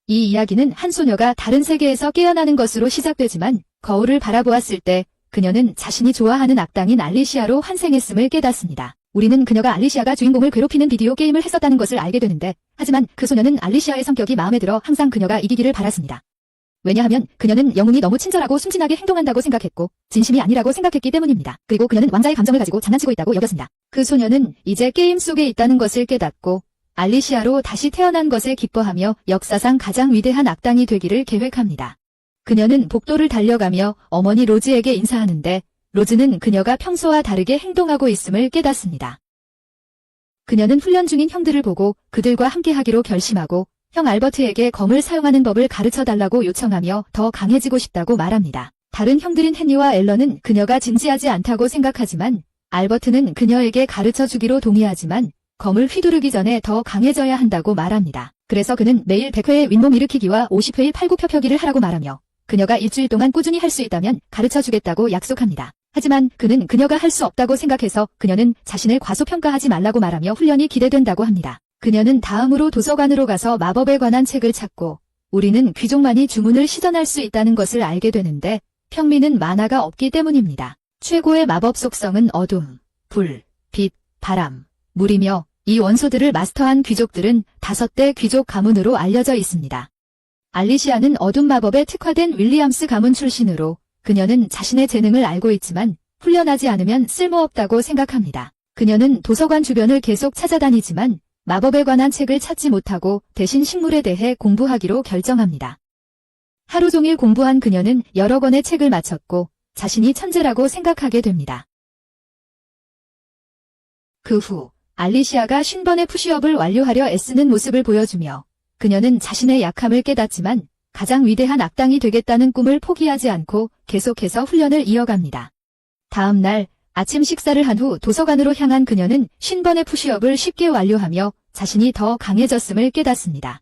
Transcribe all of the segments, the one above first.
이 이야기는 한 소녀가 다른 세계에서 깨어나는 것으로 시작되지만 거울을 바라보았을 때 그녀는 자신이 좋아하는 악당인 알리시아로 환생했음을 깨닫습니다. 우리는 그녀가 알리시아가 주인공을 괴롭히는 비디오 게임을 했었다는 것을 알게 되는데 하지만 그 소녀는 알리시아의 성격이 마음에 들어 항상 그녀가 이기기를 바랐습니다. 왜냐하면 그녀는 영웅이 너무 친절하고 순진하게 행동한다고 생각했고 진심이 아니라고 생각했기 때문입니다. 그리고 그녀는 왕자의 감정을 가지고 장난치고 있다고 여겼습니다. 그 소녀는 이제 게임 속에 있다는 것을 깨닫고 알리시아로 다시 태어난 것에 기뻐하며 역사상 가장 위대한 악당이 되기를 계획합니다. 그녀는 복도를 달려가며 어머니 로즈에게 인사하는데 로즈는 그녀가 평소와 다르게 행동하고 있음을 깨닫습니다. 그녀는 훈련 중인 형들을 보고 그들과 함께하기로 결심하고 형 알버트에게 검을 사용하는 법을 가르쳐달라고 요청하며 더 강해지고 싶다고 말합니다. 다른 형들인 헨리와 앨런은 그녀가 진지하지 않다고 생각하지만 알버트는 그녀에게 가르쳐주기로 동의하지만 검을 휘두르기 전에 더 강해져야 한다고 말합니다. 그래서 그는 매일 100회의 윗몸 일으키기와 50회의 팔굽혀펴기를 하라고 말하며 그녀가 일주일 동안 꾸준히 할 수 있다면 가르쳐주겠다고 약속합니다. 하지만 그는 그녀가 할 수 없다고 생각해서 그녀는 자신을 과소평가하지 말라고 말하며 훈련이 기대된다고 합니다. 그녀는 다음으로 도서관으로 가서 마법에 관한 책을 찾고 우리는 귀족만이 주문을 시전할 수 있다는 것을 알게 되는데 평민은 만화가 없기 때문입니다. 최고의 마법 속성은 어둠, 불, 빛, 바람, 물이며 이 원소들을 마스터한 귀족들은 5대 귀족 가문으로 알려져 있습니다. 알리시아는 어둠 마법에 특화된 윌리엄스 가문 출신으로 그녀는 자신의 재능을 알고 있지만 훈련하지 않으면 쓸모없다고 생각합니다. 그녀는 도서관 주변을 계속 찾아다니지만 마법에 관한 책을 찾지 못하고 대신 식물에 대해 공부하기로 결정합니다. 하루 종일 공부한 그녀는 여러 권의 책을 마쳤고 자신이 천재라고 생각하게 됩니다. 그 후 알리시아가 50번의 푸시업을 완료하려 애쓰는 모습을 보여주며 그녀는 자신의 약함을 깨닫지만 가장 위대한 악당이 되겠다는 꿈을 포기하지 않고 계속해서 훈련을 이어갑니다. 다음 날 아침 식사를 한 후 도서관으로 향한 그녀는 50번의 푸시업을 쉽게 완료하며 자신이 더 강해졌음을 깨닫습니다.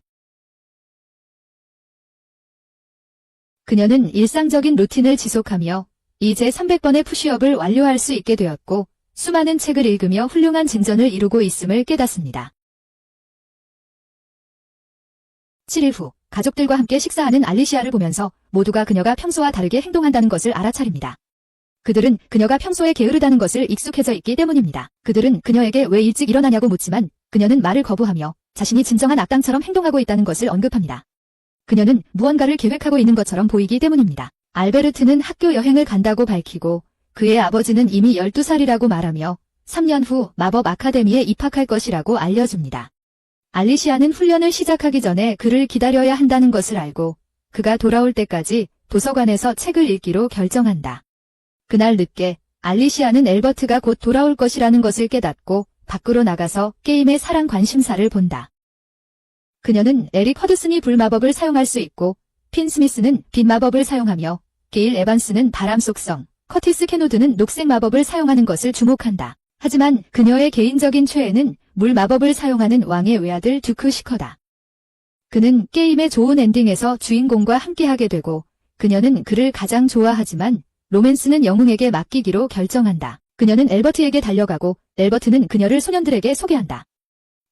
그녀는 일상적인 루틴을 지속하며 이제 300번의 푸시업을 완료할 수 있게 되었고 수많은 책을 읽으며 훌륭한 진전을 이루고 있음을 깨닫습니다. 7일 후 가족들과 함께 식사하는 알리시아를 보면서 모두가 그녀가 평소와 다르게 행동한다는 것을 알아차립니다. 그들은 그녀가 평소에 게으르다는 것을 익숙해져 있기 때문입니다. 그들은 그녀에게 왜 일찍 일어나냐고 묻지만 그녀는 말을 거부하며 자신이 진정한 악당처럼 행동하고 있다는 것을 언급합니다. 그녀는 무언가를 계획하고 있는 것처럼 보이기 때문입니다. 알베르트는 학교 여행을 간다고 밝히고 그의 아버지는 이미 12살이라고 말하며 3년 후 마법 아카데미에 입학할 것이라고 알려줍니다. 알리시아는 훈련을 시작하기 전에 그를 기다려야 한다는 것을 알고 그가 돌아올 때까지 도서관에서 책을 읽기로 결정한다. 그날 늦게 알리시아는 앨버트가 곧 돌아올 것이라는 것을 깨닫고 밖으로 나가서 게임의 사랑 관심사를 본다. 그녀는 에릭 허드슨이 불마법을 사용할 수 있고 핀 스미스는 빛 마법을 사용하며 게일 에반스는 바람 속성, 커티스 케노드는 녹색 마법을 사용하는 것을 주목한다. 하지만 그녀의 개인적인 최애는 물 마법을 사용하는 왕의 외아들 듀크 시커다. 그는 게임의 좋은 엔딩에서 주인공과 함께하게 되고 그녀는 그를 가장 좋아하지만 로맨스는 영웅에게 맡기기로 결정한다. 그녀는 앨버트에게 달려가고 앨버트는 그녀를 소년들에게 소개한다.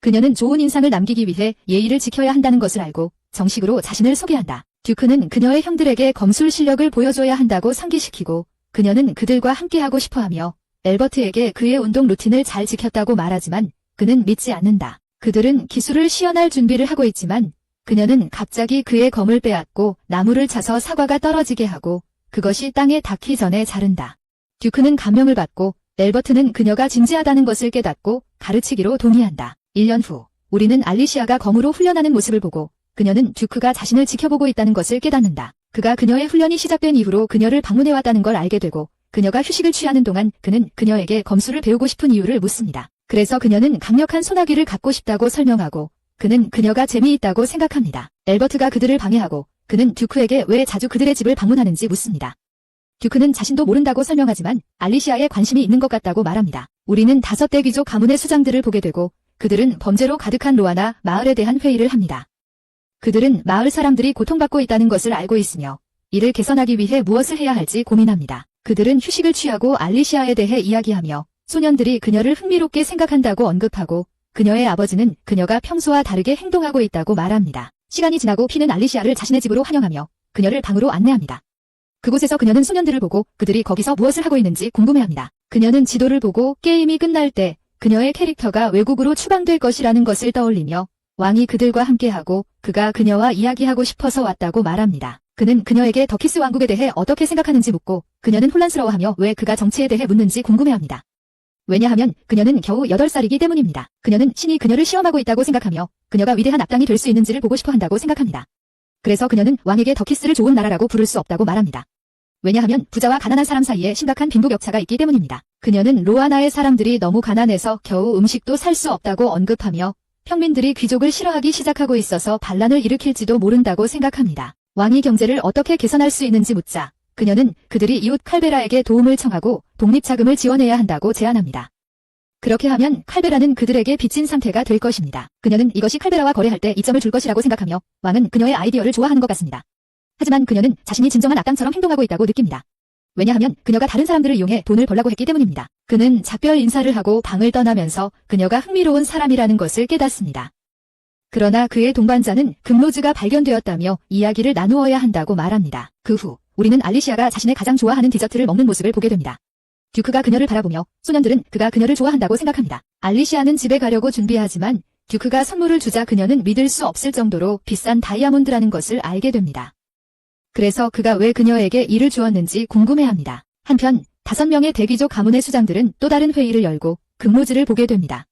그녀는 좋은 인상을 남기기 위해 예의를 지켜야 한다는 것을 알고 정식으로 자신을 소개한다. 듀크는 그녀의 형들에게 검술 실력을 보여줘야 한다고 상기시키고 그녀는 그들과 함께하고 싶어하며 앨버트에게 그의 운동 루틴을 잘 지켰다고 말하지만 그는 믿지 않는다. 그들은 기술을 시연할 준비를 하고 있지만 그녀는 갑자기 그의 검을 빼앗고 나무를 차서 사과가 떨어지게 하고 그것이 땅에 닿기 전에 자른다. 듀크는 감명을 받고 앨버트는 그녀가 진지하다는 것을 깨닫고 가르치기로 동의한다. 1년 후 우리는 알리시아가 검으로 훈련하는 모습을 보고 그녀는 듀크가 자신을 지켜보고 있다는 것을 깨닫는다. 그가 그녀의 훈련이 시작된 이후로 그녀를 방문해왔다는 걸 알게 되고 그녀가 휴식을 취하는 동안 그는 그녀에게 검술을 배우고 싶은 이유를 묻습니다. 그래서 그녀는 강력한 소나기를 갖고 싶다고 설명하고 그는 그녀가 재미있다고 생각합니다. 앨버트가 그들을 방해하고 그는 듀크에게 왜 자주 그들의 집을 방문하는지 묻습니다. 듀크는 자신도 모른다고 설명하지만 알리시아에 관심이 있는 것 같다고 말합니다. 우리는 5대 귀족 가문의 수장들을 보게 되고 그들은 범죄로 가득한 로아나 마을에 대한 회의를 합니다. 그들은 마을 사람들이 고통받고 있다는 것을 알고 있으며 이를 개선하기 위해 무엇을 해야 할지 고민합니다. 그들은 휴식을 취하고 알리시아에 대해 이야기하며 소년들이 그녀를 흥미롭게 생각한다고 언급하고 그녀의 아버지는 그녀가 평소와 다르게 행동하고 있다고 말합니다. 시간이 지나고 피는 알리시아를 자신의 집으로 환영하며 그녀를 방으로 안내합니다. 그곳에서 그녀는 소년들을 보고 그들이 거기서 무엇을 하고 있는지 궁금해합니다. 그녀는 지도를 보고 게임이 끝날 때 그녀의 캐릭터가 외국으로 추방될 것이라는 것을 떠올리며 왕이 그들과 함께하고 그가 그녀와 이야기하고 싶어서 왔다고 말합니다. 그는 그녀에게 더키스 왕국에 대해 어떻게 생각하는지 묻고 그녀는 혼란스러워하며 왜 그가 정치에 대해 묻는지 궁금해합니다. 왜냐하면 그녀는 겨우 8살이기 때문입니다. 그녀는 신이 그녀를 시험하고 있다고 생각하며 그녀가 위대한 악당이 될 수 있는지를 보고 싶어 한다고 생각합니다. 그래서 그녀는 왕에게 더키스를 좋은 나라라고 부를 수 없다고 말합니다. 왜냐하면 부자와 가난한 사람 사이에 심각한 빈부격차가 있기 때문입니다. 그녀는 로아나의 사람들이 너무 가난해서 겨우 음식도 살 수 없다고 언급하며 평민들이 귀족을 싫어하기 시작하고 있어서 반란을 일으킬지도 모른다고 생각합니다. 왕이 경제를 어떻게 개선할 수 있는지 묻자 그녀는 그들이 이웃 칼베라에게 도움을 청하고 독립자금을 지원해야 한다고 제안합니다. 그렇게 하면 칼베라는 그들에게 빚진 상태가 될 것입니다. 그녀는 이것이 칼베라와 거래할 때 이점을 줄 것이라고 생각하며 왕은 그녀의 아이디어를 좋아하는 것 같습니다. 하지만 그녀는 자신이 진정한 악당처럼 행동하고 있다고 느낍니다. 왜냐하면 그녀가 다른 사람들을 이용해 돈을 벌라고 했기 때문입니다. 그는 작별 인사를 하고 방을 떠나면서 그녀가 흥미로운 사람이라는 것을 깨닫습니다. 그러나 그의 동반자는 금로즈가 발견되었다며 이야기를 나누어야 한다고 말합니다. 그 후 우리는 알리시아가 자신의 가장 좋아하는 디저트를 먹는 모습을 보게 됩니다. 듀크가 그녀를 바라보며 소년들은 그가 그녀를 좋아한다고 생각합니다. 알리시아는 집에 가려고 준비하지만 듀크가 선물을 주자 그녀는 믿을 수 없을 정도로 비싼 다이아몬드라는 것을 알게 됩니다. 그래서 그가 왜 그녀에게 이를 주었는지 궁금해합니다. 한편 5명의 대귀족 가문의 수장들은 또 다른 회의를 열고 금로즈를 보게 됩니다.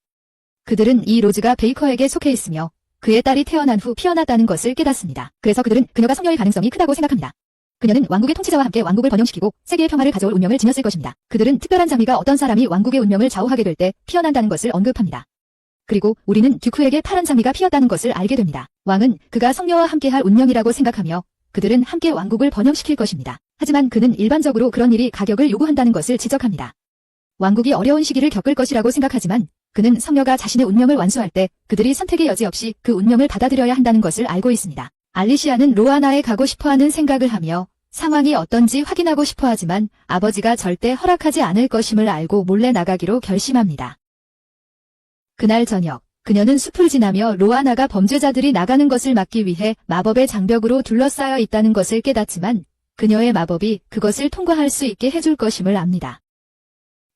그들은 이 로즈가 베이커에게 속해 있으며 그의 딸이 태어난 후 피어났다는 것을 깨닫습니다. 그래서 그들은 그녀가 성녀일 가능성이 크다고 생각합니다. 그녀는 왕국의 통치자와 함께 왕국을 번영시키고 세계의 평화를 가져올 운명을 지녔을 것입니다. 그들은 특별한 장미가 어떤 사람이 왕국의 운명을 좌우하게 될 때 피어난다는 것을 언급합니다. 그리고 우리는 듀크에게 파란 장미가 피었다는 것을 알게 됩니다. 왕은 그가 성녀와 함께할 운명이라고 생각하며 그들은 함께 왕국을 번영시킬 것입니다. 하지만 그는 일반적으로 그런 일이 가격을 요구한다는 것을 지적합니다. 왕국이 어려운 시기를 겪을 것이라고 생각하지만 그는 성녀가 자신의 운명을 완수할 때 그들이 선택의 여지 없이 그 운명을 받아들여야 한다는 것을 알고 있습니다. 알리시아는 로아나에 가고 싶어하는 생각을 하며 상황이 어떤지 확인하고 싶어하지만 아버지가 절대 허락하지 않을 것임을 알고 몰래 나가기로 결심합니다. 그날 저녁 그녀는 숲을 지나며 로아나가 범죄자들이 나가는 것을 막기 위해 마법의 장벽으로 둘러싸여 있다는 것을 깨닫지만 그녀의 마법이 그것을 통과할 수 있게 해줄 것임을 압니다.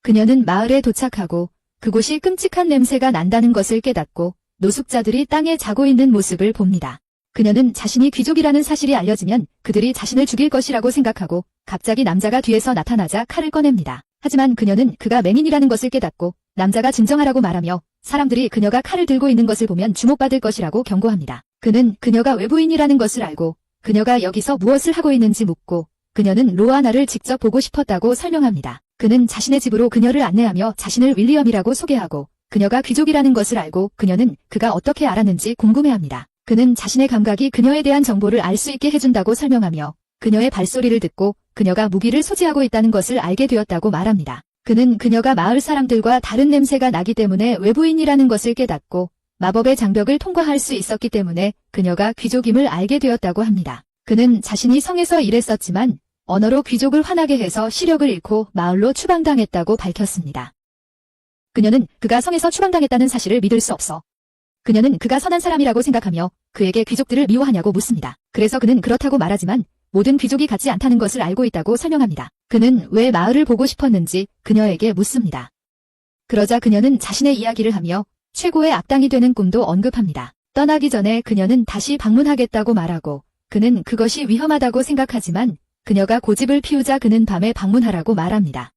그녀는 마을에 도착하고 그곳이 끔찍한 냄새가 난다는 것을 깨닫고 노숙자들이 땅에 자고 있는 모습을 봅니다. 그녀는 자신이 귀족이라는 사실이 알려지면 그들이 자신을 죽일 것이라고 생각하고 갑자기 남자가 뒤에서 나타나자 칼을 꺼냅니다. 하지만 그녀는 그가 맹인이라는 것을 깨닫고 남자가 진정하라고 말하며 사람들이 그녀가 칼을 들고 있는 것을 보면 주목받을 것이라고 경고합니다. 그는 그녀가 외부인이라는 것을 알고 그녀가 여기서 무엇을 하고 있는지 묻고 그녀는 로아나를 직접 보고 싶었다고 설명합니다. 그는 자신의 집으로 그녀를 안내하며 자신을 윌리엄이라고 소개하고 그녀가 귀족이라는 것을 알고 그녀는 그가 어떻게 알았는지 궁금해합니다. 그는 자신의 감각이 그녀에 대한 정보를 알 수 있게 해준다고 설명하며 그녀의 발소리를 듣고 그녀가 무기를 소지하고 있다는 것을 알게 되었다고 말합니다. 그는 그녀가 마을 사람들과 다른 냄새가 나기 때문에 외부인이라는 것을 깨닫고 마법의 장벽을 통과할 수 있었기 때문에 그녀가 귀족임을 알게 되었다고 합니다. 그는 자신이 성에서 일했었지만 언어로 귀족을 화나게 해서 시력을 잃고 마을로 추방당했다고 밝혔습니다. 그녀는 그가 성에서 추방당했다는 사실을 믿을 수 없어 그녀는 그가 선한 사람이라고 생각하며 그에게 귀족들을 미워하냐고 묻습니다. 그래서 그는 그렇다고 말하지만 모든 귀족이 같지 않다는 것을 알고 있다고 설명합니다. 그는 왜 마을을 보고 싶었는지 그녀에게 묻습니다. 그러자 그녀는 자신의 이야기를 하며 최고의 악당이 되는 꿈도 언급합니다. 떠나기 전에 그녀는 다시 방문하겠다고 말하고 그는 그것이 위험하다고 생각하지만 그녀가 고집을 피우자 그는 밤에 방문하라고 말합니다.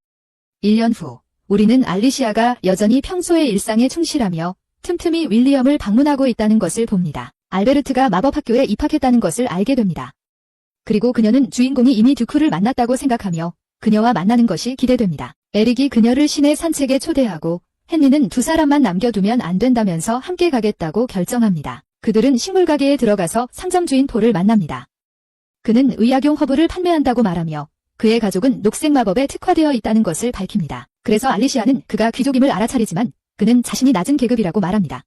1년 후 우리는 알리시아가 여전히 평소의 일상에 충실하며 틈틈이 윌리엄을 방문하고 있다는 것을 봅니다. 알베르트가 마법학교에 입학했다는 것을 알게 됩니다. 그리고 그녀는 주인공이 이미 듀크를 만났다고 생각하며 그녀와 만나는 것이 기대됩니다. 에릭이 그녀를 시내 산책에 초대하고 헨리는 두 사람만 남겨두면 안 된다면서 함께 가겠다고 결정합니다. 그들은 식물가게에 들어가서 상점 주인 폴을 만납니다. 그는 의약용 허브를 판매한다고 말하며 그의 가족은 녹색 마법에 특화되어 있다는 것을 밝힙니다. 그래서 알리시아는 그가 귀족임을 알아차리지만 그는 자신이 낮은 계급이라고 말합니다.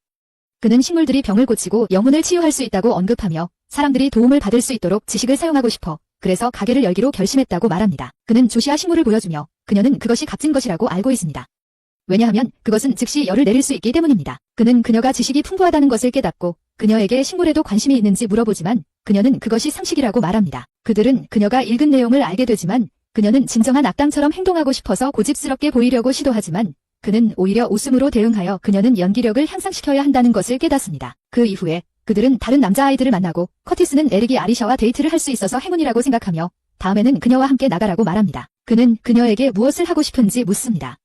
그는 식물들이 병을 고치고 영혼을 치유할 수 있다고 언급하며 사람들이 도움을 받을 수 있도록 지식을 사용하고 싶어 그래서 가게를 열기로 결심했다고 말합니다. 그는 조시아 식물을 보여주며 그녀는 그것이 값진 것이라고 알고 있습니다. 왜냐하면 그것은 즉시 열을 내릴 수 있기 때문입니다. 그는 그녀가 지식이 풍부하다는 것을 깨닫고 그녀에게 식물에도 관심이 있는지 물어보지만 그녀는 그것이 상식이라고 말합니다. 그들은 그녀가 읽은 내용을 알게 되지만 그녀는 진정한 악당처럼 행동하고 싶어서 고집스럽게 보이려고 시도하지만 그는 오히려 웃음으로 대응하여 그녀는 연기력을 향상시켜야 한다는 것을 깨닫습니다. 그 이후에 그들은 다른 남자아이들을 만나고 커티스는 에릭이 아리샤와 데이트를 할 수 있어서 행운이라고 생각하며 다음에는 그녀와 함께 나가라고 말합니다. 그는 그녀에게 무엇을 하고 싶은지 묻습니다.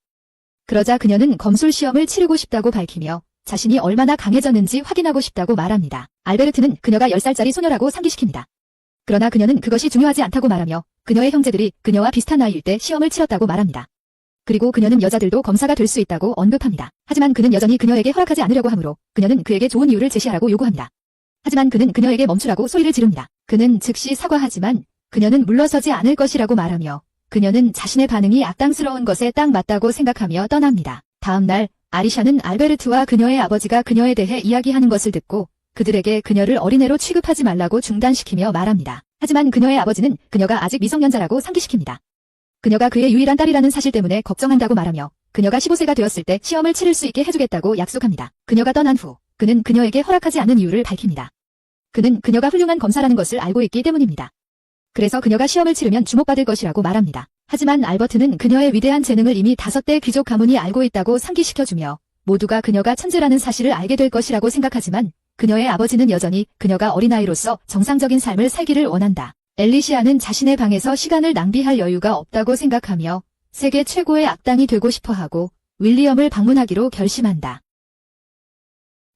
그러자 그녀는 검술 시험을 치르고 싶다고 밝히며 자신이 얼마나 강해졌는지 확인하고 싶다고 말합니다. 알베르트는 그녀가 10살짜리 소녀라고 상기시킵니다. 그러나 그녀는 그것이 중요하지 않다고 말하며 그녀의 형제들이 그녀와 비슷한 나이일 때 시험을 치렀다고 말합니다. 그리고 그녀는 여자들도 검사가 될 수 있다고 언급합니다. 하지만 그는 여전히 그녀에게 허락하지 않으려고 하므로 그녀는 그에게 좋은 이유를 제시하라고 요구합니다. 하지만 그는 그녀에게 멈추라고 소리를 지릅니다. 그는 즉시 사과하지만 그녀는 물러서지 않을 것이라고 말하며 그녀는 자신의 반응이 악당스러운 것에 딱 맞다고 생각하며 떠납니다. 다음 날 아리샤는 알베르트와 그녀의 아버지가 그녀에 대해 이야기하는 것을 듣고 그들에게 그녀를 어린애로 취급하지 말라고 중단시키며 말합니다. 하지만 그녀의 아버지는 그녀가 아직 미성년자라고 상기시킵니다. 그녀가 그의 유일한 딸이라는 사실 때문에 걱정한다고 말하며 그녀가 15세가 되었을 때 시험을 치를 수 있게 해주겠다고 약속합니다. 그녀가 떠난 후 그는 그녀에게 허락하지 않은 이유를 밝힙니다. 그는 그녀가 훌륭한 검사라는 것을 알고 있기 때문입니다. 그래서 그녀가 시험을 치르면 주목받을 것이라고 말합니다. 하지만 알버트는 그녀의 위대한 재능을 이미 5대 귀족 가문이 알고 있다고 상기시켜주며 모두가 그녀가 천재라는 사실을 알게 될 것이라고 생각하지만 그녀의 아버지는 여전히 그녀가 어린아이로서 정상적인 삶을 살기를 원한다. 앨리시아는 자신의 방에서 시간을 낭비할 여유가 없다고 생각하며 세계 최고의 악당이 되고 싶어하고 윌리엄을 방문하기로 결심한다.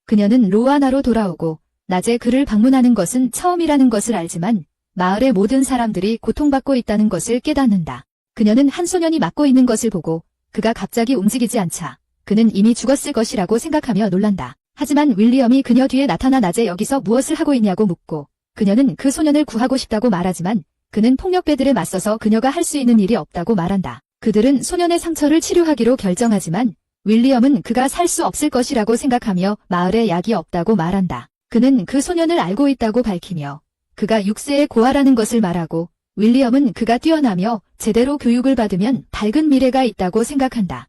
그녀는 로아나로 돌아오고 낮에 그를 방문하는 것은 처음이라는 것을 알지만 마을의 모든 사람들이 고통받고 있다는 것을 깨닫는다. 그녀는 한 소년이 맞고 있는 것을 보고 그가 갑자기 움직이지 않자 그는 이미 죽었을 것이라고 생각하며 놀란다. 하지만 윌리엄이 그녀 뒤에 나타나 낮에 여기서 무엇을 하고 있냐고 묻고 그녀는 그 소년을 구하고 싶다고 말하지만 그는 폭력배들에 맞서서 그녀가 할 수 있는 일이 없다고 말한다. 그들은 소년의 상처를 치료하기로 결정하지만 윌리엄은 그가 살 수 없을 것이라고 생각하며 마을에 약이 없다고 말한다. 그는 그 소년을 알고 있다고 밝히며 그가 6세에 고아라는 것을 말하고 윌리엄은 그가 뛰어나며 제대로 교육을 받으면 밝은 미래가 있다고 생각한다.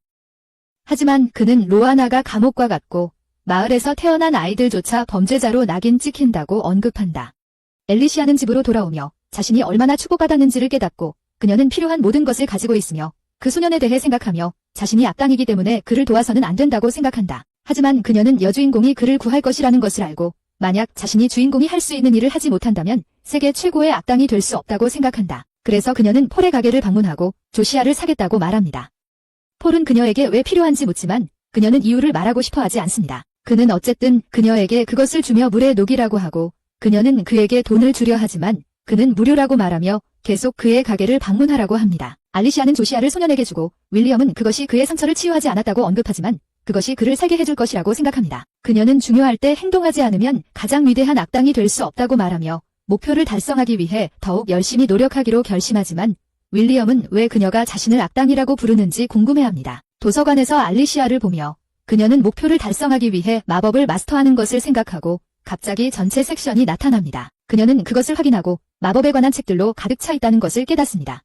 하지만 그는 로아나가 감옥과 같고 마을에서 태어난 아이들조차 범죄자로 낙인 찍힌다고 언급한다. 앨리시아는 집으로 돌아오며 자신이 얼마나 축복받았는지를 깨닫고 그녀는 필요한 모든 것을 가지고 있으며 그 소년에 대해 생각하며 자신이 악당이기 때문에 그를 도와서는 안 된다고 생각한다. 하지만 그녀는 여주인공이 그를 구할 것이라는 것을 알고 만약 자신이 주인공이 할 수 있는 일을 하지 못한다면 세계 최고의 악당이 될 수 없다고 생각한다. 그래서 그녀는 폴의 가게를 방문하고 조시아를 사겠다고 말합니다. 폴은 그녀에게 왜 필요한지 묻지만 그녀는 이유를 말하고 싶어 하지 않습니다. 그는 어쨌든 그녀에게 그것을 주며 물에 녹이라고 하고 그녀는 그에게 돈을 주려 하지만 그는 무료라고 말하며 계속 그의 가게를 방문하라고 합니다. 알리시아는 조시아를 소년에게 주고 윌리엄은 그것이 그의 상처를 치유하지 않았다고 언급하지만 그것이 그를 살게 해줄 것이라고 생각합니다. 그녀는 중요할 때 행동하지 않으면 가장 위대한 악당이 될 수 없다고 말하며 목표를 달성하기 위해 더욱 열심히 노력하기로 결심하지만 윌리엄은 왜 그녀가 자신을 악당이라고 부르는지 궁금해합니다. 도서관에서 알리시아를 보며 그녀는 목표를 달성하기 위해 마법을 마스터하는 것을 생각하고 갑자기 전체 섹션이 나타납니다. 그녀는 그것을 확인하고 마법에 관한 책들로 가득 차 있다는 것을 깨닫습니다.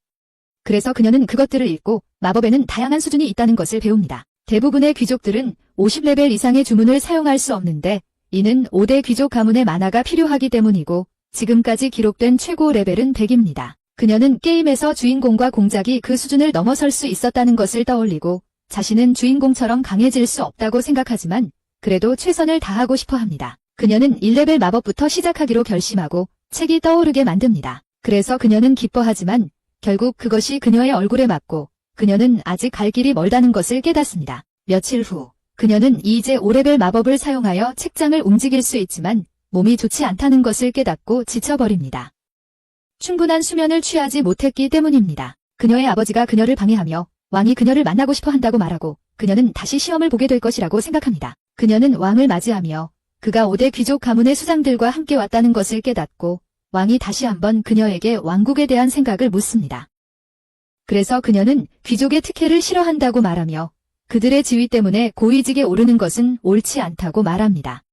그래서 그녀는 그것들을 읽고 마법에는 다양한 수준이 있다는 것을 배웁니다. 대부분의 귀족들은 50레벨 이상의 주문을 사용할 수 없는데 이는 5대 귀족 가문의 만화가 필요하기 때문이고 지금까지 기록된 최고 레벨은 100입니다. 그녀는 게임에서 주인공과 공작이 그 수준을 넘어설 수 있었다는 것을 떠올리고 자신은 주인공처럼 강해질 수 없다고 생각하지만 그래도 최선을 다하고 싶어 합니다. 그녀는 1레벨 마법부터 시작하기로 결심하고 책이 떠오르게 만듭니다. 그래서 그녀는 기뻐하지만 결국 그것이 그녀의 얼굴에 맞고 그녀는 아직 갈 길이 멀다는 것을 깨닫습니다. 며칠 후 그녀는 이제 5레벨 마법을 사용하여 책장을 움직일 수 있지만 몸이 좋지 않다는 것을 깨닫고 지쳐버립니다. 충분한 수면을 취하지 못했기 때문입니다. 그녀의 아버지가 그녀를 방해하며 왕이 그녀를 만나고 싶어 한다고 말하고 그녀는 다시 시험을 보게 될 것이라고 생각합니다. 그녀는 왕을 맞이하며 그가 5대 귀족 가문의 수장들과 함께 왔다는 것을 깨닫고 왕이 다시 한번 그녀에게 왕국에 대한 생각을 묻습니다. 그래서 그녀는 귀족의 특혜를 싫어한다고 말하며 그들의 지위 때문에 고위직에 오르는 것은 옳지 않다고 말합니다.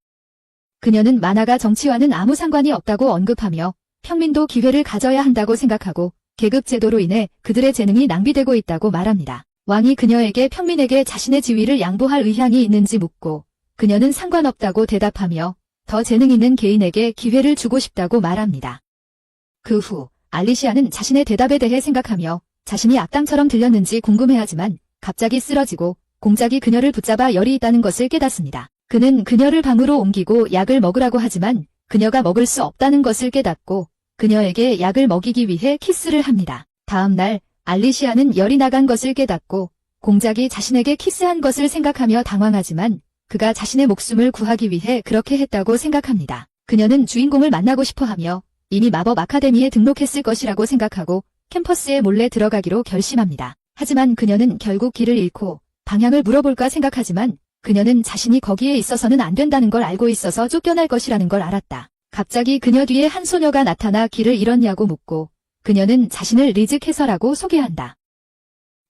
그녀는 만화가 정치와는 아무 상관이 없다고 언급하며 평민도 기회를 가져야 한다고 생각하고 계급제도로 인해 그들의 재능이 낭비되고 있다고 말합니다. 왕이 그녀에게 평민에게 자신의 지위를 양보할 의향이 있는지 묻고 그녀는 상관없다고 대답하며 더 재능 있는 개인에게 기회를 주고 싶다고 말합니다. 그 후 알리시아는 자신의 대답에 대해 생각하며 자신이 악당처럼 들렸는지 궁금해하지만 갑자기 쓰러지고 공작이 그녀를 붙잡아 열이 있다는 것을 깨닫습니다. 그는 그녀를 방으로 옮기고 약을 먹으라고 하지만 그녀가 먹을 수 없다는 것을 깨닫고 그녀에게 약을 먹이기 위해 키스를 합니다. 다음 날 알리시아는 열이 나간 것을 깨닫고 공작이 자신에게 키스한 것을 생각하며 당황하지만 그가 자신의 목숨을 구하기 위해 그렇게 했다고 생각합니다. 그녀는 주인공을 만나고 싶어하며 이미 마법 아카데미에 등록했을 것이라고 생각하고 캠퍼스에 몰래 들어가기로 결심합니다. 하지만 그녀는 결국 길을 잃고 방향을 물어볼까 생각하지만 그녀는 자신이 거기에 있어서는 안 된다는 걸 알고 있어서 쫓겨날 것이라는 걸 알았다. 갑자기 그녀 뒤에 한 소녀가 나타나 길을 잃었냐고 묻고 그녀는 자신을 리즈 캐서라고 소개한다.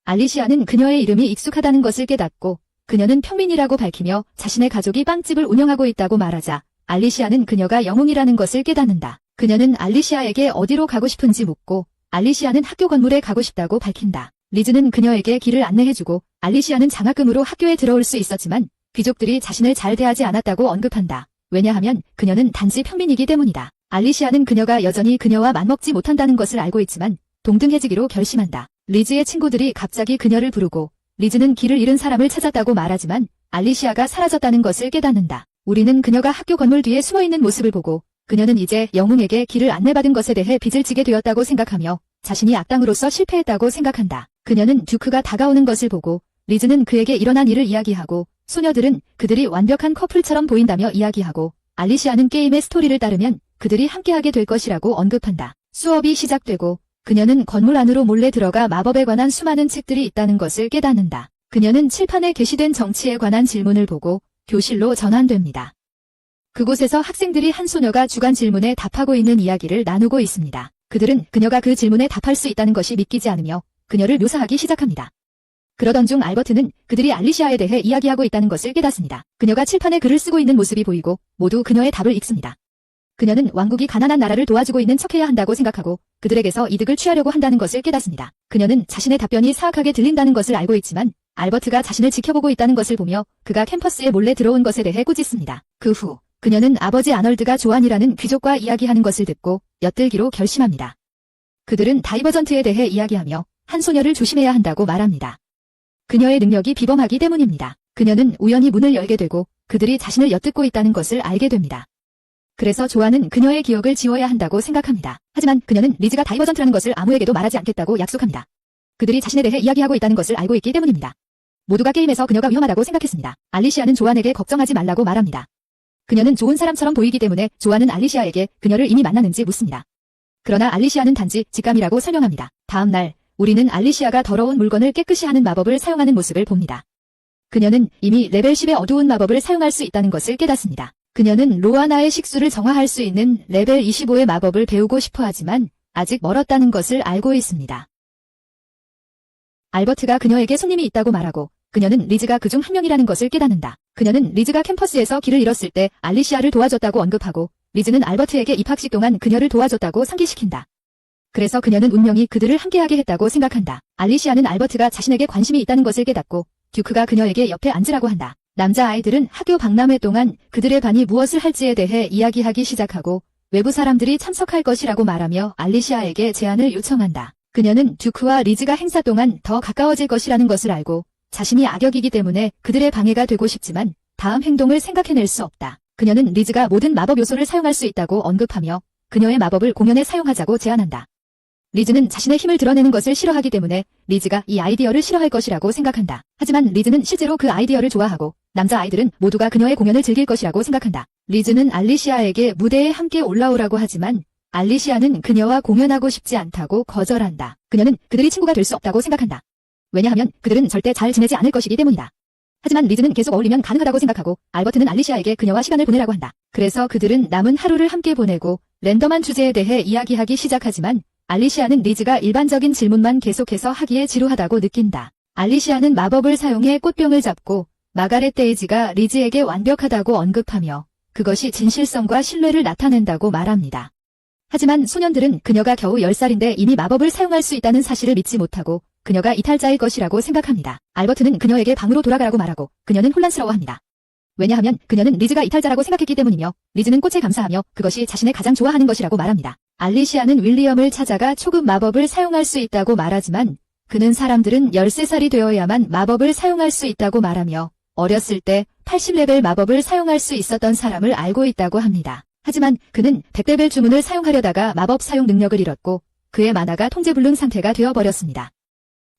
알리시아는 그녀의 이름이 익숙하다는 것을 깨닫고 그녀는 평민이라고 밝히며 자신의 가족이 빵집을 운영하고 있다고 말하자 알리시아는 그녀가 영웅이라는 것을 깨닫는다. 그녀는 알리시아에게 어디로 가고 싶은지 묻고 알리시아는 학교 건물에 가고 싶다고 밝힌다. 리즈는 그녀에게 길을 안내해주고 알리시아는 장학금으로 학교에 들어올 수 있었지만 귀족들이 자신을 잘 대하지 않았다고 언급한다. 왜냐하면 그녀는 단지 평민이기 때문이다. 알리시아는 그녀가 여전히 그녀와 맞먹지 못한다는 것을 알고 있지만 동등해지기로 결심한다. 리즈의 친구들이 갑자기 그녀를 부르고 리즈는 길을 잃은 사람을 찾았다고 말하지만 알리시아가 사라졌다는 것을 깨닫는다. 우리는 그녀가 학교 건물 뒤에 숨어있는 모습을 보고 그녀는 이제 영웅에게 길을 안내받은 것에 대해 빚을 지게 되었다고 생각하며 자신이 악당으로서 실패했다고 생각한다. 그녀는 듀크가 다가오는 것을 보고 리즈는 그에게 일어난 일을 이야기하고 소녀들은 그들이 완벽한 커플처럼 보인다며 이야기하고 알리시아는 게임의 스토리를 따르면 그들이 함께하게 될 것이라고 언급한다. 수업이 시작되고 그녀는 건물 안으로 몰래 들어가 마법에 관한 수많은 책들이 있다는 것을 깨닫는다. 그녀는 칠판에 게시된 정치에 관한 질문을 보고 교실로 전환됩니다. 그곳에서 학생들이 한 소녀가 주간 질문에 답하고 있는 이야기를 나누고 있습니다. 그들은 그녀가 그 질문에 답할 수 있다는 것이 믿기지 않으며 그녀를 묘사하기 시작합니다. 그러던 중 알버트는 그들이 알리시아에 대해 이야기하고 있다는 것을 깨닫습니다. 그녀가 칠판에 글을 쓰고 있는 모습이 보이고 모두 그녀의 답을 읽습니다. 그녀는 왕국이 가난한 나라를 도와주고 있는 척해야 한다고 생각하고 그들에게서 이득을 취하려고 한다는 것을 깨닫습니다. 그녀는 자신의 답변이 사악하게 들린다는 것을 알고 있지만 알버트가 자신을 지켜보고 있다는 것을 보며 그가 캠퍼스에 몰래 들어온 것에 대해 꾸짖습니다. 그 후 그녀는 아버지 아널드가 조안이라는 귀족과 이야기하는 것을 듣고 엿들기로 결심합니다. 그들은 다이버전트에 대해 이야기하며 한 소녀를 조심해야 한다고 말합니다. 그녀의 능력이 비범하기 때문입니다. 그녀는 우연히 문을 열게 되고 그들이 자신을 엿듣고 있다는 것을 알게 됩니다. 그래서 조안은 그녀의 기억을 지워야 한다고 생각합니다. 하지만 그녀는 리즈가 다이버전트라는 것을 아무에게도 말하지 않겠다고 약속합니다. 그들이 자신에 대해 이야기하고 있다는 것을 알고 있기 때문입니다. 모두가 게임에서 그녀가 위험하다고 생각했습니다. 알리시아는 조안에게 걱정하지 말라고 말합니다. 그녀는 좋은 사람처럼 보이기 때문에 조안은 알리시아에게 그녀를 이미 만났는지 묻습니다. 그러나 알리시아는 단지 직감이라고 설명합니다. 다음 날 우리는 알리시아가 더러운 물건을 깨끗이 하는 마법을 사용하는 모습을 봅니다. 그녀는 이미 레벨 10의 어두운 마법을 사용할 수 있다는 것을 깨닫습니다. 그녀는 로아나의 식수를 정화할 수 있는 레벨 25의 마법을 배우고 싶어 하지만 아직 멀었다는 것을 알고 있습니다. 알버트가 그녀에게 손님이 있다고 말하고 그녀는 리즈가 그중 한 명이라는 것을 깨닫는다. 그녀는 리즈가 캠퍼스에서 길을 잃었을 때 알리시아를 도와줬다고 언급하고 리즈는 알버트에게 입학식 동안 그녀를 도와줬다고 상기시킨다. 그래서 그녀는 운명이 그들을 함께하게 했다고 생각한다. 알리시아는 알버트가 자신에게 관심이 있다는 것을 깨닫고 듀크가 그녀에게 옆에 앉으라고 한다. 남자아이들은 학교 박람회 동안 그들의 반이 무엇을 할지에 대해 이야기하기 시작하고 외부 사람들이 참석할 것이라고 말하며 알리시아에게 제안을 요청한다. 그녀는 듀크와 리즈가 행사 동안 더 가까워질 것이라는 것을 알고 자신이 악역이기 때문에 그들의 방해가 되고 싶지만 다음 행동을 생각해낼 수 없다. 그녀는 리즈가 모든 마법 요소를 사용할 수 있다고 언급하며 그녀의 마법을 공연에 사용하자고 제안한다. 리즈는 자신의 힘을 드러내는 것을 싫어하기 때문에 리즈가 이 아이디어를 싫어할 것이라고 생각한다. 하지만 리즈는 실제로 그 아이디어를 좋아하고 남자아이들은 모두가 그녀의 공연을 즐길 것이라고 생각한다. 리즈는 알리시아에게 무대에 함께 올라오라고 하지만 알리시아는 그녀와 공연하고 싶지 않다고 거절한다. 그녀는 그들이 친구가 될 수 없다고 생각한다. 왜냐하면 그들은 절대 잘 지내지 않을 것이기 때문이다. 하지만 리즈는 계속 어울리면 가능하다고 생각하고 알버트는 알리시아에게 그녀와 시간을 보내라고 한다. 그래서 그들은 남은 하루를 함께 보내고 랜덤한 주제에 대해 이야기하기 시작하지만 알리시아는 리즈가 일반적인 질문만 계속해서 하기에 지루하다고 느낀다. 알리시아는 마법을 사용해 꽃병을 잡고 마가렛 데이지가 리즈에게 완벽하다고 언급하며 그것이 진실성과 신뢰를 나타낸다고 말합니다. 하지만 소년들은 그녀가 겨우 10살인데 이미 마법을 사용할 수 있다는 사실을 믿지 못하고 그녀가 이탈자일 것이라고 생각합니다. 알버트는 그녀에게 방으로 돌아가라고 말하고 그녀는 혼란스러워합니다. 왜냐하면 그녀는 리즈가 이탈자라고 생각했기 때문이며 리즈는 꽃에 감사하며 그것이 자신의 가장 좋아하는 것이라고 말합니다. 알리시아는 윌리엄을 찾아가 초급 마법을 사용할 수 있다고 말하지만 그는 사람들은 13살이 되어야만 마법을 사용할 수 있다고 말하며 어렸을 때 80레벨 마법을 사용할 수 있었던 사람을 알고 있다고 합니다. 하지만 그는 100레벨 주문을 사용하려다가 마법 사용 능력을 잃었고 그의 만화가 통제불능 상태가 되어버렸습니다.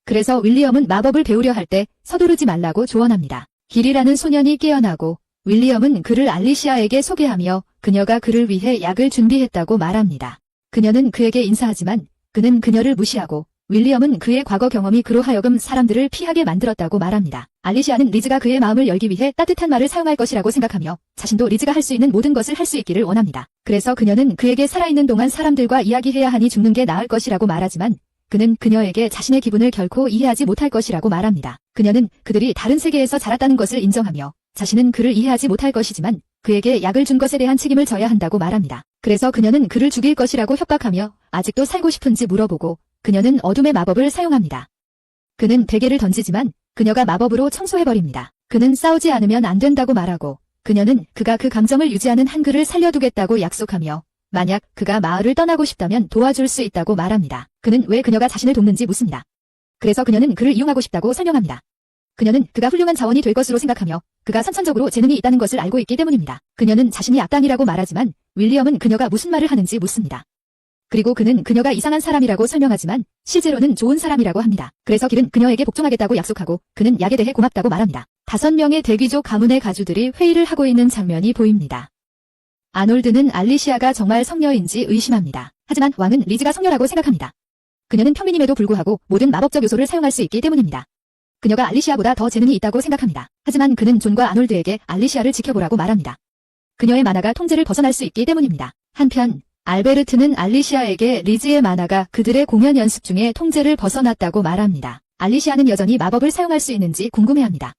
그래서 윌리엄은 마법을 배우려 할 때 서두르지 말라고 조언합니다. 길이라는 소년이 깨어나고 윌리엄은 그를 알리시아에게 소개하며 그녀가 그를 위해 약을 준비했다고 말합니다. 그녀는 그에게 인사하지만 그는 그녀를 무시하고 윌리엄은 그의 과거 경험이 그로 하여금 사람들을 피하게 만들었다고 말합니다. 알리시아는 리즈가 그의 마음을 열기 위해 따뜻한 말을 사용할 것이라고 생각하며 자신도 리즈가 할 수 있는 모든 것을 할 수 있기를 원합니다. 그래서 그녀는 그에게 살아있는 동안 사람들과 이야기해야 하니 죽는 게 나을 것이라고 말하지만 그는 그녀에게 자신의 기분을 결코 이해하지 못할 것이라고 말합니다. 그녀는 그들이 다른 세계에서 자랐다는 것을 인정하며 자신은 그를 이해하지 못할 것이지만 그에게 약을 준 것에 대한 책임을 져야 한다고 말합니다. 그래서 그녀는 그를 죽일 것이라고 협박하며 아직도 살고 싶은지 물어보고 그녀는 어둠의 마법을 사용합니다. 그는 베개를 던지지만 그녀가 마법으로 청소해버립니다. 그는 싸우지 않으면 안 된다고 말하고 그녀는 그가 그 감정을 유지하는 한글을 살려두겠다고 약속하며 만약 그가 마을을 떠나고 싶다면 도와줄 수 있다고 말합니다. 그는 왜 그녀가 자신을 돕는지 묻습니다. 그래서 그녀는 그를 이용하고 싶다고 설명합니다. 그녀는 그가 훌륭한 자원이 될 것으로 생각하며 그가 선천적으로 재능이 있다는 것을 알고 있기 때문입니다. 그녀는 자신이 악당이라고 말하지만 윌리엄은 그녀가 무슨 말을 하는지 묻습니다. 그리고 그는 그녀가 이상한 사람이라고 설명하지만 실제로는 좋은 사람이라고 합니다. 그래서 길은 그녀에게 복종하겠다고 약속하고 그는 약에 대해 고맙다고 말합니다. 5명의 대귀족 가문의 가주들이 회의를 하고 있는 장면이 보입니다. 아놀드는 알리시아가 정말 성녀인지 의심합니다. 하지만 왕은 리즈가 성녀라고 생각합니다. 그녀는 평민임에도 불구하고 모든 마법적 요소를 사용할 수 있기 때문입니다. 그녀가 알리시아보다 더 재능이 있다고 생각합니다. 하지만 그는 존과 아놀드에게 알리시아를 지켜보라고 말합니다. 그녀의 만화가 통제를 벗어날 수 있기 때문입니다. 한편 알베르트는 알리시아에게 리즈의 만화가 그들의 공연 연습 중에 통제를 벗어났다고 말합니다. 알리시아는 여전히 마법을 사용할 수 있는지 궁금해합니다.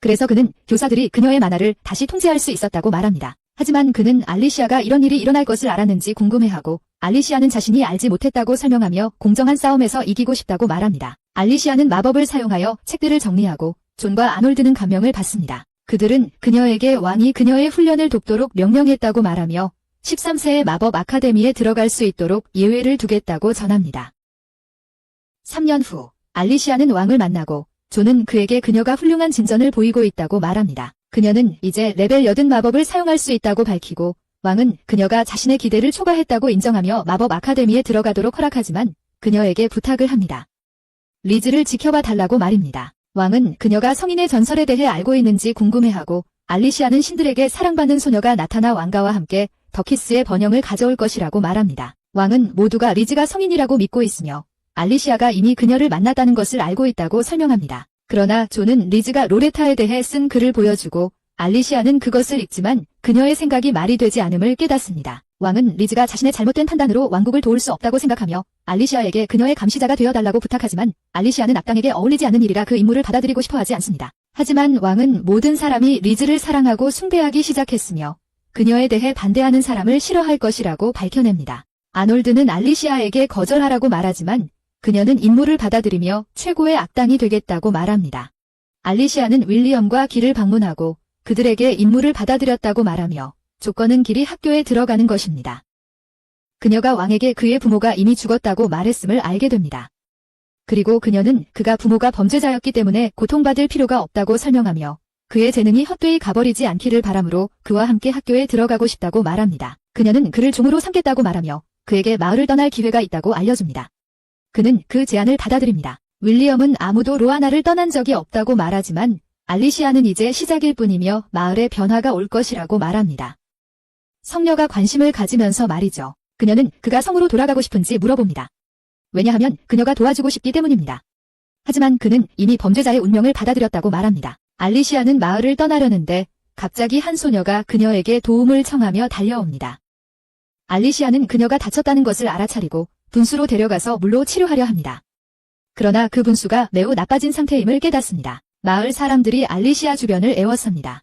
그래서 그는 교사들이 그녀의 만화를 다시 통제할 수 있었다고 말합니다. 하지만 그는 알리시아가 이런 일이 일어날 것을 알았는지 궁금해하고 알리시아는 자신이 알지 못했다고 설명하며 공정한 싸움에서 이기고 싶다고 말합니다. 알리시아는 마법을 사용하여 책들을 정리하고 존과 아놀드는 감명을 받습니다. 그들은 그녀에게 왕이 그녀의 훈련을 돕도록 명령했다고 말하며 13세의 마법 아카데미에 들어갈 수 있도록 예외를 두겠다고 전합니다. 3년 후 알리시아는 왕을 만나고 존은 그에게 그녀가 훌륭한 진전을 보이고 있다고 말합니다. 그녀는 이제 레벨 80 마법을 사용할 수 있다고 밝히고 왕은 그녀가 자신의 기대를 초과했다고 인정하며 마법 아카데미에 들어가도록 허락하지만 그녀에게 부탁을 합니다. 리즈를 지켜봐 달라고 말입니다. 왕은 그녀가 성인의 전설에 대해 알고 있는지 궁금해하고 알리시아는 신들에게 사랑받는 소녀가 나타나 왕가와 함께 더키스의 번영을 가져올 것이라고 말합니다. 왕은 모두가 리즈가 성인이라고 믿고 있으며 알리시아가 이미 그녀를 만났다는 것을 알고 있다고 설명합니다. 그러나 존은 리즈가 로레타에 대해 쓴 글을 보여주고 알리시아는 그것을 읽지만 그녀의 생각이 말이 되지 않음을 깨닫습니다. 왕은 리즈가 자신의 잘못된 판단으로 왕국을 도울 수 없다고 생각하며 알리시아에게 그녀의 감시자가 되어달라고 부탁하지만 알리시아는 악당에게 어울리지 않는 일이라 그 임무를 받아들이고 싶어하지 않습니다. 하지만 왕은 모든 사람이 리즈를 사랑하고 숭배하기 시작했으며 그녀에 대해 반대하는 사람을 싫어할 것이라고 밝혀냅니다. 아놀드는 알리시아에게 거절하라고 말하지만 그녀는 임무를 받아들이며 최고의 악당이 되겠다고 말합니다. 알리시아는 윌리엄과 길을 방문하고 그들에게 임무를 받아들였다고 말하며 조건은 길이 학교에 들어가는 것입니다. 그녀가 왕에게 그의 부모가 이미 죽었다고 말했음을 알게 됩니다. 그리고 그녀는 그가 부모가 범죄자였기 때문에 고통받을 필요가 없다고 설명하며 그의 재능이 헛되이 가버리지 않기를 바라므로 그와 함께 학교에 들어가고 싶다고 말합니다. 그녀는 그를 종으로 삼겠다고 말하며 그에게 마을을 떠날 기회가 있다고 알려줍니다. 그는 그 제안을 받아들입니다. 윌리엄은 아무도 로아나를 떠난 적이 없다고 말하지만 알리시아는 이제 시작일 뿐이며 마을에 변화가 올 것이라고 말합니다. 성녀가 관심을 가지면서 말이죠. 그녀는 그가 성으로 돌아가고 싶은지 물어봅니다. 왜냐하면 그녀가 도와주고 싶기 때문입니다. 하지만 그는 이미 범죄자의 운명을 받아들였다고 말합니다. 알리시아는 마을을 떠나려는데 갑자기 한 소녀가 그녀에게 도움을 청하며 달려옵니다. 알리시아는 그녀가 다쳤다는 것을 알아차리고 분수로 데려가서 물로 치료하려 합니다. 그러나 그 분수가 매우 나빠진 상태임을 깨닫습니다. 마을 사람들이 알리시아 주변을 에워쌉니다.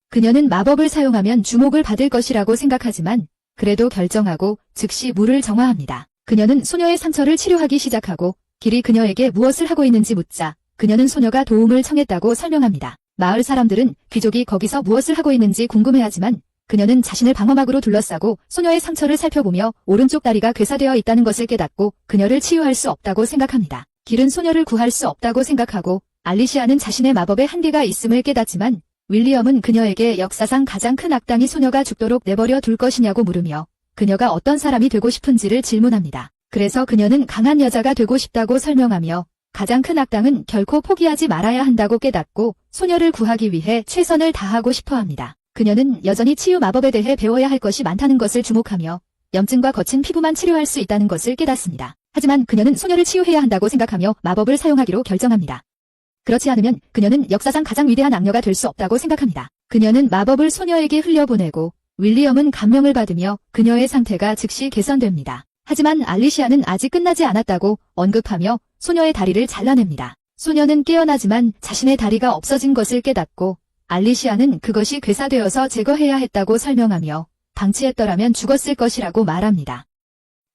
그녀는 마법을 사용하면 주목을 받을 것이라고 생각하지만 그래도 결정하고 즉시 물을 정화합니다. 그녀는 소녀의 상처를 치료하기 시작하고 길이 그녀에게 무엇을 하고 있는지 묻자 그녀는 소녀가 도움을 청했다고 설명합니다. 마을 사람들은 귀족이 거기서 무엇을 하고 있는지 궁금해하지만 그녀는 자신을 방어막으로 둘러싸고 소녀의 상처를 살펴보며 오른쪽 다리가 괴사되어 있다는 것을 깨닫고 그녀를 치유할 수 없다고 생각합니다. 길은 소녀를 구할 수 없다고 생각하고 알리시아는 자신의 마법에 한계가 있음을 깨닫지만 윌리엄은 그녀에게 역사상 가장 큰 악당이 소녀가 죽도록 내버려 둘 것이냐고 물으며 그녀가 어떤 사람이 되고 싶은지를 질문합니다. 그래서 그녀는 강한 여자가 되고 싶다고 설명하며 가장 큰 악당은 결코 포기하지 말아야 한다고 깨닫고 소녀를 구하기 위해 최선을 다하고 싶어 합니다. 그녀는 여전히 치유 마법에 대해 배워야 할 것이 많다는 것을 주목하며 염증과 거친 피부만 치료할 수 있다는 것을 깨닫습니다. 하지만 그녀는 소녀를 치유해야 한다고 생각하며 마법을 사용하기로 결정합니다. 그렇지 않으면 그녀는 역사상 가장 위대한 악녀가 될 수 없다고 생각합니다. 그녀는 마법을 소녀에게 흘려보내고 윌리엄은 감명을 받으며 그녀의 상태가 즉시 개선됩니다. 하지만 알리시아는 아직 끝나지 않았다고 언급하며 소녀의 다리를 잘라냅니다. 소녀는 깨어나지만 자신의 다리가 없어진 것을 깨닫고 알리시아는 그것이 괴사되어서 제거해야 했다고 설명하며 방치했더라면 죽었을 것이라고 말합니다.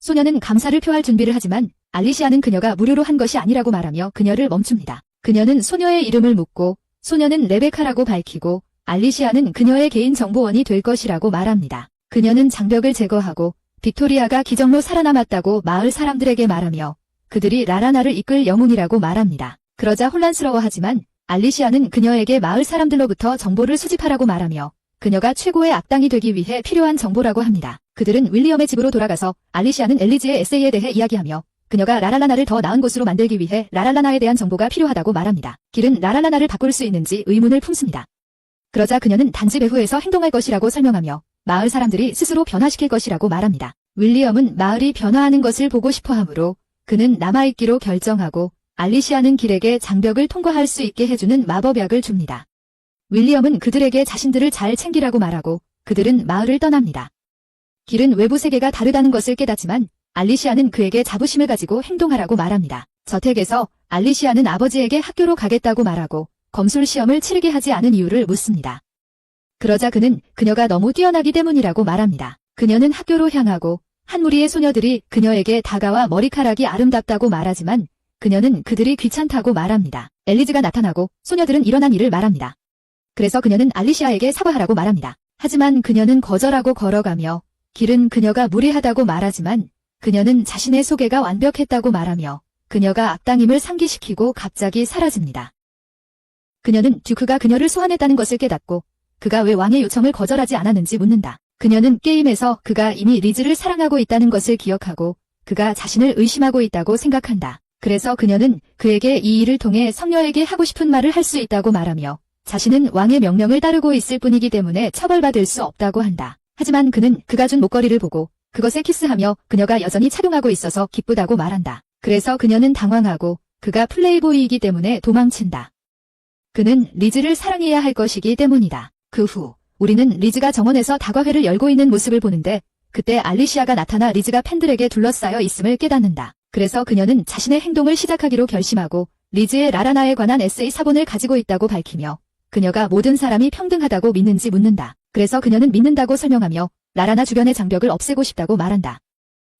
소녀는 감사를 표할 준비를 하지만 알리시아는 그녀가 무료로 한 것이 아니라고 말하며 그녀를 멈춥니다. 그녀는 소녀의 이름을 묻고 소녀는 레베카라고 밝히고 알리시아는 그녀의 개인 정보원이 될 것이라고 말합니다. 그녀는 장벽을 제거하고 빅토리아가 기적로 살아남았다고 마을 사람들에게 말하며 그들이 라라나를 이끌 영웅이라고 말합니다. 그러자 혼란스러워하지만 알리시아는 그녀에게 마을 사람들로부터 정보를 수집하라고 말하며 그녀가 최고의 악당이 되기 위해 필요한 정보라고 합니다. 그들은 윌리엄의 집으로 돌아가서 알리시아는 엘리지의 에세이에 대해 이야기하며 그녀가 라랄라나를 더 나은 곳으로 만들기 위해 라랄라나에 대한 정보가 필요하다고 말합니다. 길은 라랄라나를 바꿀 수 있는지 의문을 품습니다. 그러자 그녀는 단지 배후에서 행동할 것이라고 설명하며 마을 사람들이 스스로 변화시킬 것이라고 말합니다. 윌리엄은 마을이 변화하는 것을 보고 싶어 하므로 그는 남아있기로 결정하고 알리시아는 길에게 장벽을 통과할 수 있게 해주는 마법약을 줍니다. 윌리엄은 그들에게 자신들을 잘 챙기라고 말하고 그들은 마을을 떠납니다. 길은 외부 세계가 다르다는 것을 깨닫지만 알리시아는 그에게 자부심을 가지고 행동하라고 말합니다. 저택에서 알리시아는 아버지에게 학교로 가겠다고 말하고 검술 시험을 치르게 하지 않은 이유를 묻습니다. 그러자 그는 그녀가 너무 뛰어나기 때문이라고 말합니다. 그녀는 학교로 향하고 한 무리의 소녀들이 그녀에게 다가와 머리카락이 아름답다고 말하지만 그녀는 그들이 귀찮다고 말합니다. 엘리즈가 나타나고 소녀들은 일어난 일을 말합니다. 그래서 그녀는 알리시아에게 사과하라고 말합니다. 하지만 그녀는 거절하고 걸어가며 길은 그녀가 무례하다고 말하지만 그녀는 자신의 소개가 완벽했다고 말하며 그녀가 악당임을 상기시키고 갑자기 사라집니다. 그녀는 듀크가 그녀를 소환했다는 것을 깨닫고 그가 왜 왕의 요청을 거절하지 않았는지 묻는다. 그녀는 게임에서 그가 이미 리즈를 사랑하고 있다는 것을 기억하고 그가 자신을 의심하고 있다고 생각한다. 그래서 그녀는 그에게 이 일을 통해 성녀에게 하고 싶은 말을 할 수 있다고 말하며 자신은 왕의 명령을 따르고 있을 뿐이기 때문에 처벌받을 수 없다고 한다. 하지만 그는 그가 준 목걸이를 보고 그것에 키스하며 그녀가 여전히 착용하고 있어서 기쁘다고 말한다. 그래서 그녀는 당황하고 그가 플레이보이이기 때문에 도망친다. 그는 리즈를 사랑해야 할 것이기 때문이다. 그 후 우리는 리즈가 정원에서 다과회를 열고 있는 모습을 보는데 그때 알리시아가 나타나 리즈가 팬들에게 둘러싸여 있음을 깨닫는다. 그래서 그녀는 자신의 행동을 시작하기로 결심하고 리즈의 라라나에 관한 에세이 사본을 가지고 있다고 밝히며 그녀가 모든 사람이 평등하다고 믿는지 묻는다. 그래서 그녀는 믿는다고 설명하며 라라나 주변의 장벽을 없애고 싶다고 말한다.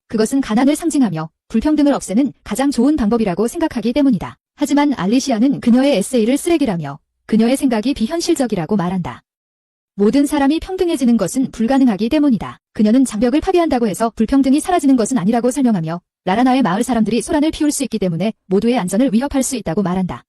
그것은 가난을 상징하며 불평등을 없애는 가장 좋은 방법이라고 생각하기 때문이다. 하지만 알리시아는 그녀의 에세이를 쓰레기라며 그녀의 생각이 비현실적이라고 말한다. 모든 사람이 평등해지는 것은 불가능하기 때문이다. 그녀는 장벽을 파괴한다고 해서 불평등이 사라지는 것은 아니라고 설명하며 라라나의 마을 사람들이 소란을 피울 수 있기 때문에 모두의 안전을 위협할 수 있다고 말한다.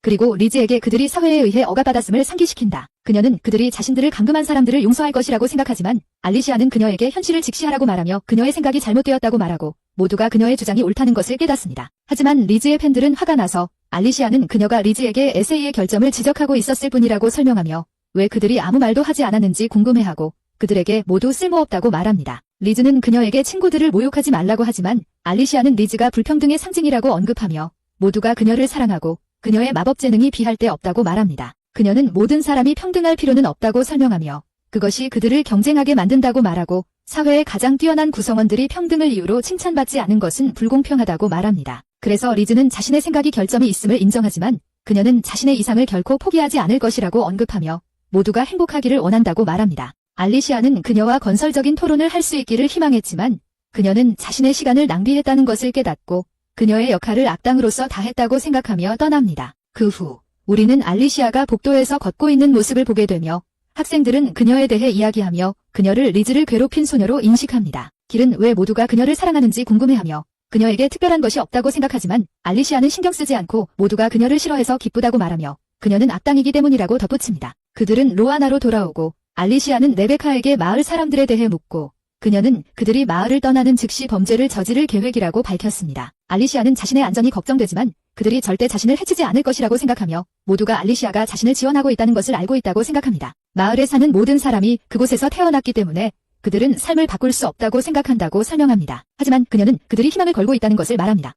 그리고 리즈에게 그들이 사회에 의해 억압받았음을 상기시킨다. 그녀는 그들이 자신들을 감금한 사람들을 용서할 것이라고 생각하지만 알리시아는 그녀에게 현실을 직시하라고 말하며 그녀의 생각이 잘못되었다고 말하고 모두가 그녀의 주장이 옳다는 것을 깨닫습니다. 하지만 리즈의 팬들은 화가 나서 알리시아는 그녀가 리즈에게 에세이의 결점을 지적하고 있었을 뿐이라고 설명하며 왜 그들이 아무 말도 하지 않았는지 궁금해하고 그들에게 모두 쓸모없다고 말합니다. 리즈는 그녀에게 친구들을 모욕하지 말라고 하지만 알리시아는 리즈가 불평등의 상징이라고 언급하며 모두가 그녀를 사랑하고 그녀의 마법 재능이 비할 데 없다고 말합니다. 그녀는 모든 사람이 평등할 필요는 없다고 설명하며 그것이 그들을 경쟁하게 만든다고 말하고 사회의 가장 뛰어난 구성원들이 평등을 이유로 칭찬받지 않은 것은 불공평하다고 말합니다. 그래서 리즈는 자신의 생각이 결점이 있음을 인정하지만 그녀는 자신의 이상을 결코 포기하지 않을 것이라고 언급하며 모두가 행복하기를 원한다고 말합니다. 알리시아는 그녀와 건설적인 토론을 할 수 있기를 희망했지만 그녀는 자신의 시간을 낭비했다는 것을 깨닫고 그녀의 역할을 악당으로서 다했다고 생각하며 떠납니다. 그 후 우리는 알리시아가 복도에서 걷고 있는 모습을 보게 되며 학생들은 그녀에 대해 이야기하며 그녀를 리즈를 괴롭힌 소녀로 인식합니다. 길은 왜 모두가 그녀를 사랑하는지 궁금해하며 그녀에게 특별한 것이 없다고 생각하지만 알리시아는 신경 쓰지 않고 모두가 그녀를 싫어해서 기쁘다고 말하며 그녀는 악당이기 때문이라고 덧붙입니다. 그들은 로아나로 돌아오고 알리시아는 레베카에게 마을 사람들에 대해 묻고 그녀는 그들이 마을을 떠나는 즉시 범죄를 저지를 계획이라고 밝혔습니다. 알리시아는 자신의 안전이 걱정되지만 그들이 절대 자신을 해치지 않을 것이라고 생각하며 모두가 알리시아가 자신을 지원하고 있다는 것을 알고 있다고 생각합니다. 마을에 사는 모든 사람이 그곳에서 태어났기 때문에 그들은 삶을 바꿀 수 없다고 생각한다고 설명합니다. 하지만 그녀는 그들이 희망을 걸고 있다는 것을 말합니다.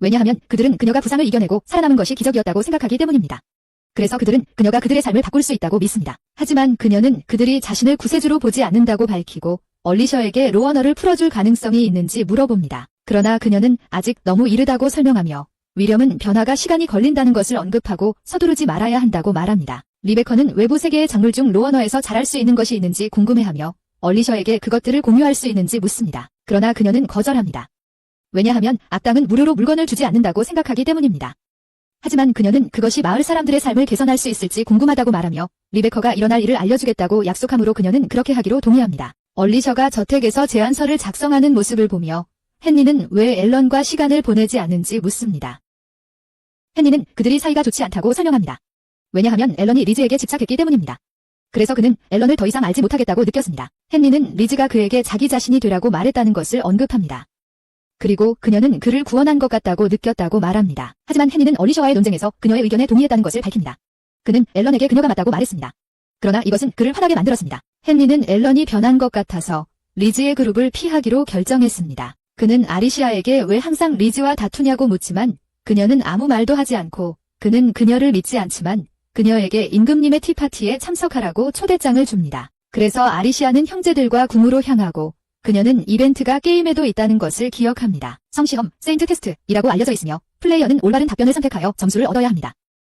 왜냐하면 그들은 그녀가 부상을 이겨내고 살아남은 것이 기적이었다고 생각하기 때문입니다. 그래서 그들은 그녀가 그들의 삶을 바꿀 수 있다고 믿습니다. 하지만 그녀는 그들이 자신을 구세주로 보지 않는다고 밝히고 얼리셔에게 로어너를 풀어줄 가능성이 있는지 물어봅니다. 그러나 그녀는 아직 너무 이르다고 설명하며 위렴은 변화가 시간이 걸린다는 것을 언급하고 서두르지 말아야 한다고 말합니다. 리베커는 외부 세계의 작물 중 로어너에서 자랄 수 있는 것이 있는지 궁금해하며 얼리셔에게 그것들을 공유할 수 있는지 묻습니다. 그러나 그녀는 거절합니다. 왜냐하면 악당은 무료로 물건을 주지 않는다고 생각하기 때문입니다. 하지만 그녀는 그것이 마을 사람들의 삶을 개선할 수 있을지 궁금하다고 말하며 리베커가 일어날 일을 알려주겠다고 약속하므로 그녀는 그렇게 하기로 동의합니다. 얼리셔가 저택에서 제안서를 작성하는 모습을 보며 헨리는 왜 앨런과 시간을 보내지 않는지 묻습니다. 헨리는 그들이 사이가 좋지 않다고 설명합니다. 왜냐하면 앨런이 리즈에게 집착했기 때문입니다. 그래서 그는 앨런을 더 이상 알지 못하겠다고 느꼈습니다. 헨리는 리즈가 그에게 자기 자신이 되라고 말했다는 것을 언급합니다. 그리고 그녀는 그를 구원한 것 같다고 느꼈다고 말합니다. 하지만 헨리는 얼리셔와의 논쟁에서 그녀의 의견에 동의했다는 것을 밝힙니다. 그는 앨런에게 그녀가 맞다고 말했습니다. 그러나 이것은 그를 화나게 만들었습니다. 헨리는 앨런이 변한 것 같아서 리즈의 그룹을 피하기로 결정했습니다. 그는 아리시아에게 왜 항상 리즈와 다투냐고 묻지만 그녀는 아무 말도 하지 않고 그는 그녀를 믿지 않지만 그녀에게 임금님의 티파티에 참석하라고 초대장을 줍니다. 그래서 아리시아는 형제들과 궁으로 향하고 그녀는 이벤트가 게임에도 있다는 것을 기억합니다. 성시험, 세인트 테스트이라고 알려져 있으며 플레이어는 올바른 답변을 선택하여 점수를 얻어야 합니다.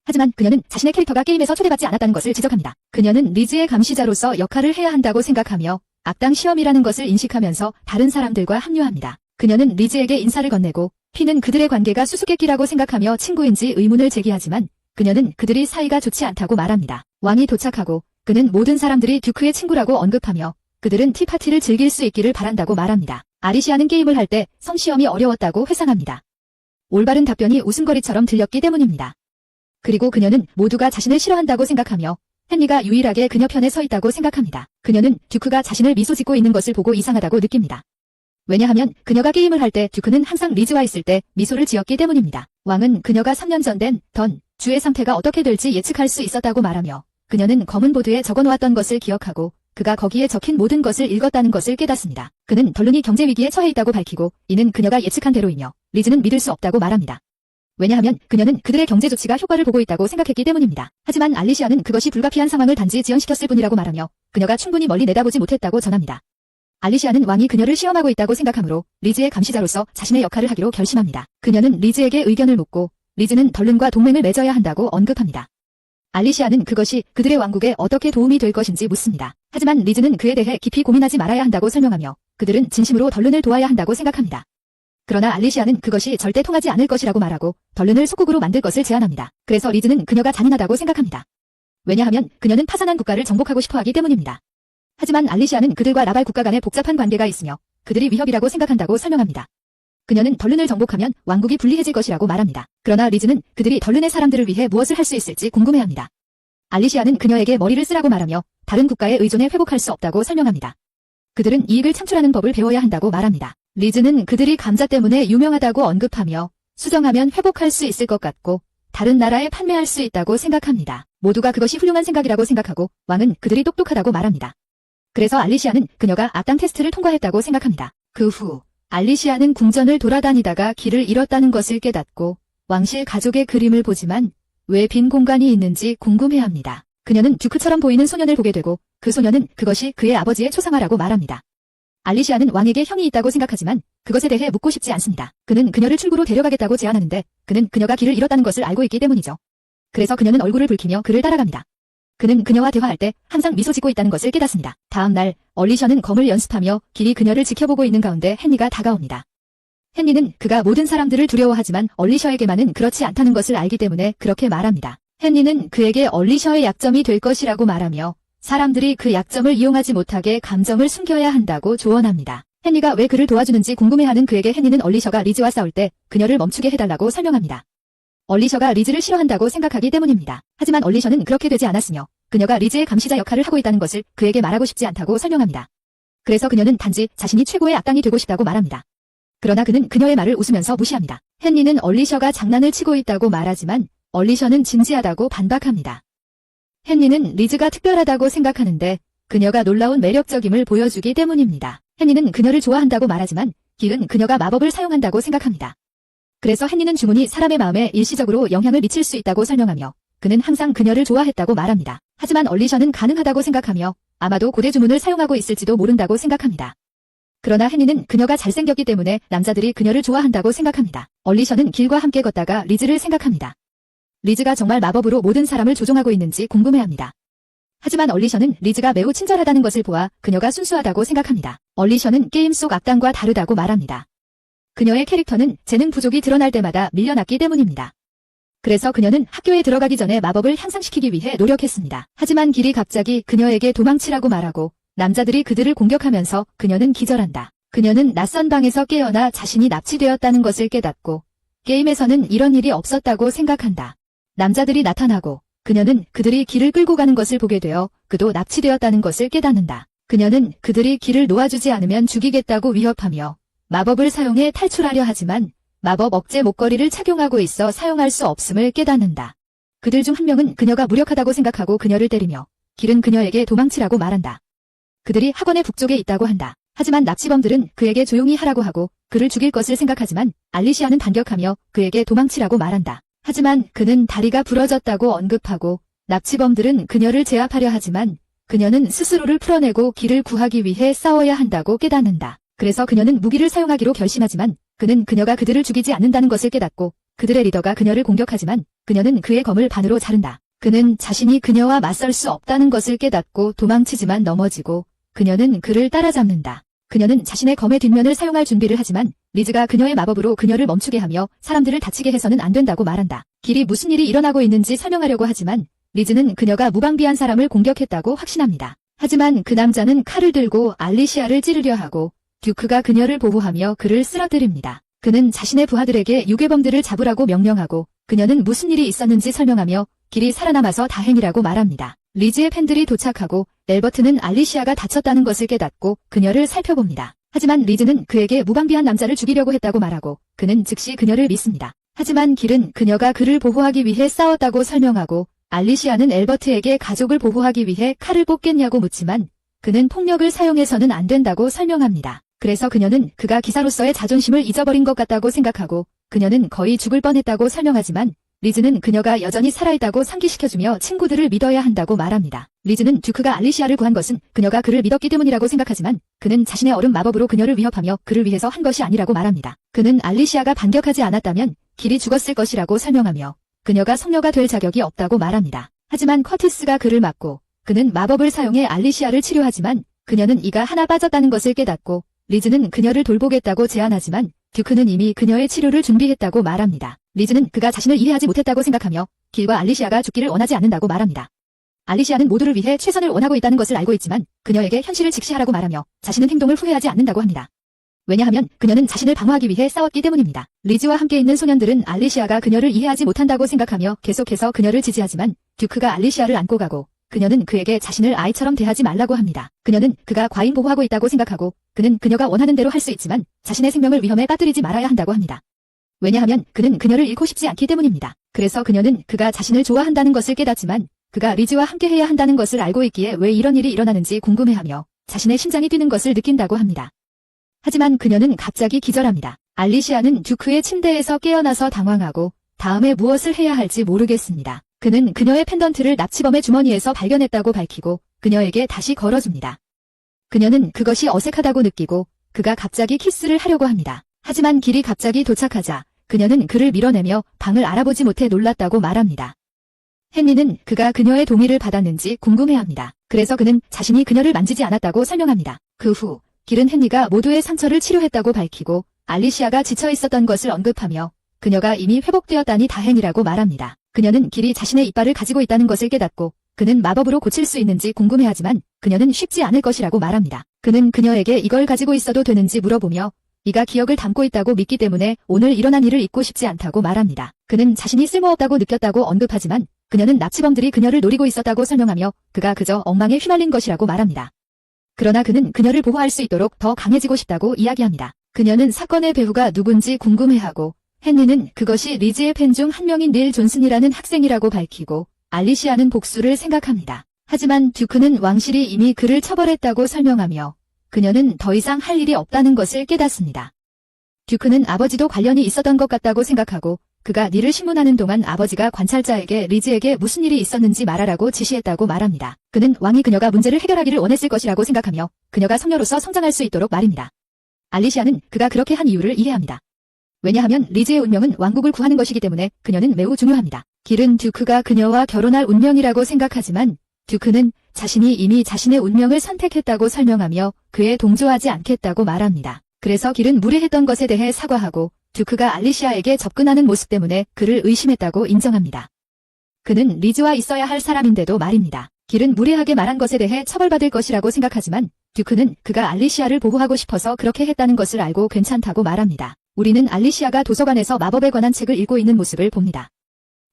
하지만 그녀는 자신의 캐릭터가 게임에서 초대받지 않았다는 것을 지적합니다. 그녀는 리즈의 감시자로서 역할을 해야 한다고 생각하며 악당 시험이라는 것을 인식하면서 다른 사람들과 합류합니다. 그녀는 리즈에게 인사를 건네고 피는 그들의 관계가 수수께끼라고 생각하며 친구인지 의문을 제기하지만 그녀는 그들이 사이가 좋지 않다고 말합니다. 왕이 도착하고 그는 모든 사람들이 듀크의 친구라고 언급하며 그들은 티파티를 즐길 수 있기를 바란다고 말합니다. 아리시아는 게임을 할 때 성시험이 어려웠다고 회상합니다. 올바른 답변이 웃음거리처럼 들렸기 때문입니다. 그리고 그녀는 모두가 자신을 싫어한다고 생각하며 헨리가 유일하게 그녀 편에 서 있다고 생각합니다. 그녀는 듀크가 자신을 미소 짓고 있는 것을 보고 이상하다고 느낍니다. 왜냐하면 그녀가 게임을 할 때 듀크는 항상 리즈와 있을 때 미소를 지었기 때문입니다. 왕은 그녀가 3년 전 된 주의 상태가 어떻게 될지 예측할 수 있었다고 말하며 그녀는 검은 보드에 적어놓았던 것을 기억하고 그가 거기에 적힌 모든 것을 읽었다는 것을 깨닫습니다. 그는 덜룬이 경제 위기에 처해 있다고 밝히고 이는 그녀가 예측한 대로이며 리즈는 믿을 수 없다고 말합니다. 왜냐하면 그녀는 그들의 경제 조치가 효과를 보고 있다고 생각했기 때문입니다. 하지만 알리시아는 그것이 불가피한 상황을 단지 지연시켰을 뿐이라고 말하며 그녀가 충분히 멀리 내다보지 못했다고 전합니다. 알리시아는 왕이 그녀를 시험하고 있다고 생각하므로 리즈의 감시자로서 자신의 역할을 하기로 결심합니다. 그녀는 리즈에게 의견을 묻고 리즈는 덜룬과 동맹을 맺어야 한다고 언급합니다. 알리시아는 그것이 그들의 왕국에 어떻게 도움이 될 것인지 묻습니다. 하지만 리즈는 그에 대해 깊이 고민하지 말아야 한다고 설명하며 그들은 진심으로 덜룬을 도와야 한다고 생각합니다. 그러나 알리시아는 그것이 절대 통하지 않을 것이라고 말하고 덜룬을 속국으로 만들 것을 제안합니다. 그래서 리즈는 그녀가 잔인하다고 생각합니다. 왜냐하면 그녀는 파산한 국가를 정복하고 싶어 하기 때문입니다. 하지만 알리시아는 그들과 라발 국가 간에 복잡한 관계가 있으며 그들이 위협이라고 생각한다고 설명합니다. 그녀는 덜룬을 정복하면 왕국이 불리해질 것이라고 말합니다. 그러나 리즈는 그들이 덜룬의 사람들을 위해 무엇을 할 수 있을지 궁금해합니다. 알리시아는 그녀에게 머리를 쓰라고 말하며 다른 국가의 의존에 회복할 수 없다고 설명합니다. 그들은 이익을 창출하는 법을 배워야 한다고 말합니다. 리즈는 그들이 감자 때문에 유명하다고 언급하며 수정하면 회복할 수 있을 것 같고 다른 나라에 판매할 수 있다고 생각합니다. 모두가 그것이 훌륭한 생각이라고 생각하고 왕은 그들이 똑똑하다고 말합니다. 그래서 알리시아는 그녀가 악당 테스트를 통과했다고 생각합니다. 그 후 알리시아는 궁전을 돌아다니다가 길을 잃었다는 것을 깨닫고 왕실 가족의 그림을 보지만 왜 빈 공간이 있는지 궁금해합니다. 그녀는 듀크처럼 보이는 소년을 보게 되고 그 소년은 그것이 그의 아버지의 초상화라고 말합니다. 알리시아는 왕에게 형이 있다고 생각하지만 그것에 대해 묻고 싶지 않습니다. 그는 그녀를 출구로 데려가겠다고 제안하는데 그는 그녀가 길을 잃었다는 것을 알고 있기 때문이죠. 그래서 그녀는 얼굴을 붉히며 그를 따라갑니다. 그는 그녀와 대화할 때 항상 미소 짓고 있다는 것을 깨닫습니다. 다음 날 얼리셔는 검을 연습하며 길이 그녀를 지켜보고 있는 가운데 헨리가 다가옵니다. 헨리는 그가 모든 사람들을 두려워하지만 얼리셔에게만은 그렇지 않다는 것을 알기 때문에 그렇게 말합니다. 헨리는 그에게 얼리셔의 약점이 될 것이라고 말하며 사람들이 그 약점을 이용하지 못하게 감정을 숨겨야 한다고 조언합니다. 헨리가 왜 그를 도와주는지 궁금해하는 그에게 헨리는 얼리셔가 리즈와 싸울 때 그녀를 멈추게 해달라고 설명합니다. 얼리셔가 리즈를 싫어한다고 생각하기 때문입니다. 하지만 얼리셔는 그렇게 되지 않았으며 그녀가 리즈의 감시자 역할을 하고 있다는 것을 그에게 말하고 싶지 않다고 설명합니다. 그래서 그녀는 단지 자신이 최고의 악당이 되고 싶다고 말합니다. 그러나 그는 그녀의 말을 웃으면서 무시합니다. 헨리는 얼리셔가 장난을 치고 있다고 말하지만 얼리셔는 진지하다고 반박합니다. 헨리는 리즈가 특별하다고 생각하는데 그녀가 놀라운 매력적임을 보여주기 때문입니다. 헨리는 그녀를 좋아한다고 말하지만 길은 그녀가 마법을 사용한다고 생각합니다. 그래서 헨리는 주문이 사람의 마음에 일시적으로 영향을 미칠 수 있다고 설명하며 그는 항상 그녀를 좋아했다고 말합니다. 하지만 얼리셔는 가능하다고 생각하며 아마도 고대 주문을 사용하고 있을지도 모른다고 생각합니다. 그러나 헨리는 그녀가 잘생겼기 때문에 남자들이 그녀를 좋아한다고 생각합니다. 얼리셔는 길과 함께 걷다가 리즈를 생각합니다. 리즈가 정말 마법으로 모든 사람을 조종하고 있는지 궁금해합니다. 하지만 얼리셔는 리즈가 매우 친절하다는 것을 보아 그녀가 순수하다고 생각합니다. 얼리셔는 게임 속 악당과 다르다고 말합니다. 그녀의 캐릭터는 재능 부족이 드러날 때마다 밀려났기 때문입니다. 그래서 그녀는 학교에 들어가기 전에 마법을 향상시키기 위해 노력했습니다. 하지만 길이 갑자기 그녀에게 도망치라고 말하고 남자들이 그들을 공격하면서 그녀는 기절한다. 그녀는 낯선 방에서 깨어나 자신이 납치되었다는 것을 깨닫고 게임에서는 이런 일이 없었다고 생각한다. 남자들이 나타나고 그녀는 그들이 길을 끌고 가는 것을 보게 되어 그도 납치되었다는 것을 깨닫는다. 그녀는 그들이 길을 놓아주지 않으면 죽이겠다고 위협하며 마법을 사용해 탈출하려 하지만 마법 억제 목걸이를 착용하고 있어 사용할 수 없음을 깨닫는다. 그들 중 한 명은 그녀가 무력하다고 생각하고 그녀를 때리며 길은 그녀에게 도망치라고 말한다. 그들이 학원의 북쪽에 있다고 한다. 하지만 납치범들은 그에게 조용히 하라고 하고 그를 죽일 것을 생각하지만 알리시아는 반격하며 그에게 도망치라고 말한다. 하지만 그는 다리가 부러졌다고 언급하고 납치범들은 그녀를 제압하려 하지만 그녀는 스스로를 풀어내고 길을 구하기 위해 싸워야 한다고 깨닫는다. 그래서 그녀는 무기를 사용하기로 결심하지만 그는 그녀가 그들을 죽이지 않는다는 것을 깨닫고 그들의 리더가 그녀를 공격하지만 그녀는 그의 검을 반으로 자른다. 그는 자신이 그녀와 맞설 수 없다는 것을 깨닫고 도망치지만 넘어지고 그녀는 그를 따라잡는다. 그녀는 자신의 검의 뒷면을 사용할 준비를 하지만 리즈가 그녀의 마법으로 그녀를 멈추게 하며 사람들을 다치게 해서는 안 된다고 말한다. 길이 무슨 일이 일어나고 있는지 설명하려고 하지만 리즈는 그녀가 무방비한 사람을 공격했다고 확신합니다. 하지만 그 남자는 칼을 들고 알리시아를 찌르려 하고 듀크가 그녀를 보호하며 그를 쓰러뜨립니다. 그는 자신의 부하들에게 유괴범들을 잡으라고 명령하고 그녀는 무슨 일이 있었는지 설명하며 길이 살아남아서 다행이라고 말합니다. 리즈의 팬들이 도착하고 앨버트는 알리시아가 다쳤다는 것을 깨닫고 그녀를 살펴봅니다. 하지만 리즈는 그에게 무방비한 남자를 죽이려고 했다고 말하고 그는 즉시 그녀를 믿습니다. 하지만 길은 그녀가 그를 보호하기 위해 싸웠다고 설명하고 알리시아는 앨버트에게 가족을 보호하기 위해 칼을 뽑겠냐고 묻지만 그는 폭력을 사용해서는 안 된다고 설명합니다. 그래서 그녀는 그가 기사로서의 자존심을 잊어버린 것 같다고 생각하고 그녀는 거의 죽을 뻔했다고 설명하지만 리즈는 그녀가 여전히 살아있다고 상기시켜주며 친구들을 믿어야 한다고 말합니다. 리즈는 듀크가 알리시아를 구한 것은 그녀가 그를 믿었기 때문이라고 생각하지만 그는 자신의 얼음 마법으로 그녀를 위협하며 그를 위해서 한 것이 아니라고 말합니다. 그는 알리시아가 반격하지 않았다면 길이 죽었을 것이라고 설명하며 그녀가 성녀가 될 자격이 없다고 말합니다. 하지만 커티스가 그를 막고 그는 마법을 사용해 알리시아를 치료하지만 그녀는 이가 하나 빠졌다는 것을 깨닫고 리즈는 그녀를 돌보겠다고 제안하지만 듀크는 이미 그녀의 치료를 준비했다고 말합니다. 리즈는 그가 자신을 이해하지 못했다고 생각하며 길과 알리시아가 죽기를 원하지 않는다고 말합니다. 알리시아는 모두를 위해 최선을 원하고 있다는 것을 알고 있지만 그녀에게 현실을 직시하라고 말하며 자신은 행동을 후회하지 않는다고 합니다. 왜냐하면 그녀는 자신을 방어하기 위해 싸웠기 때문입니다. 리즈와 함께 있는 소년들은 알리시아가 그녀를 이해하지 못한다고 생각하며 계속해서 그녀를 지지하지만 듀크가 알리시아를 안고 가고 그녀는 그에게 자신을 아이처럼 대하지 말라고 합니다. 그녀는 그가 과잉 보호하고 있다고 생각하고 그는 그녀가 원하는 대로 할 수 있지만 자신의 생명을 위험에 빠뜨리지 말아야 한다고 합니다. 왜냐하면 그는 그녀를 잃고 싶지 않기 때문입니다. 그래서 그녀는 그가 자신을 좋아한다는 것을 깨닫지만 그가 리즈와 함께해야 한다는 것을 알고 있기에 왜 이런 일이 일어나는지 궁금해하며 자신의 심장이 뛰는 것을 느낀다고 합니다. 하지만 그녀는 갑자기 기절합니다. 알리시아는 듀크의 침대에서 깨어나서 당황하고 다음에 무엇을 해야 할지 모르겠습니다. 그는 그녀의 펜던트를 납치범의 주머니에서 발견했다고 밝히고 그녀에게 다시 걸어줍니다. 그녀는 그것이 어색하다고 느끼고 그가 갑자기 키스를 하려고 합니다. 하지만 길이 갑자기 도착하자 그녀는 그를 밀어내며 방을 알아보지 못해 놀랐다고 말합니다. 헨리는 그가 그녀의 동의를 받았는지 궁금해합니다. 그래서 그는 자신이 그녀를 만지지 않았다고 설명합니다. 그 후 길은 헨리가 모두의 상처를 치료했다고 밝히고 알리시아가 지쳐 있었던 것을 언급하며 그녀가 이미 회복되었다니 다행이라고 말합니다. 그녀는 길이 자신의 이빨을 가지고 있다는 것을 깨닫고 그는 마법으로 고칠 수 있는지 궁금해하지만 그녀는 쉽지 않을 것이라고 말합니다. 그는 그녀에게 이걸 가지고 있어도 되는지 물어보며 이가 기억을 담고 있다고 믿기 때문에 오늘 일어난 일을 잊고 싶지 않다고 말합니다. 그는 자신이 쓸모없다고 느꼈다고 언급하지만 그녀는 납치범들이 그녀를 노리고 있었다고 설명하며 그가 그저 엉망에 휘말린 것이라고 말합니다. 그러나 그는 그녀를 보호할 수 있도록 더 강해지고 싶다고 이야기합니다. 그녀는 사건의 배후가 누군지 궁금해하고 헨리는 그것이 리즈의 팬 중 한 명인 닐 존슨이라는 학생이라고 밝히고 알리시아는 복수를 생각합니다. 하지만 듀크는 왕실이 이미 그를 처벌했다고 설명하며 그녀는 더 이상 할 일이 없다는 것을 깨닫습니다. 듀크는 아버지도 관련이 있었던 것 같다고 생각하고 그가 닐을 신문하는 동안 아버지가 관찰자에게 리즈에게 무슨 일이 있었는지 말하라고 지시했다고 말합니다. 그는 왕이 그녀가 문제를 해결하기를 원했을 것이라고 생각하며 그녀가 성녀로서 성장할 수 있도록 말입니다. 알리시아는 그가 그렇게 한 이유를 이해합니다. 왜냐하면 리즈의 운명은 왕국을 구하는 것이기 때문에 그녀는 매우 중요합니다. 길은 듀크가 그녀와 결혼할 운명이라고 생각하지만 듀크는 자신이 이미 자신의 운명을 선택했다고 설명하며 그에 동조하지 않겠다고 말합니다. 그래서 길은 무례했던 것에 대해 사과하고 듀크가 알리시아에게 접근하는 모습 때문에 그를 의심했다고 인정합니다. 그는 리즈와 있어야 할 사람인데도 말입니다. 길은 무례하게 말한 것에 대해 처벌받을 것이라고 생각하지만 듀크는 그가 알리시아를 보호하고 싶어서 그렇게 했다는 것을 알고 괜찮다고 말합니다. 우리는 알리시아가 도서관에서 마법에 관한 책을 읽고 있는 모습을 봅니다.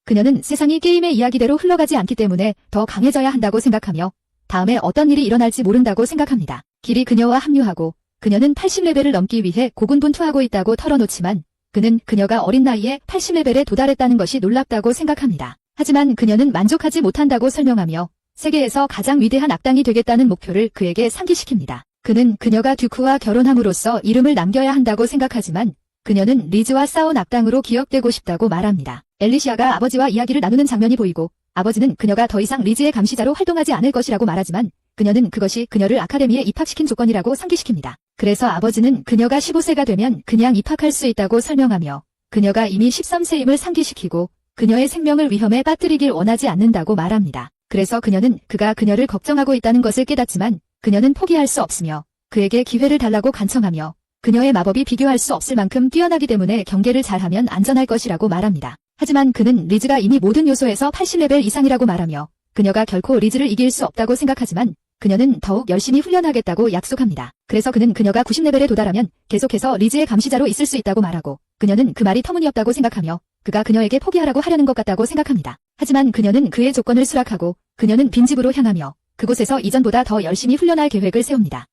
그녀는 세상이 게임의 이야기대로 흘러가지 않기 때문에 더 강해져야 한다고 생각하며 다음에 어떤 일이 일어날지 모른다고 생각합니다. 길이 그녀와 합류하고 그녀는 80레벨을 넘기 위해 고군분투하고 있다고 털어놓지만 그는 그녀가 어린 나이에 80레벨에 도달했다는 것이 놀랍다고 생각합니다. 하지만 그녀는 만족하지 못한다고 설명하며 세계에서 가장 위대한 악당이 되겠다는 목표를 그에게 상기시킵니다. 그는 그녀가 듀크와 결혼함으로써 이름을 남겨야 한다고 생각하지만 그녀는 리즈와 싸운 악당으로 기억되고 싶다고 말합니다. 엘리시아가 아버지와 이야기를 나누는 장면이 보이고 아버지는 그녀가 더 이상 리즈의 감시자로 활동하지 않을 것이라고 말하지만 그녀는 그것이 그녀를 아카데미에 입학시킨 조건이라고 상기시킵니다. 그래서 아버지는 그녀가 15세가 되면 그냥 입학할 수 있다고 설명하며 그녀가 이미 13세임을 상기시키고 그녀의 생명을 위험에 빠뜨리길 원하지 않는다고 말합니다. 그래서 그녀는 그가 그녀를 걱정하고 있다는 것을 깨닫지만 그녀는 포기할 수 없으며 그에게 기회를 달라고 간청하며 그녀의 마법이 비교할 수 없을 만큼 뛰어나기 때문에 경계를 잘하면 안전할 것이라고 말합니다. 하지만 그는 리즈가 이미 모든 요소에서 80레벨 이상이라고 말하며 그녀가 결코 리즈를 이길 수 없다고 생각하지만 그녀는 더욱 열심히 훈련하겠다고 약속합니다. 그래서 그는 그녀가 90레벨에 도달하면 계속해서 리즈의 감시자로 있을 수 있다고 말하고 그녀는 그 말이 터무니없다고 생각하며 그가 그녀에게 포기하라고 하려는 것 같다고 생각합니다. 하지만 그녀는 그의 조건을 수락하고 그녀는 빈집으로 향하며 그곳에서 이전보다 더 열심히 훈련할 계획을 세웁니다.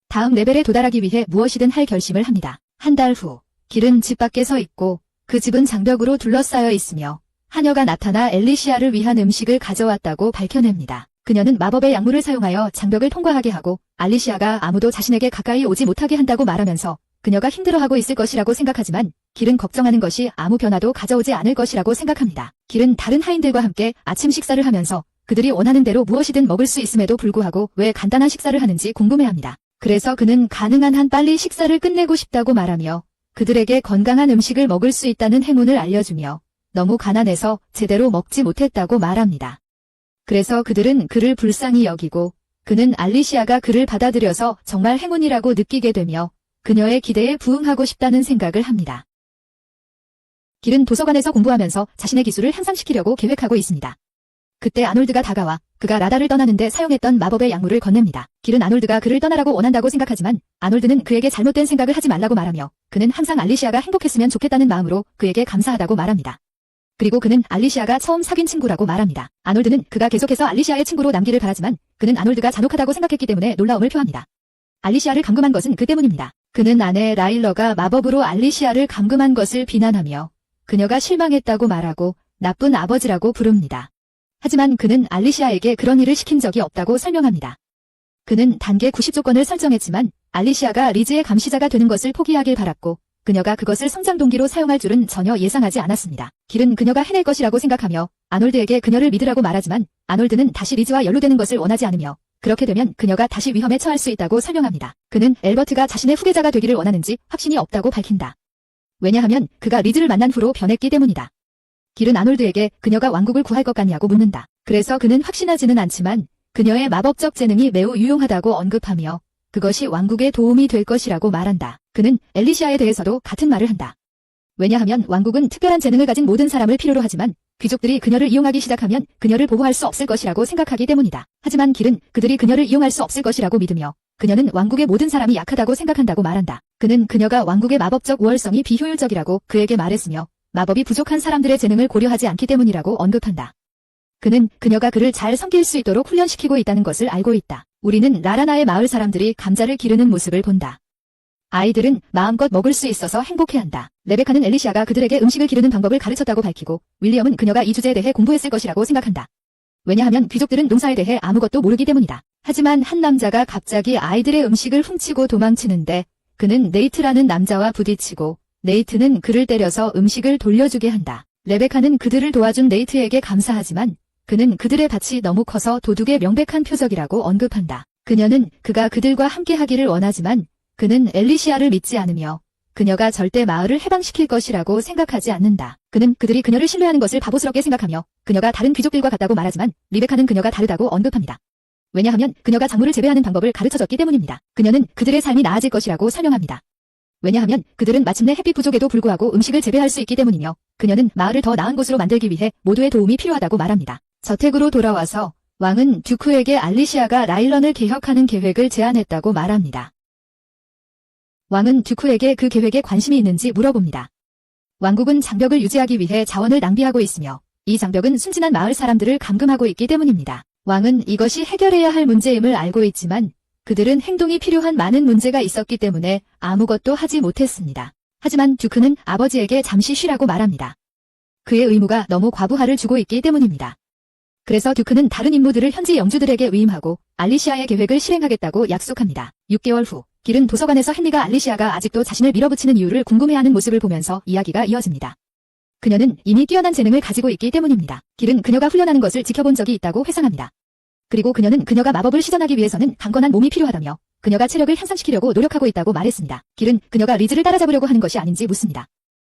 다음 레벨에 도달하기 위해 무엇이든 할 결심을 합니다. 한 달 후, 길은 집 밖에 서 있고 그 집은 장벽으로 둘러싸여 있으며 하녀가 나타나 엘리시아를 위한 음식을 가져왔다고 밝혀냅니다. 그녀는 마법의 약물을 사용하여 장벽을 통과하게 하고 알리시아가 아무도 자신에게 가까이 오지 못하게 한다고 말하면서 그녀가 힘들어하고 있을 것이라고 생각하지만 길은 걱정하는 것이 아무 변화도 가져오지 않을 것이라고 생각합니다. 길은 다른 하인들과 함께 아침 식사를 하면서 그들이 원하는 대로 무엇이든 먹을 수 있음에도 불구하고 왜 간단한 식사를 하는지 궁금해합니다. 그래서 그는 가능한 한 빨리 식사를 끝내고 싶다고 말하며 그들에게 건강한 음식을 먹을 수 있다는 행운을 알려주며 너무 가난해서 제대로 먹지 못했다고 말합니다. 그래서 그들은 그를 불쌍히 여기고 그는 알리시아가 그를 받아들여서 정말 행운이라고 느끼게 되며 그녀의 기대에 부응하고 싶다는 생각을 합니다. 길은 도서관에서 공부하면서 자신의 기술을 향상시키려고 계획하고 있습니다. 그때 아놀드가 다가와 그가 라다를 떠나는데 사용했던 마법의 약물을 건넵니다. 길은 아놀드가 그를 떠나라고 원한다고 생각하지만 아놀드는 그에게 잘못된 생각을 하지 말라고 말하며 그는 항상 알리시아가 행복했으면 좋겠다는 마음으로 그에게 감사하다고 말합니다. 그리고 그는 알리시아가 처음 사귄 친구라고 말합니다. 아놀드는 그가 계속해서 알리시아의 친구로 남기를 바라지만 그는 아놀드가 잔혹하다고 생각했기 때문에 놀라움을 표합니다. 알리시아를 감금한 것은 그 때문입니다. 그는 아내 라일러가 마법으로 알리시아를 감금한 것을 비난하며 그녀가 실망했다고 말하고 나쁜 아버지라고 부릅니다. 하지만 그는 알리시아에게 그런 일을 시킨 적이 없다고 설명합니다. 그는 단계 90조건을 설정했지만 알리시아가 리즈의 감시자가 되는 것을 포기하길 바랐고 그녀가 그것을 성장 동기로 사용할 줄은 전혀 예상하지 않았습니다. 길은 그녀가 해낼 것이라고 생각하며 아놀드에게 그녀를 믿으라고 말하지만 아놀드는 다시 리즈와 연루되는 것을 원하지 않으며 그렇게 되면 그녀가 다시 위험에 처할 수 있다고 설명합니다. 그는 엘버트가 자신의 후계자가 되기를 원하는지 확신이 없다고 밝힌다. 왜냐하면 그가 리즈를 만난 후로 변했기 때문이다. 길은 아놀드에게 그녀가 왕국을 구할 것 같냐고 묻는다. 그래서 그는 확신하지는 않지만 그녀의 마법적 재능이 매우 유용하다고 언급하며 그것이 왕국에 도움이 될 것이라고 말한다. 그는 엘리시아에 대해서도 같은 말을 한다. 왜냐하면 왕국은 특별한 재능을 가진 모든 사람을 필요로 하지만 귀족들이 그녀를 이용하기 시작하면 그녀를 보호할 수 없을 것이라고 생각하기 때문이다. 하지만 길은 그들이 그녀를 이용할 수 없을 것이라고 믿으며 그녀는 왕국의 모든 사람이 약하다고 생각한다고 말한다. 그는 그녀가 왕국의 마법적 우월성이 비효율적이라고 그에게 말했으며 마법이 부족한 사람들의 재능을 고려하지 않기 때문이라고 언급한다. 그는 그녀가 그를 잘 섬길 수 있도록 훈련시키고 있다는 것을 알고 있다. 우리는 라라나의 마을 사람들이 감자를 기르는 모습을 본다. 아이들은 마음껏 먹을 수 있어서 행복해한다. 레베카는 엘리시아가 그들에게 음식을 기르는 방법을 가르쳤다고 밝히고 윌리엄은 그녀가 이 주제에 대해 공부했을 것이라고 생각한다. 왜냐하면 귀족들은 농사에 대해 아무것도 모르기 때문이다. 하지만 한 남자가 갑자기 아이들의 음식을 훔치고 도망치는데 그는 네이트라는 남자와 부딪히고 네이트는 그를 때려서 음식을 돌려주게 한다. 레베카는 그들을 도와준 네이트에게 감사하지만 그는 그들의 밭이 너무 커서 도둑의 명백한 표적이라고 언급한다. 그녀는 그가 그들과 함께하기를 원하지만 그는 엘리시아를 믿지 않으며 그녀가 절대 마을을 해방시킬 것이라고 생각하지 않는다. 그는 그들이 그녀를 신뢰하는 것을 바보스럽게 생각하며 그녀가 다른 귀족들과 같다고 말하지만 리베카는 그녀가 다르다고 언급합니다. 왜냐하면 그녀가 작물을 재배하는 방법을 가르쳐줬기 때문입니다. 그녀는 그들의 삶이 나아질 것이라고 설명합니다. 왜냐하면 그들은 마침내 햇빛 부족에도 불구하고 음식을 재배할 수 있기 때문이며 그녀는 마을을 더 나은 곳으로 만들기 위해 모두의 도움이 필요하다고 말합니다. 저택으로 돌아와서 왕은 듀크에게 알리시아가 라일런을 개혁하는 계획을 제안했다고 말합니다. 왕은 듀크에게 그 계획에 관심이 있는지 물어봅니다. 왕국은 장벽을 유지하기 위해 자원을 낭비하고 있으며 이 장벽은 순진한 마을 사람들을 감금하고 있기 때문입니다. 왕은 이것이 해결해야 할 문제임을 알고 있지만 그들은 행동이 필요한 많은 문제가 있었기 때문에 아무것도 하지 못했습니다. 하지만 듀크는 아버지에게 잠시 쉬라고 말합니다. 그의 의무가 너무 과부하를 주고 있기 때문입니다. 그래서 듀크는 다른 임무들을 현지 영주들에게 위임하고 알리시아의 계획을 실행하겠다고 약속합니다. 6개월 후 길은 도서관에서 헨리가 알리시아가 아직도 자신을 밀어붙이는 이유를 궁금해하는 모습을 보면서 이야기가 이어집니다. 그녀는 이미 뛰어난 재능을 가지고 있기 때문입니다. 길은 그녀가 훈련하는 것을 지켜본 적이 있다고 회상합니다. 그리고 그녀는 그녀가 마법을 시전하기 위해서는 강건한 몸이 필요하다며 그녀가 체력을 향상시키려고 노력하고 있다고 말했습니다. 길은 그녀가 리즈를 따라잡으려고 하는 것이 아닌지 묻습니다.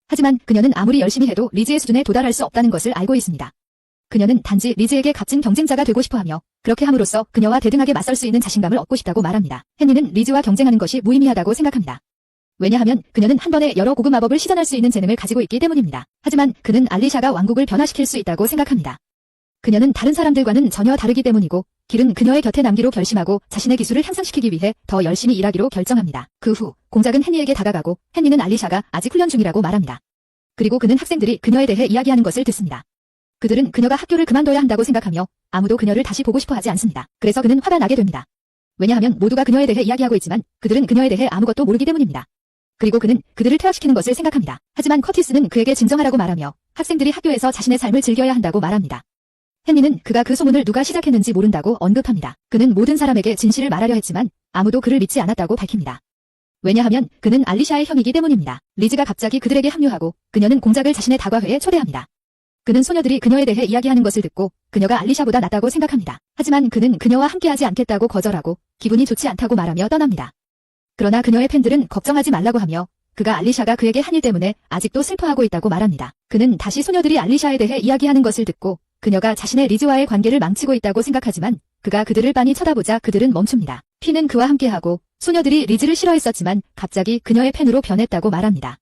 하지만 그녀는 아무리 열심히 해도 리즈의 수준에 도달할 수 없다는 것을 알고 있습니다. 그녀는 단지 리즈에게 값진 경쟁자가 되고 싶어하며 그렇게 함으로써 그녀와 대등하게 맞설 수 있는 자신감을 얻고 싶다고 말합니다. 헨리는 리즈와 경쟁하는 것이 무의미하다고 생각합니다. 왜냐하면 그녀는 한 번에 여러 고급 마법을 시전할 수 있는 재능을 가지고 있기 때문입니다. 하지만 그는 알리샤가 왕국을 변화시킬 수 있다고 생각합니다. 그녀는 다른 사람들과는 전혀 다르기 때문이고 길은 그녀의 곁에 남기로 결심하고 자신의 기술을 향상시키기 위해 더 열심히 일하기로 결정합니다. 그 후 공작은 헨리에게 다가가고 헨리는 알리샤가 아직 훈련 중이라고 말합니다. 그리고 그는 학생들이 그녀에 대해 이야기하는 것을 듣습니다. 그들은 그녀가 학교를 그만둬야 한다고 생각하며 아무도 그녀를 다시 보고 싶어 하지 않습니다. 그래서 그는 화가 나게 됩니다. 왜냐하면 모두가 그녀에 대해 이야기하고 있지만 그들은 그녀에 대해 아무것도 모르기 때문입니다. 그리고 그는 그들을 퇴학시키는 것을 생각합니다. 하지만 커티스는 그에게 진정하라고 말하며 학생들이 학교에서 자신의 삶을 즐겨야 한다고 말합니다. 헨리는 그가 그 소문을 누가 시작했는지 모른다고 언급합니다. 그는 모든 사람에게 진실을 말하려 했지만 아무도 그를 믿지 않았다고 밝힙니다. 왜냐하면 그는 알리샤의 형이기 때문입니다. 리즈가 갑자기 그들에게 합류하고 그녀는 공작을 자신의 다과회에 초대합니다. 그는 소녀들이 그녀에 대해 이야기하는 것을 듣고 그녀가 알리샤보다 낫다고 생각합니다. 하지만 그는 그녀와 함께하지 않겠다고 거절하고 기분이 좋지 않다고 말하며 떠납니다. 그러나 그녀의 팬들은 걱정하지 말라고 하며 그가 알리샤가 그에게 한 일 때문에 아직도 슬퍼하고 있다고 말합니다. 그는 다시 소녀들이 알리샤에 대해 이야기하는 것을 듣고 그녀가 자신의 리즈와의 관계를 망치고 있다고 생각하지만 그가 그들을 빤히 쳐다보자 그들은 멈춥니다. 피는 그와 함께하고 소녀들이 리즈를 싫어했었지만 갑자기 그녀의 팬으로 변했다고 말합니다.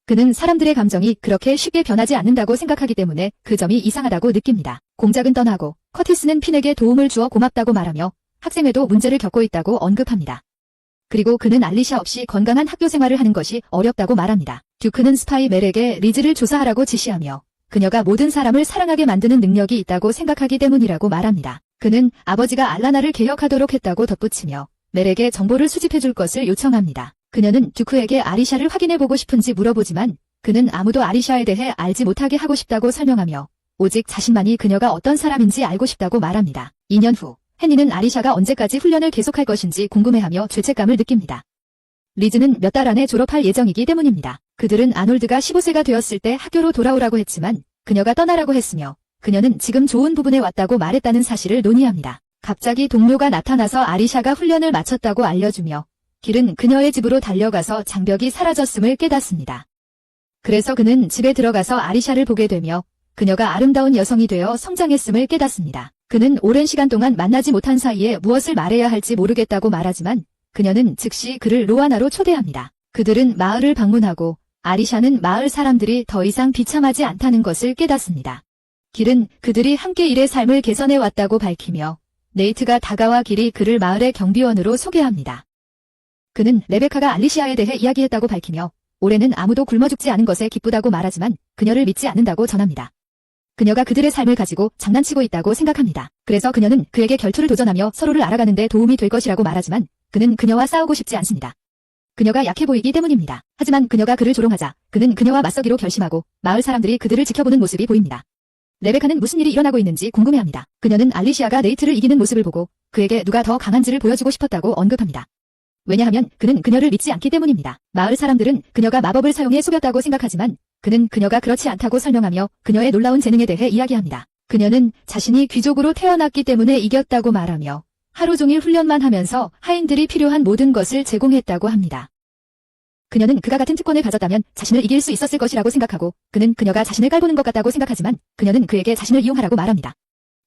그는 사람들의 감정이 그렇게 쉽게 변하지 않는다고 생각하기 때문에 그 점이 이상하다고 느낍니다. 공작은 떠나고 커티스는 핀에게 도움을 주어 고맙다고 말하며 학생회도 문제를 겪고 있다고 언급합니다. 그리고 그는 알리샤 없이 건강한 학교 생활을 하는 것이 어렵다고 말합니다. 듀크는 스파이 멜에게 리즈를 조사하라고 지시하며 그녀가 모든 사람을 사랑하게 만드는 능력이 있다고 생각하기 때문이라고 말합니다. 그는 아버지가 알라나를 개혁하도록 했다고 덧붙이며 멜에게 정보를 수집해줄 것을 요청합니다. 그녀는 듀크에게 아리샤를 확인해보고 싶은지 물어보지만 그는 아무도 아리샤에 대해 알지 못하게 하고 싶다고 설명하며 오직 자신만이 그녀가 어떤 사람인지 알고 싶다고 말합니다. 2년 후 헨리는 아리샤가 언제까지 훈련을 계속할 것인지 궁금해하며 죄책감을 느낍니다. 리즈는 몇 달 안에 졸업할 예정이기 때문입니다. 그들은 아놀드가 15세가 되었을 때 학교로 돌아오라고 했지만 그녀가 떠나라고 했으며 그녀는 지금 좋은 부분에 왔다고 말했다는 사실을 논의합니다. 갑자기 동료가 나타나서 아리샤가 훈련을 마쳤다고 알려주며 길은 그녀의 집으로 달려가서 장벽이 사라졌음을 깨닫습니다. 그래서 그는 집에 들어가서 아리샤를 보게 되며 그녀가 아름다운 여성이 되어 성장했음을 깨닫습니다. 그는 오랜 시간 동안 만나지 못한 사이에 무엇을 말해야 할지 모르겠다고 말하지만 그녀는 즉시 그를 로아나로 초대합니다. 그들은 마을을 방문하고 아리샤는 마을 사람들이 더 이상 비참하지 않다는 것을 깨닫습니다. 길은 그들이 함께 일의 삶을 개선해 왔다고 밝히며 네이트가 다가와 길이 그를 마을의 경비원으로 소개합니다. 그는 레베카가 알리시아에 대해 이야기했다고 밝히며 올해는 아무도 굶어 죽지 않은 것에 기쁘다고 말하지만 그녀를 믿지 않는다고 전합니다. 그녀가 그들의 삶을 가지고 장난치고 있다고 생각합니다. 그래서 그녀는 그에게 결투를 도전하며 서로를 알아가는 데 도움이 될 것이라고 말하지만 그는 그녀와 싸우고 싶지 않습니다. 그녀가 약해 보이기 때문입니다. 하지만 그녀가 그를 조롱하자 그는 그녀와 맞서기로 결심하고 마을 사람들이 그들을 지켜보는 모습이 보입니다. 레베카는 무슨 일이 일어나고 있는지 궁금해합니다. 그녀는 알리시아가 네이트를 이기는 모습을 보고 그에게 누가 더 강한지를 보여주고 싶었다고 언급합니다. 왜냐하면 그는 그녀를 믿지 않기 때문입니다. 마을 사람들은 그녀가 마법을 사용해 속였다고 생각하지만 그는 그녀가 그렇지 않다고 설명하며 그녀의 놀라운 재능에 대해 이야기합니다. 그녀는 자신이 귀족으로 태어났기 때문에 이겼다고 말하며 하루 종일 훈련만 하면서 하인들이 필요한 모든 것을 제공했다고 합니다. 그녀는 그가 같은 특권을 가졌다면 자신을 이길 수 있었을 것이라고 생각하고 그는 그녀가 자신을 깔보는 것 같다고 생각하지만 그녀는 그에게 자신을 이용하라고 말합니다.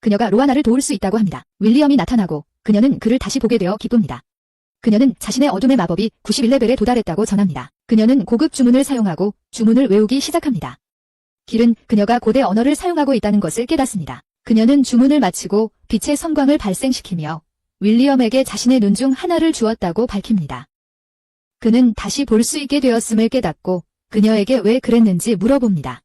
그녀가 로아나를 도울 수 있다고 합니다. 윌리엄이 나타나고 그녀는 그를 다시 보게 되어 기쁩니다. 그녀는 자신의 어둠의 마법이 91레벨에 도달했다고 전합니다. 그녀는 고급 주문을 사용하고 주문을 외우기 시작합니다. 길은 그녀가 고대 언어를 사용하고 있다는 것을 깨닫습니다. 그녀는 주문을 마치고 빛의 섬광을 발생시키며 윌리엄에게 자신의 눈 중 하나를 주었다고 밝힙니다. 그는 다시 볼 수 있게 되었음을 깨닫고 그녀에게 왜 그랬는지 물어봅니다.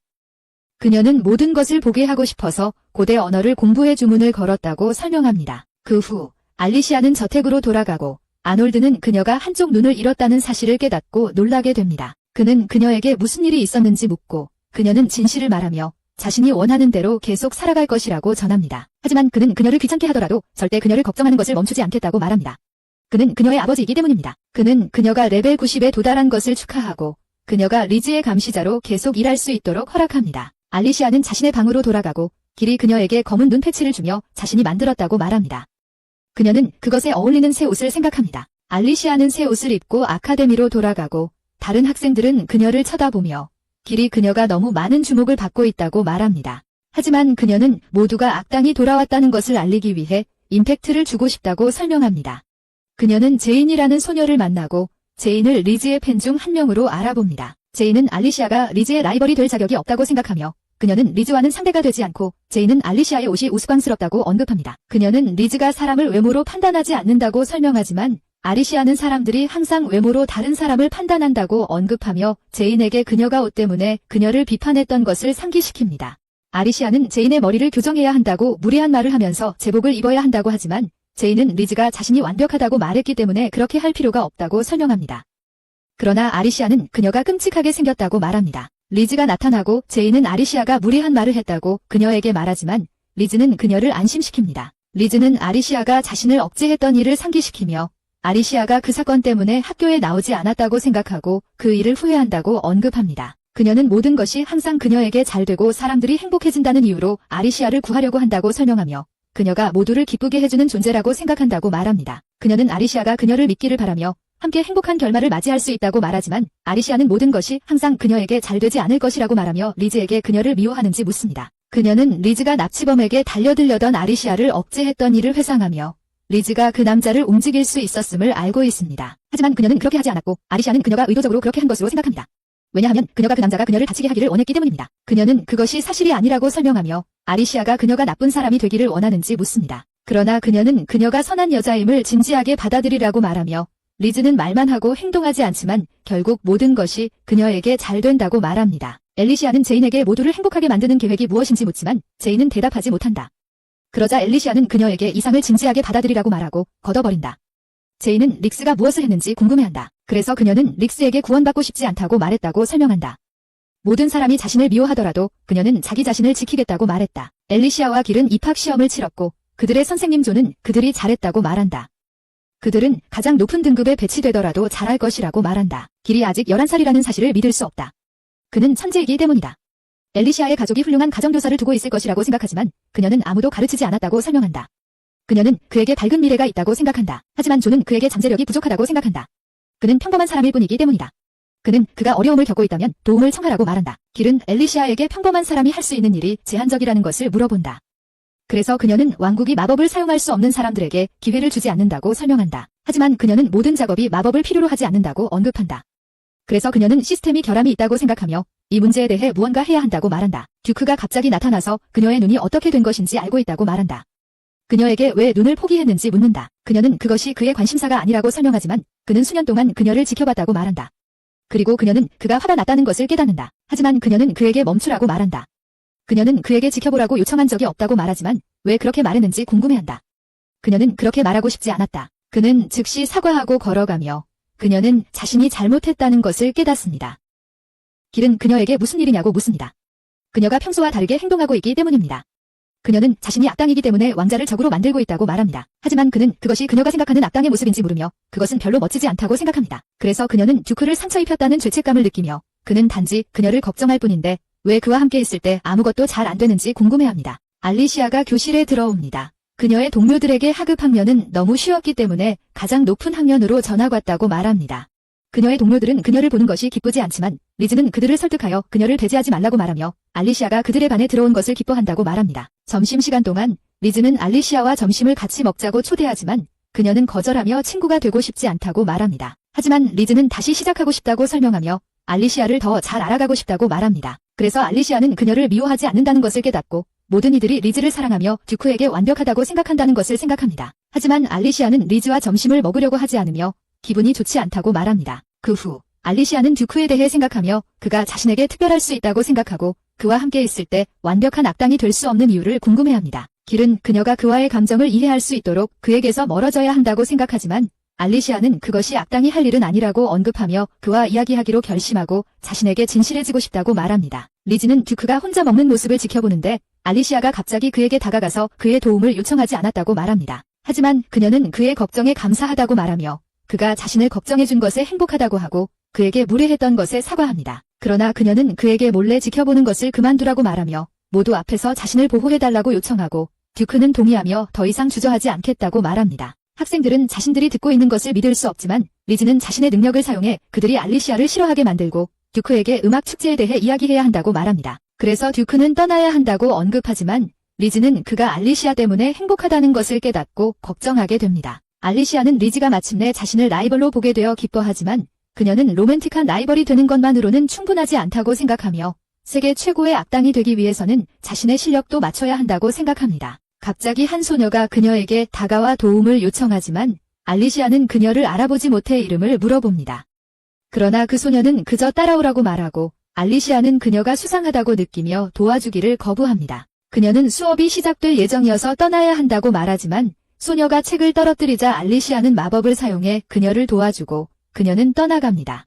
그녀는 모든 것을 보게 하고 싶어서 고대 언어를 공부해 주문을 걸었다고 설명합니다. 그 후 알리시아는 저택으로 돌아가고 아놀드는 그녀가 한쪽 눈을 잃었다는 사실을 깨닫고 놀라게 됩니다. 그는 그녀에게 무슨 일이 있었는지 묻고 그녀는 진실을 말하며 자신이 원하는 대로 계속 살아갈 것이라고 전합니다. 하지만 그는 그녀를 귀찮게 하더라도 절대 그녀를 걱정하는 것을 멈추지 않겠다고 말합니다. 그는 그녀의 아버지이기 때문입니다. 그는 그녀가 레벨 90에 도달한 것을 축하하고 그녀가 리즈의 감시자로 계속 일할 수 있도록 허락합니다. 알리시아는 자신의 방으로 돌아가고 길이 그녀에게 검은 눈 패치를 주며 자신이 만들었다고 말합니다. 그녀는 그것에 어울리는 새 옷을 생각합니다. 알리시아는 새 옷을 입고 아카데미로 돌아가고 다른 학생들은 그녀를 쳐다보며 길이 그녀가 너무 많은 주목을 받고 있다고 말합니다. 하지만 그녀는 모두가 악당이 돌아왔다는 것을 알리기 위해 임팩트를 주고 싶다고 설명합니다. 그녀는 제인이라는 소녀를 만나고 제인을 리즈의 팬 중 한 명으로 알아봅니다. 제인은 알리시아가 리즈의 라이벌이 될 자격이 없다고 생각하며 그녀는 리즈와는 상대가 되지 않고 제인은 알리시아의 옷이 우스꽝스럽다고 언급합니다. 그녀는 리즈가 사람을 외모로 판단하지 않는다고 설명하지만 알리시아는 사람들이 항상 외모로 다른 사람을 판단한다고 언급하며 제인에게 그녀가 옷 때문에 그녀를 비판했던 것을 상기시킵니다. 알리시아는 제인의 머리를 교정해야 한다고 무례한 말을 하면서 제복을 입어야 한다고 하지만 제인은 리즈가 자신이 완벽하다고 말했기 때문에 그렇게 할 필요가 없다고 설명합니다. 그러나 알리시아는 그녀가 끔찍하게 생겼다고 말합니다. 리즈가 나타나고 제인은 알리시아가 무례한 말을 했다고 그녀에게 말하지만 리즈는 그녀를 안심시킵니다. 리즈는 알리시아가 자신을 억제했던 일을 상기시키며 알리시아가 그 사건 때문에 학교에 나오지 않았다고 생각하고 그 일을 후회한다고 언급합니다. 그녀는 모든 것이 항상 그녀에게 잘 되고 사람들이 행복해진다는 이유로 알리시아를 구하려고 한다고 설명하며 그녀가 모두를 기쁘게 해주는 존재라고 생각한다고 말합니다. 그녀는 알리시아가 그녀를 믿기를 바라며 함께 행복한 결말을 맞이할 수 있다고 말하지만 알리시아는 모든 것이 항상 그녀에게 잘 되지 않을 것이라고 말하며 리즈에게 그녀를 미워하는지 묻습니다. 그녀는 리즈가 납치범에게 달려들려던 알리시아를 억제했던 일을 회상하며 리즈가 그 남자를 움직일 수 있었음을 알고 있습니다. 하지만 그녀는 그렇게 하지 않았고 알리시아는 그녀가 의도적으로 그렇게 한 것으로 생각합니다. 왜냐하면 그녀가 그 남자가 그녀를 다치게 하기를 원했기 때문입니다. 그녀는 그것이 사실이 아니라고 설명하며 알리시아가 그녀가 나쁜 사람이 되기를 원하는지 묻습니다. 그러나 그녀는 그녀가 선한 여자임을 진지하게 받아들이라고 말하며 리즈는 말만 하고 행동하지 않지만 결국 모든 것이 그녀에게 잘 된다고 말합니다. 엘리시아는 제인에게 모두를 행복하게 만드는 계획이 무엇인지 묻지만 제인은 대답하지 못한다. 그러자 엘리시아는 그녀에게 이상을 진지하게 받아들이라고 말하고 걷어버린다. 제인은 릭스가 무엇을 했는지 궁금해한다. 그래서 그녀는 릭스에게 구원받고 싶지 않다고 말했다고 설명한다. 모든 사람이 자신을 미워하더라도 그녀는 자기 자신을 지키겠다고 말했다. 엘리시아와 길은 입학시험을 치렀고 그들의 선생님 조는 그들이 잘했다고 말한다. 그들은 가장 높은 등급에 배치되더라도 잘할 것이라고 말한다. 길이 아직 11살이라는 사실을 믿을 수 없다. 그는 천재이기 때문이다. 엘리시아의 가족이 훌륭한 가정교사를 두고 있을 것이라고 생각하지만 그녀는 아무도 가르치지 않았다고 설명한다. 그녀는 그에게 밝은 미래가 있다고 생각한다. 하지만 조는 그에게 잠재력이 부족하다고 생각한다. 그는 평범한 사람일 뿐이기 때문이다. 그는 그가 어려움을 겪고 있다면 도움을 청하라고 말한다. 길은 엘리시아에게 평범한 사람이 할 수 있는 일이 제한적이라는 것을 물어본다. 그래서 그녀는 왕국이 마법을 사용할 수 없는 사람들에게 기회를 주지 않는다고 설명한다. 하지만 그녀는 모든 작업이 마법을 필요로 하지 않는다고 언급한다. 그래서 그녀는 시스템이 결함이 있다고 생각하며 이 문제에 대해 무언가 해야 한다고 말한다. 듀크가 갑자기 나타나서 그녀의 눈이 어떻게 된 것인지 알고 있다고 말한다. 그녀에게 왜 눈을 포기했는지 묻는다. 그녀는 그것이 그의 관심사가 아니라고 설명하지만 그는 수년 동안 그녀를 지켜봤다고 말한다. 그리고 그녀는 그가 화가 났다는 것을 깨닫는다. 하지만 그녀는 그에게 멈추라고 말한다. 그녀는 그에게 지켜보라고 요청한 적이 없다고 말하지만 왜 그렇게 말했는지 궁금해한다. 그녀는 그렇게 말하고 싶지 않았다. 그는 즉시 사과하고 걸어가며 그녀는 자신이 잘못했다는 것을 깨닫습니다. 길은 그녀에게 무슨 일이냐고 묻습니다. 그녀가 평소와 다르게 행동하고 있기 때문입니다. 그녀는 자신이 악당이기 때문에 왕자를 적으로 만들고 있다고 말합니다. 하지만 그는 그것이 그녀가 생각하는 악당의 모습인지 물으며 그것은 별로 멋지지 않다고 생각합니다. 그래서 그녀는 듀크를 상처 입혔다는 죄책감을 느끼며 그는 단지 그녀를 걱정할 뿐인데 왜 그와 함께 있을 때 아무것도 잘 안 되는지 궁금해합니다. 알리시아가 교실에 들어옵니다. 그녀의 동료들에게 하급 학년은 너무 쉬웠기 때문에 가장 높은 학년으로 전학 왔다고 말합니다. 그녀의 동료들은 그녀를 보는 것이 기쁘지 않지만 리즈는 그들을 설득하여 그녀를 배제하지 말라고 말하며 알리시아가 그들의 반에 들어온 것을 기뻐한다고 말합니다. 점심시간 동안 리즈는 알리시아와 점심을 같이 먹자고 초대하지만 그녀는 거절하며 친구가 되고 싶지 않다고 말합니다. 하지만 리즈는 다시 시작하고 싶다고 설명하며 알리시아를 더 잘 알아가고 싶다고 말합니다. 그래서 알리시아는 그녀를 미워하지 않는다는 것을 깨닫고 모든 이들이 리즈를 사랑하며 듀크에게 완벽하다고 생각한다는 것을 생각합니다. 하지만 알리시아는 리즈와 점심을 먹으려고 하지 않으며 기분이 좋지 않다고 말합니다. 그 후 알리시아는 듀크에 대해 생각하며 그가 자신에게 특별할 수 있다고 생각하고 그와 함께 있을 때 완벽한 악당이 될 수 없는 이유를 궁금해합니다. 길은 그녀가 그와의 감정을 이해할 수 있도록 그에게서 멀어져야 한다고 생각하지만 알리시아는 그것이 악당이 할 일은 아니라고 언급하며 그와 이야기하기로 결심하고 자신에게 진실해지고 싶다고 말합니다. 리즈는 듀크가 혼자 먹는 모습을 지켜보는데 알리시아가 갑자기 그에게 다가가서 그의 도움을 요청하지 않았다고 말합니다. 하지만 그녀는 그의 걱정에 감사하다고 말하며 그가 자신을 걱정해준 것에 행복하다고 하고 그에게 무례했던 것에 사과합니다. 그러나 그녀는 그에게 몰래 지켜보는 것을 그만두라고 말하며 모두 앞에서 자신을 보호해달라고 요청하고 듀크는 동의하며 더 이상 주저하지 않겠다고 말합니다. 학생들은 자신들이 듣고 있는 것을 믿을 수 없지만 리즈는 자신의 능력을 사용해 그들이 알리시아를 싫어하게 만들고 듀크에게 음악 축제에 대해 이야기해야 한다고 말합니다. 그래서 듀크는 떠나야 한다고 언급하지만 리즈는 그가 알리시아 때문에 행복하다는 것을 깨닫고 걱정하게 됩니다. 알리시아는 리즈가 마침내 자신을 라이벌로 보게 되어 기뻐하지만 그녀는 로맨틱한 라이벌이 되는 것만으로는 충분하지 않다고 생각하며 세계 최고의 악당이 되기 위해서는 자신의 실력도 맞춰야 한다고 생각합니다. 갑자기 한 소녀가 그녀에게 다가와 도움을 요청하지만 알리시아는 그녀를 알아보지 못해 이름을 물어봅니다. 그러나 그 소녀는 그저 따라오라고 말하고 알리시아는 그녀가 수상하다고 느끼며 도와주기를 거부합니다. 그녀는 수업이 시작될 예정이어서 떠나야 한다고 말하지만 소녀가 책을 떨어뜨리자 알리시아는 마법을 사용해 그녀를 도와주고 그녀는 떠나갑니다.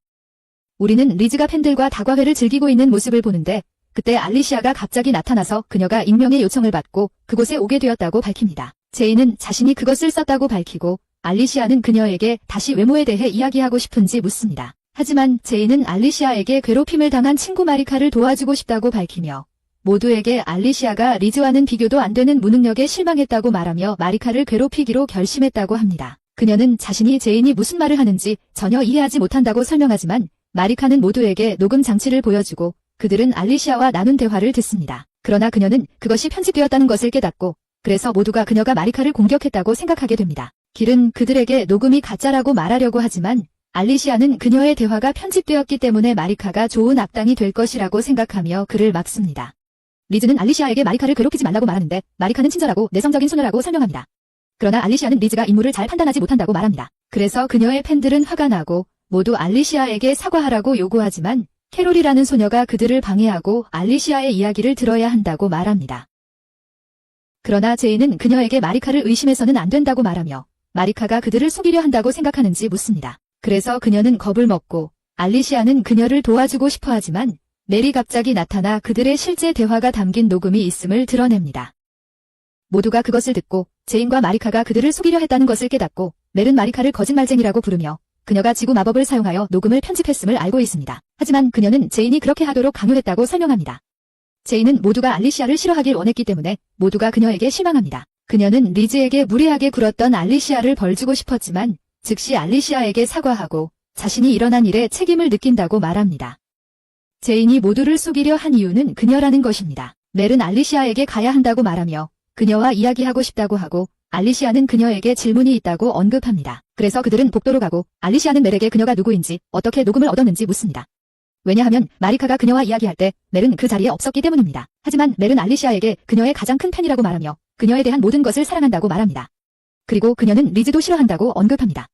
우리는 리즈가 팬들과 다과회를 즐기고 있는 모습을 보는데 그때 알리시아가 갑자기 나타나서 그녀가 익명의 요청을 받고 그곳에 오게 되었다고 밝힙니다. 제이는 자신이 그것을 썼다고 밝히고 알리시아는 그녀에게 다시 외모에 대해 이야기하고 싶은지 묻습니다. 하지만 제이는 알리시아에게 괴롭힘을 당한 친구 마리카를 도와주고 싶다고 밝히며 모두에게 알리시아가 리즈와는 비교도 안 되는 무능력에 실망했다고 말하며 마리카를 괴롭히기로 결심했다고 합니다. 그녀는 자신이 제인이 무슨 말을 하는지 전혀 이해하지 못한다고 설명하지만 마리카는 모두에게 녹음 장치를 보여주고 그들은 알리시아와 나눈 대화를 듣습니다. 그러나 그녀는 그것이 편집되었다는 것을 깨닫고 그래서 모두가 그녀가 마리카를 공격했다고 생각하게 됩니다. 길은 그들에게 녹음이 가짜라고 말하려고 하지만 알리시아는 그녀의 대화가 편집되었기 때문에 마리카가 좋은 악당이 될 것이라고 생각하며 그를 막습니다. 리즈는 알리시아에게 마리카를 괴롭히지 말라고 말하는데 마리카는 친절하고 내성적인 소녀라고 설명합니다. 그러나 알리시아는 리즈가 인물을 잘 판단하지 못한다고 말합니다. 그래서 그녀의 팬들은 화가 나고 모두 알리시아에게 사과하라고 요구하지만 캐롤이라는 소녀가 그들을 방해하고 알리시아의 이야기를 들어야 한다고 말합니다. 그러나 제이는 그녀에게 마리카를 의심해서는 안 된다고 말하며 마리카가 그들을 속이려 한다고 생각하는지 묻습니다. 그래서 그녀는 겁을 먹고 알리시아는 그녀를 도와주고 싶어 하지만 멜이 갑자기 나타나 그들의 실제 대화가 담긴 녹음이 있음을 드러냅니다. 모두가 그것을 듣고 제인과 마리카가 그들을 속이려 했다는 것을 깨닫고 멜은 마리카를 거짓말쟁이라고 부르며 그녀가 지구 마법을 사용하여 녹음을 편집했음을 알고 있습니다. 하지만 그녀는 제인이 그렇게 하도록 강요했다고 설명합니다. 제인은 모두가 알리시아를 싫어하길 원했기 때문에 모두가 그녀에게 실망합니다. 그녀는 리즈에게 무례하게 굴었던 알리시아를 벌주고 싶었지만 즉시 알리시아에게 사과하고 자신이 일어난 일에 책임을 느낀다고 말합니다. 제인이 모두를 속이려 한 이유는 그녀라는 것입니다. 멜은 알리시아에게 가야 한다고 말하며 그녀와 이야기하고 싶다고 하고 알리시아는 그녀에게 질문이 있다고 언급합니다. 그래서 그들은 복도로 가고 알리시아는 멜에게 그녀가 누구인지 어떻게 녹음을 얻었는지 묻습니다. 왜냐하면 마리카가 그녀와 이야기할 때 멜은 그 자리에 없었기 때문입니다. 하지만 멜은 알리시아에게 그녀의 가장 큰 팬이라고 말하며 그녀에 대한 모든 것을 사랑한다고 말합니다. 그리고 그녀는 리즈도 싫어한다고 언급합니다.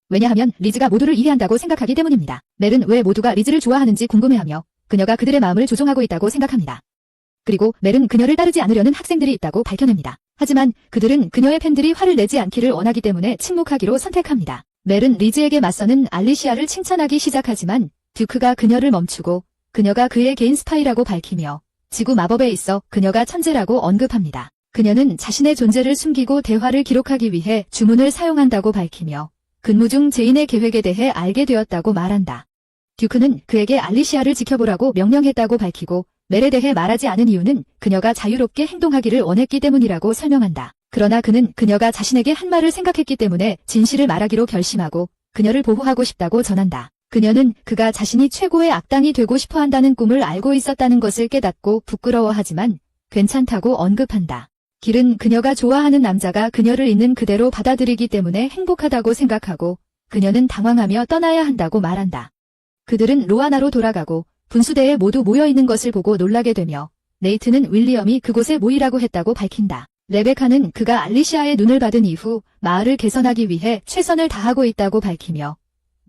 왜냐하면 리즈가 모두를 이해한다고 생각하기 때문입니다. 멜은 왜 모두가 리즈를 좋아하는지 궁금해하며 그녀가 그들의 마음을 조종하고 있다고 생각합니다. 그리고 멜은 그녀를 따르지 않으려는 학생들이 있다고 밝혀냅니다. 하지만 그들은 그녀의 팬들이 화를 내지 않기를 원하기 때문에 침묵하기로 선택합니다. 멜은 리즈에게 맞서는 알리시아를 칭찬하기 시작하지만 듀크가 그녀를 멈추고 그녀가 그의 개인 스파이라고 밝히며 지구 마법에 있어 그녀가 천재라고 언급합니다. 그녀는 자신의 존재를 숨기고 대화를 기록하기 위해 주문을 사용한다고 밝히며 근무 중 제인의 계획에 대해 알게 되었다고 말한다. 듀크는 그에게 알리시아를 지켜보라고 명령했다고 밝히고 멜에 대해 말하지 않은 이유는 그녀가 자유롭게 행동하기를 원했기 때문이라고 설명한다. 그러나 그는 그녀가 자신에게 한 말을 생각했기 때문에 진실을 말하기로 결심하고 그녀를 보호하고 싶다고 전한다. 그녀는 그가 자신이 최고의 악당이 되고 싶어 한다는 꿈을 알고 있었다는 것을 깨닫고 부끄러워하지만 괜찮다고 언급한다. 길은 그녀가 좋아하는 남자가 그녀를 있는 그대로 받아들이기 때문에 행복하다고 생각하고 그녀는 당황하며 떠나야 한다고 말한다. 그들은 로아나로 돌아가고 분수대에 모두 모여있는 것을 보고 놀라게 되며 네이트는 윌리엄이 그곳에 모이라고 했다고 밝힌다. 레베카는 그가 알리시아의 눈을 받은 이후 마을을 개선하기 위해 최선을 다하고 있다고 밝히며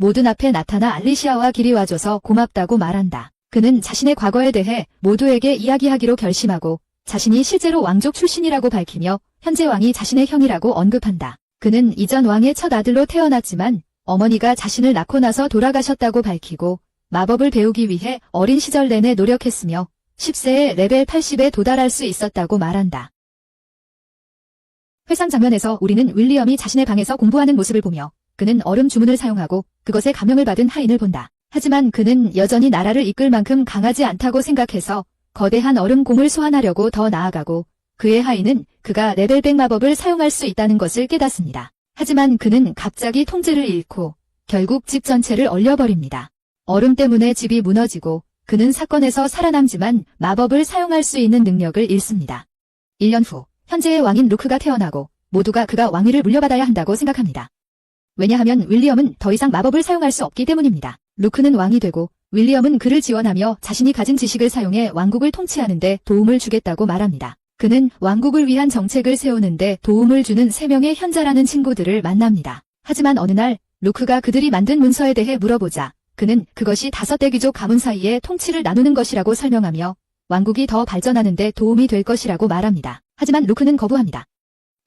모든 앞에 나타나 알리시아와 길이 와줘서 고맙다고 말한다. 그는 자신의 과거에 대해 모두에게 이야기하기로 결심하고 자신이 실제로 왕족 출신이라고 밝히며 현재 왕이 자신의 형이라고 언급한다. 그는 이전 왕의 첫 아들로 태어났지만 어머니가 자신을 낳고 나서 돌아가셨다고 밝히고 마법을 배우기 위해 어린 시절 내내 노력했으며 10세에 레벨 80에 도달할 수 있었다고 말한다. 회상 장면에서 우리는 윌리엄이 자신의 방에서 공부하는 모습을 보며 그는 얼음 주문을 사용하고 그것에 감명을 받은 하인을 본다. 하지만 그는 여전히 나라를 이끌 만큼 강하지 않다고 생각해서 거대한 얼음 공을 소환하려고 더 나아가고 그의 하인은 그가 레벨 100 마법을 사용할 수 있다는 것을 깨닫습니다. 하지만 그는 갑자기 통제를 잃고 결국 집 전체를 얼려버립니다. 얼음 때문에 집이 무너지고 그는 사건에서 살아남지만 마법을 사용할 수 있는 능력을 잃습니다. 1년 후 현재의 왕인 루크가 태어나고 모두가 그가 왕위를 물려받아야 한다고 생각합니다. 왜냐하면 윌리엄은 더 이상 마법을 사용할 수 없기 때문입니다. 루크는 왕이 되고 윌리엄은 그를 지원하며 자신이 가진 지식을 사용해 왕국을 통치하는 데 도움을 주겠다고 말합니다. 그는 왕국을 위한 정책을 세우는데 도움을 주는 3명의 현자라는 친구들을 만납니다. 하지만 어느 날 루크가 그들이 만든 문서에 대해 물어보자 그는 그것이 5대 귀족 가문 사이에 통치를 나누는 것이라고 설명하며 왕국이 더 발전하는 데 도움이 될 것이라고 말합니다. 하지만 루크는 거부합니다.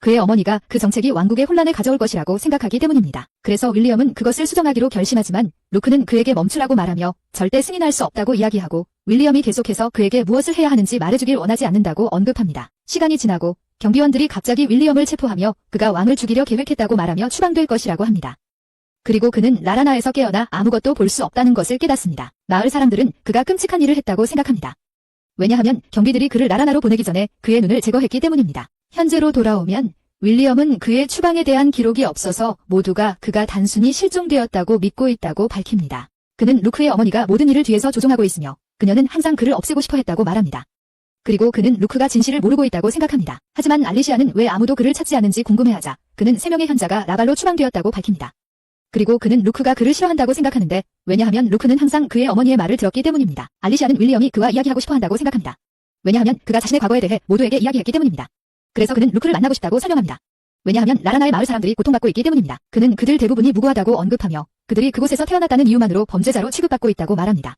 그의 어머니가 그 정책이 왕국에 혼란을 가져올 것이라고 생각하기 때문입니다. 그래서 윌리엄은 그것을 수정하기로 결심하지만 루크는 그에게 멈추라고 말하며 절대 승인할 수 없다고 이야기하고 윌리엄이 계속해서 그에게 무엇을 해야 하는지 말해주길 원하지 않는다고 언급합니다. 시간이 지나고 경비원들이 갑자기 윌리엄을 체포하며 그가 왕을 죽이려 계획했다고 말하며 추방될 것이라고 합니다. 그리고 그는 라라나에서 깨어나 아무것도 볼 수 없다는 것을 깨닫습니다. 마을 사람들은 그가 끔찍한 일을 했다고 생각합니다. 왜냐하면 경비들이 그를 라라나로 보내기 전에 그의 눈을 제거했기 때문입니다. 현재로 돌아오면 윌리엄은 그의 추방에 대한 기록이 없어서 모두가 그가 단순히 실종되었다고 믿고 있다고 밝힙니다. 그는 루크의 어머니가 모든 일을 뒤에서 조종하고 있으며 그녀는 항상 그를 없애고 싶어 했다고 말합니다. 그리고 그는 루크가 진실을 모르고 있다고 생각합니다. 하지만 알리시아는 왜 아무도 그를 찾지 않은지 궁금해하자 그는 3명의 현자가 라발로 추방되었다고 밝힙니다. 그리고 그는 루크가 그를 싫어한다고 생각하는데 왜냐하면 루크는 항상 그의 어머니의 말을 들었기 때문입니다. 알리시아는 윌리엄이 그와 이야기하고 싶어 한다고 생각합니다. 왜냐하면 그가 자신의 과거에 대해 모두에게 이야기했기 때문입니다. 그래서 그는 루크를 만나고 싶다고 설명합니다. 왜냐하면 라라나의 마을 사람들이 고통받고 있기 때문입니다. 그는 그들 대부분이 무고하다고 언급하며 그들이 그곳에서 태어났다는 이유만으로 범죄자로 취급받고 있다고 말합니다.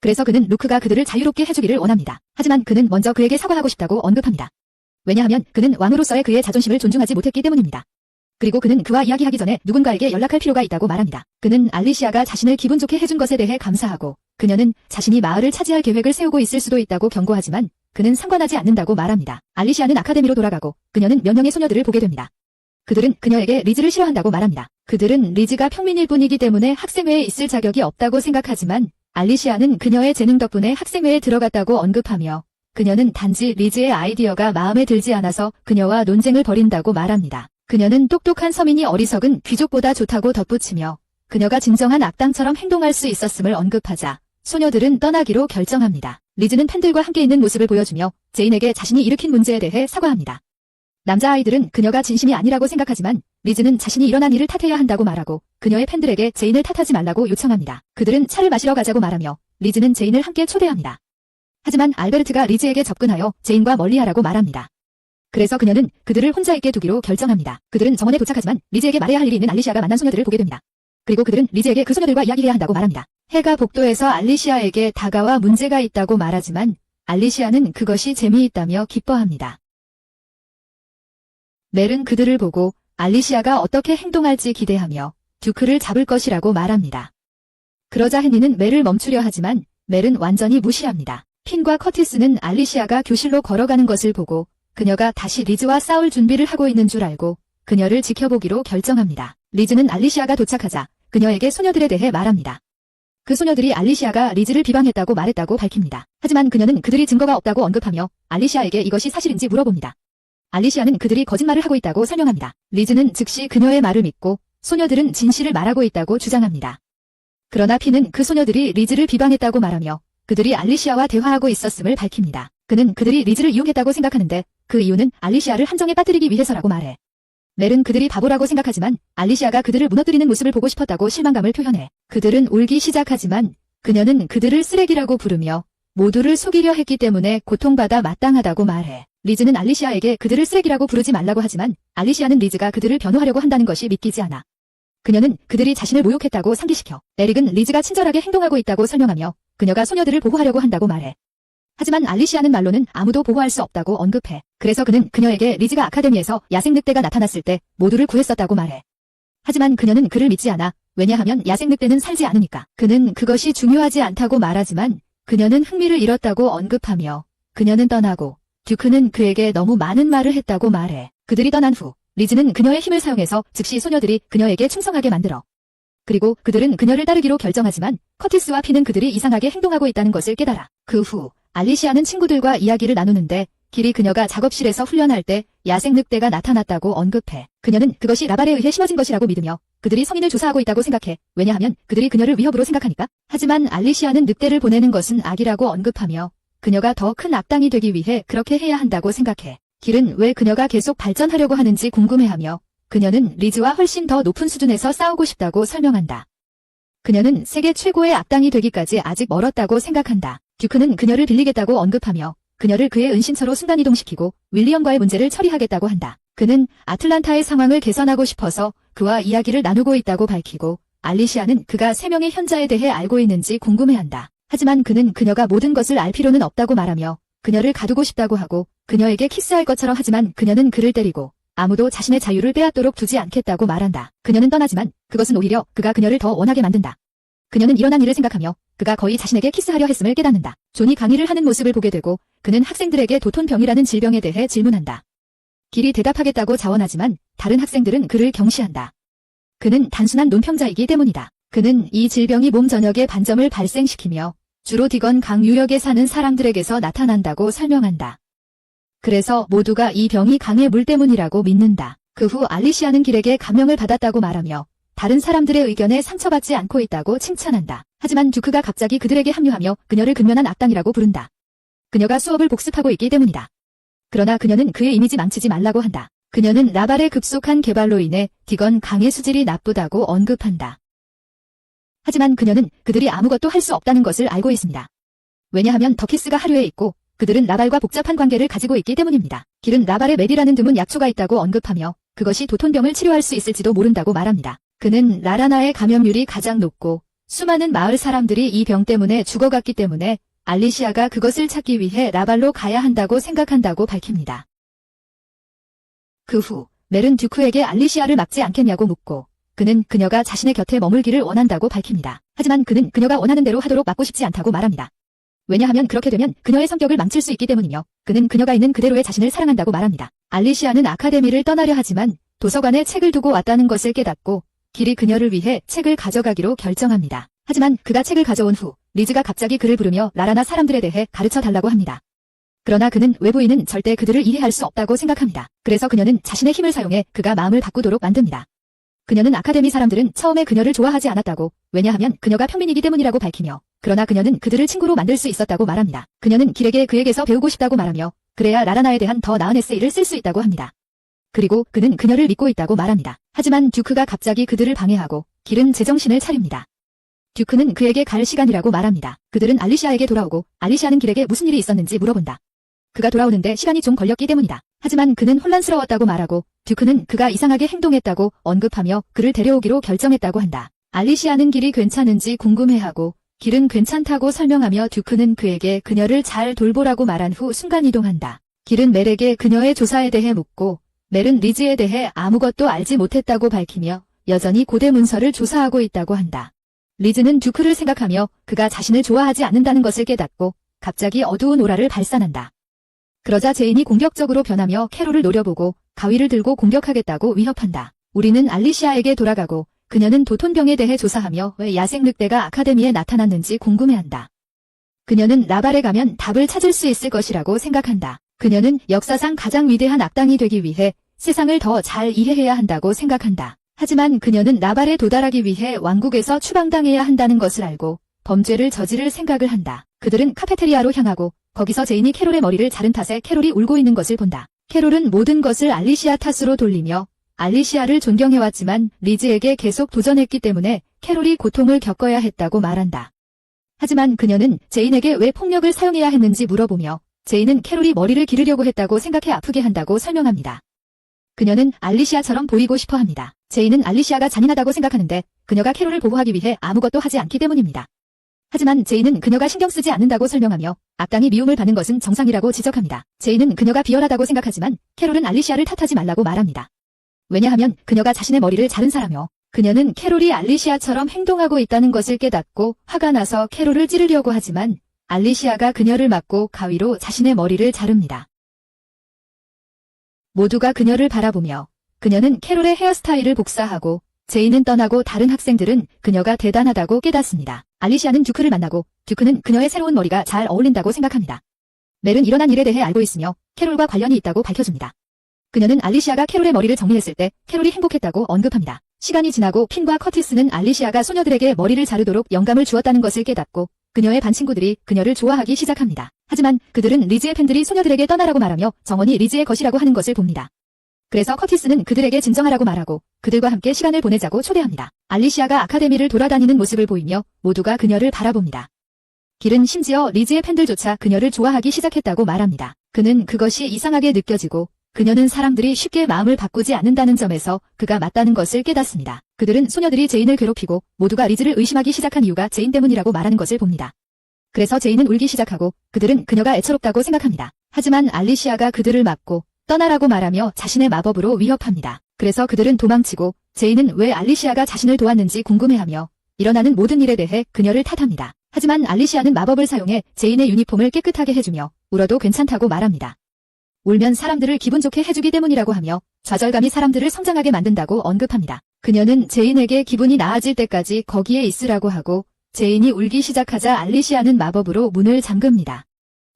그래서 그는 루크가 그들을 자유롭게 해주기를 원합니다. 하지만 그는 먼저 그에게 사과하고 싶다고 언급합니다. 왜냐하면 그는 왕으로서의 그의 자존심을 존중하지 못했기 때문입니다. 그리고 그는 그와 이야기하기 전에 누군가에게 연락할 필요가 있다고 말합니다. 그는 알리시아가 자신을 기분 좋게 해준 것에 대해 감사하고 그녀는 자신이 마을을 차지할 계획을 세우고 있을 수도 있다고 경고하지만 그는 상관하지 않는다고 말합니다. 알리시아는 아카데미로 돌아가고 그녀는 몇 명의 소녀들을 보게 됩니다. 그들은 그녀에게 리즈를 싫어한다고 말합니다. 그들은 리즈가 평민일 뿐이기 때문에 학생회에 있을 자격이 없다고 생각하지만 알리시아는 그녀의 재능 덕분에 학생회에 들어갔다고 언급하며 그녀는 단지 리즈의 아이디어가 마음에 들지 않아서 그녀와 논쟁을 벌인다고 말합니다. 그녀는 똑똑한 서민이 어리석은 귀족보다 좋다고 덧붙이며 그녀가 진정한 악당처럼 행동할 수 있었음을 언급하자 소녀들은 떠나기로 결정합니다. 리즈는 팬들과 함께 있는 모습을 보여주며 제인에게 자신이 일으킨 문제에 대해 사과합니다. 남자아이들은 그녀가 진심이 아니라고 생각하지만 리즈는 자신이 일어난 일을 탓해야 한다고 말하고 그녀의 팬들에게 제인을 탓하지 말라고 요청합니다. 그들은 차를 마시러 가자고 말하며 리즈는 제인을 함께 초대합니다. 하지만 알베르트가 리즈에게 접근하여 제인과 멀리하라고 말합니다. 그래서 그녀는 그들을 혼자 있게 두기로 결정합니다. 그들은 정원에 도착하지만 리즈에게 말해야 할 일이 있는 알리시아가 만난 소녀들을 보게 됩니다. 그리고 그들은 리즈에게 그 소녀들과 이야기해야 한다고 말합니다. 해가 복도에서 알리시아에게 다가와 문제가 있다고 말하지만 알리시아는 그것이 재미있다며 기뻐합니다. 멜은 그들을 보고 알리시아가 어떻게 행동할지 기대하며 듀크를 잡을 것이라고 말합니다. 그러자 헨리는 멜을 멈추려 하지만 멜은 완전히 무시합니다. 핀과 커티스는 알리시아가 교실로 걸어가는 것을 보고 그녀가 다시 리즈와 싸울 준비를 하고 있는 줄 알고 그녀를 지켜보기로 결정합니다. 리즈는 알리시아가 도착하자 그녀에게 소녀들에 대해 말합니다. 그 소녀들이 알리시아가 리즈를 비방했다고 말했다고 밝힙니다. 하지만 그녀는 그들이 증거가 없다고 언급하며 알리시아에게 이것이 사실인지 물어봅니다. 알리시아는 그들이 거짓말을 하고 있다고 설명합니다. 리즈는 즉시 그녀의 말을 믿고 소녀들은 진실을 말하고 있다고 주장합니다. 그러나 핀은 그 소녀들이 리즈를 비방했다고 말하며 그들이 알리시아와 대화하고 있었음을 밝힙니다. 그는 그들이 리즈를 이용했다고 생각하는데 그 이유는 알리시아를 함정에 빠뜨리기 위해서라고 말해. 멜은 그들이 바보라고 생각하지만 알리시아가 그들을 무너뜨리는 모습을 보고 싶었다고 실망감을 표현해. 그들은 울기 시작하지만 그녀는 그들을 쓰레기라고 부르며 모두를 속이려 했기 때문에 고통받아 마땅하다고 말해. 리즈는 알리시아에게 그들을 쓰레기라고 부르지 말라고 하지만 알리시아는 리즈가 그들을 변호하려고 한다는 것이 믿기지 않아. 그녀는 그들이 자신을 모욕했다고 상기시켜. 에릭은 리즈가 친절하게 행동하고 있다고 설명하며 그녀가 소녀들을 보호하려고 한다고 말해. 하지만 알리시아는 말로는 아무도 보호할 수 없다고 언급해. 그래서 그는 그녀에게 리즈가 아카데미에서 야생 늑대가 나타났을 때 모두를 구했었다고 말해. 하지만 그녀는 그를 믿지 않아. 왜냐하면 야생 늑대는 살지 않으니까. 그는 그것이 중요하지 않다고 말하지만 그녀는 흥미를 잃었다고 언급하며 그녀는 떠나고 듀크는 그에게 너무 많은 말을 했다고 말해. 그들이 떠난 후 리즈는 그녀의 힘을 사용해서 즉시 소녀들이 그녀에게 충성하게 만들어. 그리고 그들은 그녀를 따르기로 결정하지만 커티스와 핀은 그들이 이상하게 행동하고 있다는 것을 깨달아. 그 후 알리시아는 친구들과 이야기를 나누는데 길이 그녀가 작업실에서 훈련할 때 야생 늑대가 나타났다고 언급해. 그녀는 그것이 라발에 의해 심어진 것이라고 믿으며 그들이 성인을 조사하고 있다고 생각해. 왜냐하면 그들이 그녀를 위협으로 생각하니까. 하지만 알리시아는 늑대를 보내는 것은 악이라고 언급하며 그녀가 더 큰 악당이 되기 위해 그렇게 해야 한다고 생각해. 길은 왜 그녀가 계속 발전하려고 하는지 궁금해하며 그녀는 리즈와 훨씬 더 높은 수준에서 싸우고 싶다고 설명한다. 그녀는 세계 최고의 악당이 되기까지 아직 멀었다고 생각한다. 듀크는 그녀를 빌리겠다고 언급하며 그녀를 그의 은신처로 순간이동시키고 윌리엄과의 문제를 처리하겠다고 한다. 그는 아틀란타의 상황을 개선하고 싶어서 그와 이야기를 나누고 있다고 밝히고 알리시아는 그가 3명의 현자에 대해 알고 있는지 궁금해한다. 하지만 그는 그녀가 모든 것을 알 필요는 없다고 말하며 그녀를 가두고 싶다고 하고 그녀에게 키스할 것처럼 하지만 그녀는 그를 때리고 아무도 자신의 자유를 빼앗도록 두지 않겠다고 말한다. 그녀는 떠나지만 그것은 오히려 그가 그녀를 더 원하게 만든다. 그녀는 일어난 일을 생각하며 그가 거의 자신에게 키스하려 했음을 깨닫는다. 존이 강의를 하는 모습을 보게 되고 그는 학생들에게 도톤병이라는 질병에 대해 질문한다. 길이 대답하겠다고 자원하지만 다른 학생들은 그를 경시한다. 그는 단순한 논평자이기 때문이다. 그는 이 질병이 몸 전역에 반점을 발생시키며 주로 디건 강 유역에 사는 사람들에게서 나타난다고 설명한다. 그래서 모두가 이 병이 강의 물 때문이라고 믿는다. 그 후 알리시아는 길에게 감명을 받았다고 말하며 다른 사람들의 의견에 상처받지 않고 있다고 칭찬한다. 하지만 듀크가 갑자기 그들에게 합류하며 그녀를 근면한 악당이라고 부른다. 그녀가 수업을 복습하고 있기 때문이다. 그러나 그녀는 그의 이미지 망치지 말라고 한다. 그녀는 라발의 급속한 개발로 인해 디건 강의 수질이 나쁘다고 언급한다. 하지만 그녀는 그들이 아무것도 할 수 없다는 것을 알고 있습니다. 왜냐하면 더키스가 하류에 있고 그들은 라발과 복잡한 관계를 가지고 있기 때문입니다. 길은 라발에 메디라는 드문 약초가 있다고 언급하며 그것이 도톤병을 치료할 수 있을지도 모른다고 말합니다. 그는 라라나의 감염률이 가장 높고 수많은 마을 사람들이 이 병 때문에 죽어갔기 때문에 알리시아가 그것을 찾기 위해 라발로 가야 한다고 생각한다고 밝힙니다. 그 후 멜은 듀크에게 알리시아를 막지 않겠냐고 묻고 그는 그녀가 자신의 곁에 머물기를 원한다고 밝힙니다. 하지만 그는 그녀가 원하는 대로 하도록 막고 싶지 않다고 말합니다. 왜냐하면 그렇게 되면 그녀의 성격을 망칠 수 있기 때문이며 그는 그녀가 있는 그대로의 자신을 사랑한다고 말합니다. 알리시아는 아카데미를 떠나려 하지만 도서관에 책을 두고 왔다는 것을 깨닫고 길이 그녀를 위해 책을 가져가기로 결정합니다. 하지만 그가 책을 가져온 후 리즈가 갑자기 그를 부르며 라라나 사람들에 대해 가르쳐 달라고 합니다. 그러나 그는 외부인은 절대 그들을 이해할 수 없다고 생각합니다. 그래서 그녀는 자신의 힘을 사용해 그가 마음을 바꾸도록 만듭니다. 그녀는 아카데미 사람들은 처음에 그녀를 좋아하지 않았다고 왜냐하면 그녀가 평민이기 때문이라고 밝히며 그러나 그녀는 그들을 친구로 만들 수 있었다고 말합니다. 그녀는 길에게 그에게서 배우고 싶다고 말하며 그래야 라라나에 대한 더 나은 에세이를 쓸 수 있다고 합니다. 그리고 그는 그녀를 믿고 있다고 말합니다. 하지만 듀크가 갑자기 그들을 방해하고 길은 제정신을 차립니다. 듀크는 그에게 갈 시간이라고 말합니다. 그들은 알리시아에게 돌아오고 알리시아는 길에게 무슨 일이 있었는지 물어본다. 그가 돌아오는데 시간이 좀 걸렸기 때문이다. 하지만 그는 혼란스러웠다고 말하고 듀크는 그가 이상하게 행동했다고 언급하며 그를 데려오기로 결정했다고 한다. 알리시아는 길이 괜찮은지 궁금해하고 길은 괜찮다고 설명하며 듀크는 그에게 그녀를 잘 돌보라고 말한 후 순간이동한다. 길은 멜에게 그녀의 조사에 대해 묻고 멜은 리즈에 대해 아무것도 알지 못했다고 밝히며 여전히 고대 문서를 조사하고 있다고 한다. 리즈는 듀크를 생각하며 그가 자신을 좋아하지 않는다는 것을 깨닫고 갑자기 어두운 오라를 발산한다. 그러자 제인이 공격적으로 변하며 캐롤을 노려보고 가위를 들고 공격하겠다고 위협한다. 우리는 알리시아에게 돌아가고 그녀는 도톤병에 대해 조사하며 왜 야생 늑대가 아카데미에 나타났는지 궁금해한다. 그녀는 라발에 가면 답을 찾을 수 있을 것이라고 생각한다. 그녀는 역사상 가장 위대한 악당이 되기 위해 세상을 더 잘 이해해야 한다고 생각한다. 하지만 그녀는 라발에 도달하기 위해 왕국에서 추방당해야 한다는 것을 알고 범죄를 저지를 생각을 한다. 그들은 카페테리아로 향하고 거기서 제인이 캐롤의 머리를 자른 탓에 캐롤이 울고 있는 것을 본다. 캐롤은 모든 것을 알리시아 탓으로 돌리며 알리시아를 존경해왔지만 리즈에게 계속 도전했기 때문에 캐롤이 고통을 겪어야 했다고 말한다. 하지만 그녀는 제인에게 왜 폭력을 사용해야 했는지 물어보며 제인은 캐롤이 머리를 기르려고 했다고 생각해 아프게 한다고 설명합니다. 그녀는 알리시아처럼 보이고 싶어 합니다. 제인은 알리시아가 잔인하다고 생각하는데 그녀가 캐롤을 보호하기 위해 아무것도 하지 않기 때문입니다. 하지만 제인은 그녀가 신경 쓰지 않는다고 설명하며 악당이 미움을 받는 것은 정상이라고 지적합니다. 제인은 그녀가 비열하다고 생각하지만 캐롤은 알리시아를 탓하지 말라고 말합니다. 왜냐하면 그녀가 자신의 머리를 자른 사람이며 그녀는 캐롤이 알리시아처럼 행동하고 있다는 것을 깨닫고 화가 나서 캐롤을 찌르려고 하지만 알리시아가 그녀를 막고 가위로 자신의 머리를 자릅니다. 모두가 그녀를 바라보며 그녀는 캐롤의 헤어스타일을 복사하고 제인은 떠나고 다른 학생들은 그녀가 대단하다고 깨닫습니다. 알리시아는 듀크를 만나고 듀크는 그녀의 새로운 머리가 잘 어울린다고 생각합니다. 멜은 일어난 일에 대해 알고 있으며 캐롤과 관련이 있다고 밝혀줍니다. 그녀는 알리시아가 캐롤의 머리를 정리했을 때 캐롤이 행복했다고 언급합니다. 시간이 지나고 핀과 커티스는 알리시아가 소녀들에게 머리를 자르도록 영감을 주었다는 것을 깨닫고 그녀의 반 친구들이 그녀를 좋아하기 시작합니다. 하지만 그들은 리즈의 팬들이 소녀들에게 떠나라고 말하며 정원이 리즈의 것이라고 하는 것을 봅니다. 그래서 커티스는 그들에게 진정하라고 말하고 그들과 함께 시간을 보내자고 초대합니다. 알리시아가 아카데미를 돌아다니는 모습을 보이며 모두가 그녀를 바라봅니다. 길은 심지어 리즈의 팬들조차 그녀를 좋아하기 시작했다고 말합니다. 그는 그것이 이상하게 느껴지고 그녀는 사람들이 쉽게 마음을 바꾸지 않는다는 점에서 그가 맞다는 것을 깨닫습니다. 그들은 소녀들이 제인을 괴롭히고 모두가 리즈를 의심하기 시작한 이유가 제인 때문이라고 말하는 것을 봅니다. 그래서 제인은 울기 시작하고 그들은 그녀가 애처롭다고 생각합니다. 하지만 알리시아가 그들을 막고 떠나라고 말하며 자신의 마법으로 위협합니다. 그래서 그들은 도망치고 제인은 왜 알리시아가 자신을 도왔는지 궁금해하며 일어나는 모든 일에 대해 그녀를 탓합니다. 하지만 알리시아는 마법을 사용해 제인의 유니폼을 깨끗하게 해주며 울어도 괜찮다고 말합니다. 울면 사람들을 기분 좋게 해주기 때문이라고 하며 좌절감이 사람들을 성장하게 만든다고 언급합니다. 그녀는 제인에게 기분이 나아질 때까지 거기에 있으라고 하고 제인이 울기 시작하자 알리시아는 마법으로 문을 잠급니다.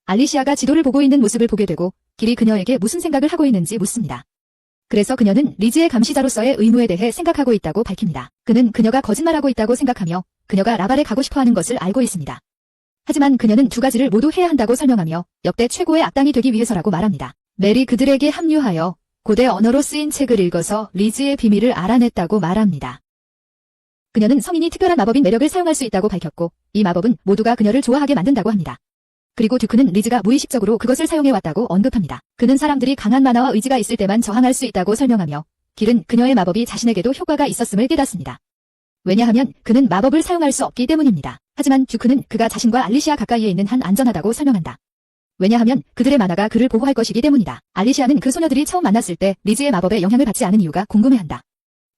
알리시아가 지도를 보고 있는 모습을 보게 되고 길이 그녀에게 무슨 생각을 하고 있는지 묻습니다. 그래서 그녀는 리즈의 감시자로서의 의무에 대해 생각하고 있다고 밝힙니다. 그는 그녀가 거짓말하고 있다고 생각하며 그녀가 라발에 가고 싶어하는 것을 알고 있습니다. 하지만 그녀는 두 가지를 모두 해야 한다고 설명하며 역대 최고의 악당이 되기 위해서라고 말합니다. 멜이 그들에게 합류하여 고대 언어로 쓰인 책을 읽어서 리즈의 비밀을 알아냈다고 말합니다. 그녀는 성인이 특별한 마법인 매력을 사용할 수 있다고 밝혔고 이 마법은 모두가 그녀를 좋아하게 만든다고 합니다. 그리고 듀크는 리즈가 무의식적으로 그것을 사용해왔다고 언급합니다. 그는 사람들이 강한 만화와 의지가 있을 때만 저항할 수 있다고 설명하며 길은 그녀의 마법이 자신에게도 효과가 있었음을 깨닫습니다. 왜냐하면 그는 마법을 사용할 수 없기 때문입니다. 하지만 듀크는 그가 자신과 알리시아 가까이에 있는 한 안전하다고 설명한다. 왜냐하면 그들의 만화가 그를 보호할 것이기 때문이다. 알리시아는 그 소녀들이 처음 만났을 때 리즈의 마법에 영향을 받지 않은 이유가 궁금해한다.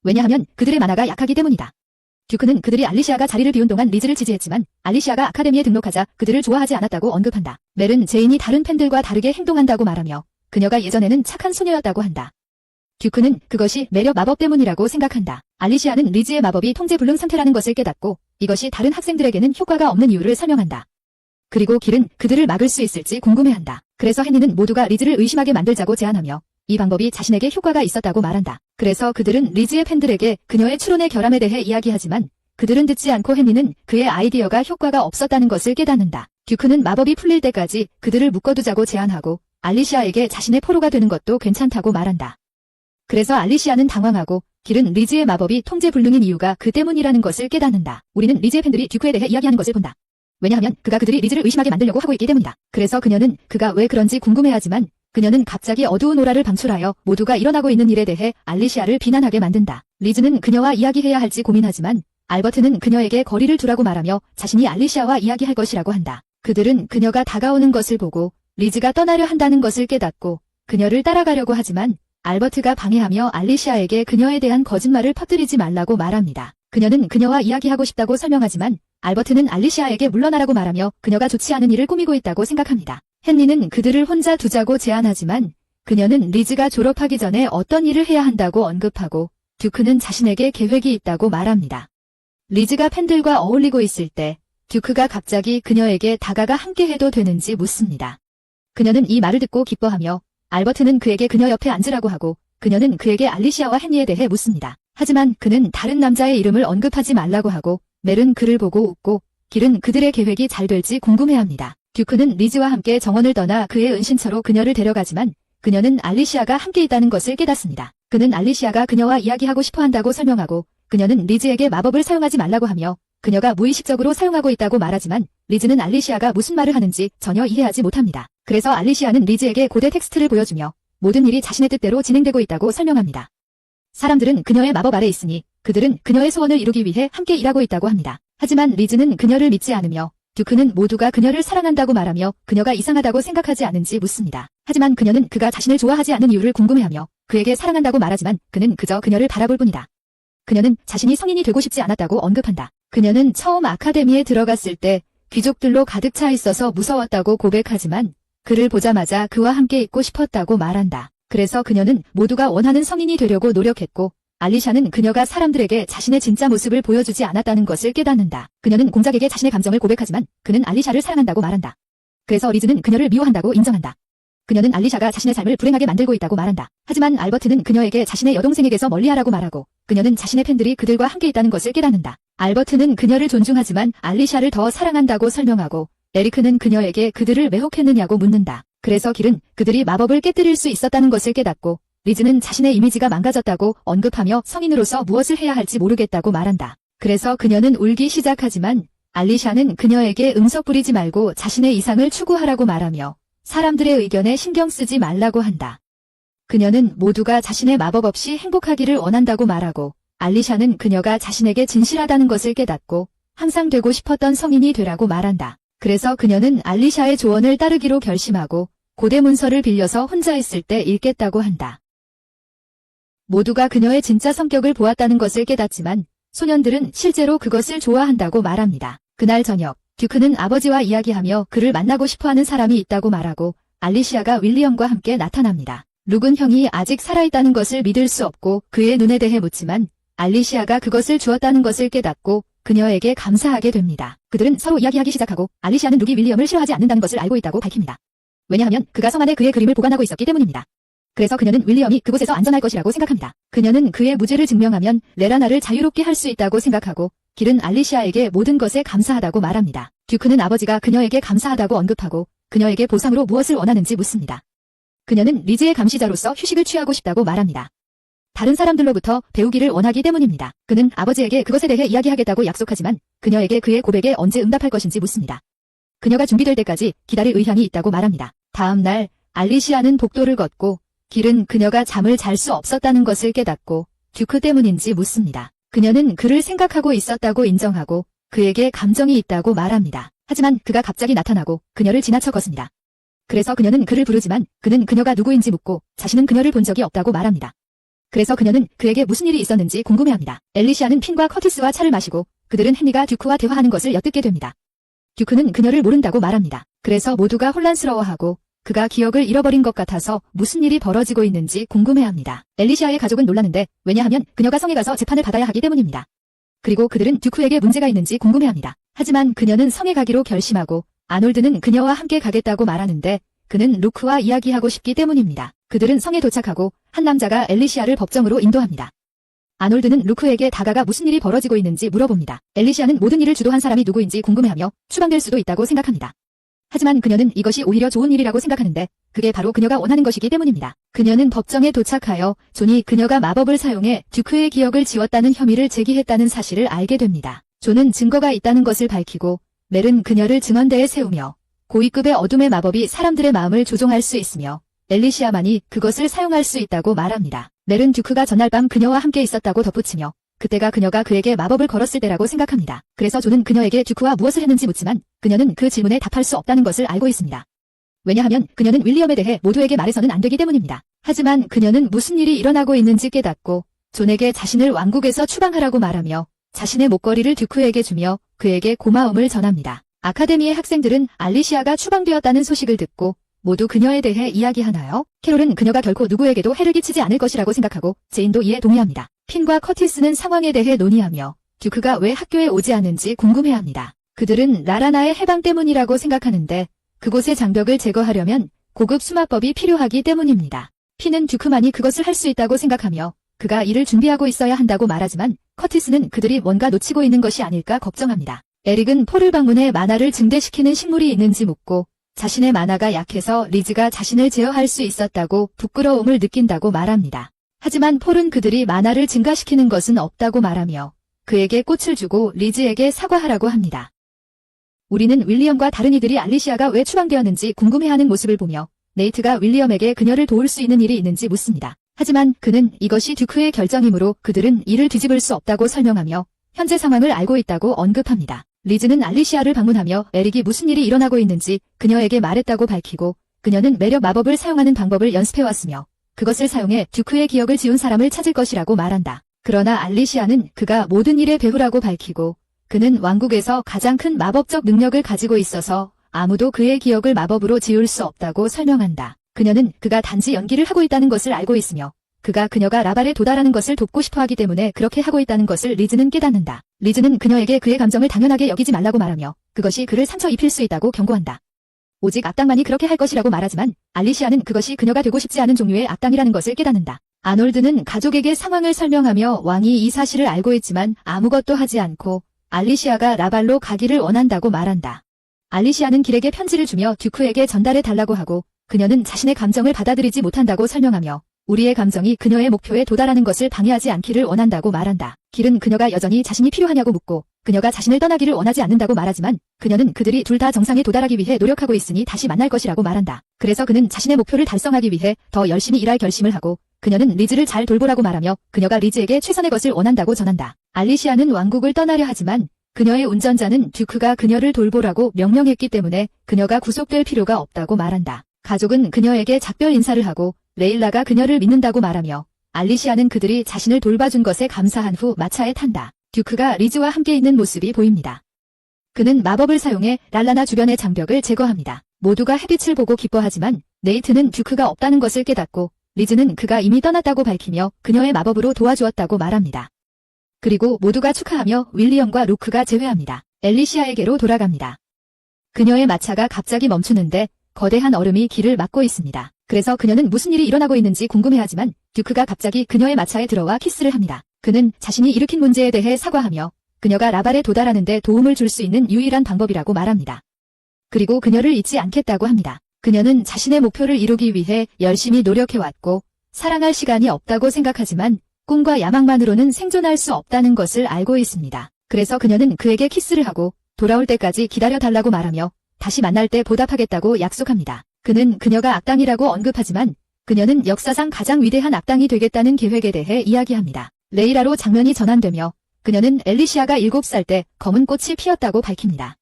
왜냐하면 그들의 만화가 약하기 때문이다. 듀크는 그들이 알리시아가 자리를 비운 동안 리즈를 지지했지만 알리시아가 아카데미에 등록하자 그들을 좋아하지 않았다고 언급한다. 멜은 제인이 다른 팬들과 다르게 행동한다고 말하며 그녀가 예전에는 착한 소녀였다고 한다. 듀크는 그것이 매력 마법 때문이라고 생각한다. 알리시아는 리즈의 마법이 통제불능 상태라는 것을 깨닫고 이것이 다른 학생들에게는 효과가 없는 이유를 설명한다. 그리고 길은 그들을 막을 수 있을지 궁금해한다. 그래서 헨리는 모두가 리즈를 의심하게 만들자고 제안하며 이 방법이 자신에게 효과가 있었다고 말한다. 그래서 그들은 리즈의 팬들에게 그녀의 추론의 결함에 대해 이야기하지만 그들은 듣지 않고 헨리는 그의 아이디어가 효과가 없었다는 것을 깨닫는다. 듀크는 마법이 풀릴 때까지 그들을 묶어두자고 제안하고 알리시아에게 자신의 포로가 되는 것도 괜찮다고 말한다. 그래서 알리시아는 당황하고 길은 리즈의 마법이 통제불능인 이유가 그 때문이라는 것을 깨닫는다. 우리는 리즈의 팬들이 듀크에 대해 이야기하는 것을 본다. 왜냐하면 그가 그들이 리즈를 의심하게 만들려고 하고 있기 때문이다. 그래서 그녀는 그가 왜 그런지 궁금해하지만 그녀는 갑자기 어두운 오라를 방출하여 모두가 일어나고 있는 일에 대해 알리시아를 비난하게 만든다. 리즈는 그녀와 이야기해야 할지 고민하지만 알버트는 그녀에게 거리를 두라고 말하며 자신이 알리시아와 이야기할 것이라고 한다. 그들은 그녀가 다가오는 것을 보고 리즈가 떠나려 한다는 것을 깨닫고 그녀를 따라가려고 하지만 알버트가 방해하며 알리시아에게 그녀에 대한 거짓말을 퍼뜨리지 말라고 말합니다. 그녀는 그녀와 이야기하고 싶다고 설명하지만 알버트는 알리시아에게 물러나라고 말하며 그녀가 좋지 않은 일을 꾸미고 있다고 생각합니다. 헨리는 그들을 혼자 두자고 제안하지만 그녀는 리즈가 졸업하기 전에 어떤 일을 해야 한다고 언급하고 듀크는 자신에게 계획이 있다고 말합니다. 리즈가 팬들과 어울리고 있을 때 듀크가 갑자기 그녀에게 다가가 함께 해도 되는지 묻습니다. 그녀는 이 말을 듣고 기뻐하며 알버트는 그에게 그녀 옆에 앉으라고 하고 그녀는 그에게 알리시아와 헨리에 대해 묻습니다. 하지만 그는 다른 남자의 이름을 언급하지 말라고 하고 멜은 그를 보고 웃고 길은 그들의 계획이 잘 될지 궁금해합니다. 듀크는 리즈와 함께 정원을 떠나 그의 은신처로 그녀를 데려가지만 그녀는 알리시아가 함께 있다는 것을 깨닫습니다. 그는 알리시아가 그녀와 이야기하고 싶어한다고 설명하고 그녀는 리즈에게 마법을 사용하지 말라고 하며 그녀가 무의식적으로 사용하고 있다고 말하지만 리즈는 알리시아가 무슨 말을 하는지 전혀 이해하지 못합니다. 그래서 알리시아는 리즈에게 고대 텍스트를 보여주며 모든 일이 자신의 뜻대로 진행되고 있다고 설명합니다. 사람들은 그녀의 마법 아래 있으니 그들은 그녀의 소원을 이루기 위해 함께 일하고 있다고 합니다. 하지만 리즈는 그녀를 믿지 않으며 듀크는 모두가 그녀를 사랑한다고 말하며 그녀가 이상하다고 생각하지 않은지 묻습니다. 하지만 그녀는 그가 자신을 좋아하지 않는 이유를 궁금해하며 그에게 사랑한다고 말하지만 그는 그저 그녀를 바라볼 뿐이다. 그녀는 자신이 성인이 되고 싶지 않았다고 언급한다. 그녀는 처음 아카데미에 들어갔을 때 귀족들로 가득 차 있어서 무서웠다고 고백하지만 그를 보자마자 그와 함께 있고 싶었다고 말한다. 그래서 그녀는 모두가 원하는 성인이 되려고 노력했고 알리샤는 그녀가 사람들에게 자신의 진짜 모습을 보여주지 않았다는 것을 깨닫는다. 그녀는 공작에게 자신의 감정을 고백하지만 그는 알리샤를 사랑한다고 말한다. 그래서 리즈는 그녀를 미워한다고 인정한다. 그녀는 알리샤가 자신의 삶을 불행하게 만들고 있다고 말한다. 하지만 알버트는 그녀에게 자신의 여동생에게서 멀리하라고 말하고 그녀는 자신의 팬들이 그들과 함께 있다는 것을 깨닫는다. 알버트는 그녀를 존중하지만 알리샤를 더 사랑한다고 설명하고 에리크는 그녀에게 그들을 매혹했느냐고 묻는다. 그래서 길은 그들이 마법을 깨뜨릴 수 있었다는 것을 깨닫고 리즈는 자신의 이미지가 망가졌다고 언급하며 성인으로서 무엇을 해야 할지 모르겠다고 말한다. 그래서 그녀는 울기 시작하지만 알리샤는 그녀에게 응석 부리지 말고 자신의 이상을 추구하라고 말하며 사람들의 의견에 신경 쓰지 말라고 한다. 그녀는 모두가 자신의 마법 없이 행복하기를 원한다고 말하고 알리샤는 그녀가 자신에게 진실하다는 것을 깨닫고 항상 되고 싶었던 성인이 되라고 말한다. 그래서 그녀는 알리샤의 조언을 따르기로 결심하고 고대 문서를 빌려서 혼자 있을 때 읽겠다고 한다. 모두가 그녀의 진짜 성격을 보았다는 것을 깨닫지만 소년들은 실제로 그것을 좋아한다고 말합니다. 그날 저녁 듀크는 아버지와 이야기하며 그를 만나고 싶어하는 사람이 있다고 말하고 알리시아가 윌리엄과 함께 나타납니다. 룩은 형이 아직 살아있다는 것을 믿을 수 없고 그의 눈에 대해 묻지만 알리시아가 그것을 주었다는 것을 깨닫고 그녀에게 감사하게 됩니다. 그들은 서로 이야기하기 시작하고 알리시아는 룩이 윌리엄을 싫어하지 않는다는 것을 알고 있다고 밝힙니다. 왜냐하면 그가 성 안에 그의 그림을 보관하고 있었기 때문입니다. 그래서 그녀는 윌리엄이 그곳에서 안전할 것이라고 생각합니다. 그녀는 그의 무죄를 증명하면 레라나를 자유롭게 할 수 있다고 생각하고 길은 알리시아에게 모든 것에 감사하다고 말합니다. 듀크는 아버지가 그녀에게 감사하다고 언급하고 그녀에게 보상으로 무엇을 원하는지 묻습니다. 그녀는 리즈의 감시자로서 휴식을 취하고 싶다고 말합니다. 다른 사람들로부터 배우기를 원하기 때문입니다. 그는 아버지에게 그것에 대해 이야기하겠다고 약속하지만 그녀에게 그의 고백에 언제 응답할 것인지 묻습니다. 그녀가 준비될 때까지 기다릴 의향이 있다고 말합니다. 다음 날 알리시아는 복도를 걷고 길은 그녀가 잠을 잘 수 없었다는 것을 깨닫고 듀크 때문인지 묻습니다. 그녀는 그를 생각하고 있었다고 인정하고 그에게 감정이 있다고 말합니다. 하지만 그가 갑자기 나타나고 그녀를 지나쳐 걷습니다. 그래서 그녀는 그를 부르지만 그는 그녀가 누구인지 묻고 자신은 그녀를 본 적이 없다고 말합니다. 그래서 그녀는 그에게 무슨 일이 있었는지 궁금해합니다. 엘리시아는 핀과 커티스와 차를 마시고 그들은 헨리가 듀크와 대화하는 것을 엿듣게 됩니다. 듀크는 그녀를 모른다고 말합니다. 그래서 모두가 혼란스러워하고 그가 기억을 잃어버린 것 같아서 무슨 일이 벌어지고 있는지 궁금해합니다. 엘리시아의 가족은 놀라는데 왜냐하면 그녀가 성에 가서 재판을 받아야 하기 때문입니다. 그리고 그들은 듀크에게 문제가 있는지 궁금해합니다. 하지만 그녀는 성에 가기로 결심하고 아놀드는 그녀와 함께 가겠다고 말하는데 그는 루크와 이야기하고 싶기 때문입니다. 그들은 성에 도착하고 한 남자가 엘리시아를 법정으로 인도합니다. 아놀드는 루크에게 다가가 무슨 일이 벌어지고 있는지 물어봅니다. 엘리시아는 모든 일을 주도한 사람이 누구인지 궁금해하며 추방될 수도 있다고 생각합니다. 하지만 그녀는 이것이 오히려 좋은 일이라고 생각하는데 그게 바로 그녀가 원하는 것이기 때문입니다. 그녀는 법정에 도착하여 존이 그녀가 마법을 사용해 듀크의 기억을 지웠다는 혐의를 제기했다는 사실을 알게 됩니다. 존은 증거가 있다는 것을 밝히고 멜은 그녀를 증언대에 세우며 고위급의 어둠의 마법이 사람들의 마음을 조종할 수 있으며 앨리시아만이 그것을 사용할 수 있다고 말합니다. 멜은 듀크가 전날 밤 그녀와 함께 있었다고 덧붙이며 그때가 그녀가 그에게 마법을 걸었을 때라고 생각합니다. 그래서 존은 그녀에게 듀크와 무엇을 했는지 묻지만 그녀는 그 질문에 답할 수 없다는 것을 알고 있습니다. 왜냐하면 그녀는 윌리엄에 대해 모두에게 말해서는 안 되기 때문입니다. 하지만 그녀는 무슨 일이 일어나고 있는지 깨닫고 존에게 자신을 왕국에서 추방하라고 말하며 자신의 목걸이를 듀크에게 주며 그에게 고마움을 전합니다. 아카데미의 학생들은 알리시아가 추방되었다는 소식을 듣고 모두 그녀에 대해 이야기하나요? 캐롤은 그녀가 결코 누구에게도 해를 끼치지 않을 것이라고 생각하고 제인도 이에 동의합니다. 핀과 커티스는 상황에 대해 논의하며 듀크가 왜 학교에 오지 않은지 궁금해합니다. 그들은 라라나의 해방 때문이라고 생각하는데 그곳의 장벽을 제거하려면 고급 수마법이 필요하기 때문입니다. 핀은 듀크만이 그것을 할 수 있다고 생각하며 그가 이를 준비하고 있어야 한다고 말하지만 커티스는 그들이 뭔가 놓치고 있는 것이 아닐까 걱정합니다. 에릭은 폴을 방문해 만화를 증대시키는 식물이 있는지 묻고 자신의 만화가 약해서 리즈가 자신을 제어할 수 있었다고 부끄러움을 느낀다고 말합니다. 하지만 폴은 그들이 만화를 증가시키는 것은 없다고 말하며 그에게 꽃을 주고 리즈에게 사과하라고 합니다. 우리는 윌리엄과 다른 이들이 알리시아가 왜 추방되었는지 궁금해하는 모습을 보며 네이트가 윌리엄에게 그녀를 도울 수 있는 일이 있는지 묻습니다. 하지만 그는 이것이 듀크의 결정이므로 그들은 이를 뒤집을 수 없다고 설명하며 현재 상황을 알고 있다고 언급합니다. 리즈는 알리시아를 방문하며 에릭이 무슨 일이 일어나고 있는지 그녀에게 말했다고 밝히고 그녀는 매력 마법을 사용하는 방법을 연습해왔으며 그것을 사용해 듀크의 기억을 지운 사람을 찾을 것이라고 말한다. 그러나 알리시아는 그가 모든 일의 배후라고 밝히고 그는 왕국에서 가장 큰 마법적 능력을 가지고 있어서 아무도 그의 기억을 마법으로 지울 수 없다고 설명한다. 그녀는 그가 단지 연기를 하고 있다는 것을 알고 있으며 그녀가 라발에 도달하는 것을 돕고 싶어하기 때문에 그렇게 하고 있다는 것을 리즈는 깨닫는다. 리즈는 그녀에게 그의 감정을 당연하게 여기지 말라고 말하며 그것이 그를 상처 입힐 수 있다고 경고한다. 오직 악당만이 그렇게 할 것이라고 말하지만 알리시아는 그것이 그녀가 되고 싶지 않은 종류의 악당이라는 것을 깨닫는다. 아놀드는 가족에게 상황을 설명하며 왕이 이 사실을 알고 있지만 아무것도 하지 않고 알리시아가 라발로 가기를 원한다고 말한다. 알리시아는 길에게 편지를 주며 듀크에게 전달해 달라고 하고 그녀는 자신의 감정을 받아들이지 못한다고 설명하며 우리의 감정이 그녀의 목표에 도달하는 것을 방해하지 않기를 원한다고 말한다. 길은 그녀가 여전히 자신이 필요하냐고 묻고 그녀가 자신을 떠나기를 원하지 않는다고 말하지만 그녀는 그들이 둘 다 정상에 도달하기 위해 노력하고 있으니 다시 만날 것이라고 말한다. 그래서 그는 자신의 목표를 달성하기 위해 더 열심히 일할 결심을 하고 그녀는 리즈를 잘 돌보라고 말하며 그녀가 리즈에게 최선의 것을 원한다고 전한다. 알리시아는 왕국을 떠나려 하지만 그녀의 운전자는 듀크가 그녀를 돌보라고 명령했기 때문에 그녀가 구속될 필요가 없다고 말한다. 가족은 그녀에게 작별 인사를 하고 레일라가 그녀를 믿는다고 말하며 알리시아는 그들이 자신을 돌봐준 것에 감사한 후 마차에 탄다. 듀크가 리즈와 함께 있는 모습이 보입니다. 그는 마법을 사용해 랄라나 주변의 장벽을 제거합니다. 모두가 햇빛을 보고 기뻐하지만 네이트는 듀크가 없다는 것을 깨닫고 리즈는 그가 이미 떠났다고 밝히며 그녀의 마법으로 도와주었다고 말합니다. 그리고 모두가 축하하며 윌리엄과 루크가 제외합니다. 앨리시아에게로 돌아갑니다. 그녀의 마차가 갑자기 멈추는데 거대한 얼음이 길을 막고 있습니다. 그래서 그녀는 무슨 일이 일어나고 있는지 궁금해하지만 듀크가 갑자기 그녀의 마차에 들어와 키스를 합니다. 그는 자신이 일으킨 문제에 대해 사과하며 그녀가 라발에 도달하는 데 도움을 줄 수 있는 유일한 방법이라고 말합니다. 그리고 그녀를 잊지 않겠다고 합니다. 그녀는 자신의 목표를 이루기 위해 열심히 노력해왔고 사랑할 시간이 없다고 생각하지만 꿈과 야망만으로는 생존할 수 없다는 것을 알고 있습니다. 그래서 그녀는 그에게 키스를 하고 돌아올 때까지 기다려달라고 말하며 다시 만날 때 보답하겠다고 약속합니다. 그는 그녀가 악당이라고 언급하지만 그녀는 역사상 가장 위대한 악당이 되겠다는 계획에 대해 이야기합니다. 레이라로 장면이 전환되며 그녀는 앨리시아가 7살 때 검은 꽃이 피었다고 밝힙니다.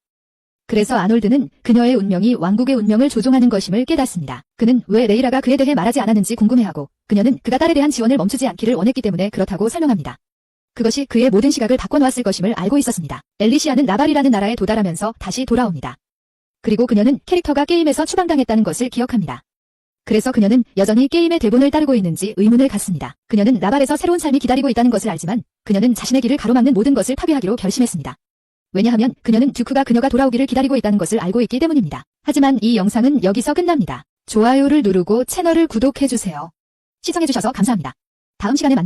그래서 아놀드는 그녀의 운명이 왕국의 운명을 조종하는 것임을 깨닫습니다. 그는 왜 레이라가 그에 대해 말하지 않았는지 궁금해하고 그녀는 그가 딸에 대한 지원을 멈추지 않기를 원했기 때문에 그렇다고 설명합니다. 그것이 그의 모든 시각을 바꿔놓았을 것임을 알고 있었습니다. 앨리시아는 라발이라는 나라에 도달하면서 다시 돌아옵니다. 그리고 그녀는 캐릭터가 게임에서 추방당했다는 것을 기억합니다. 그래서 그녀는 여전히 게임의 대본을 따르고 있는지 의문을 갖습니다. 그녀는 라발에서 새로운 삶이 기다리고 있다는 것을 알지만 그녀는 자신의 길을 가로막는 모든 것을 파괴하기로 결심했습니다. 왜냐하면 그녀는 듀크가 그녀가 돌아오기를 기다리고 있다는 것을 알고 있기 때문입니다. 하지만 이 영상은 여기서 끝납니다. 좋아요를 누르고 채널을 구독해주세요. 시청해주셔서 감사합니다. 다음 시간에 만나요.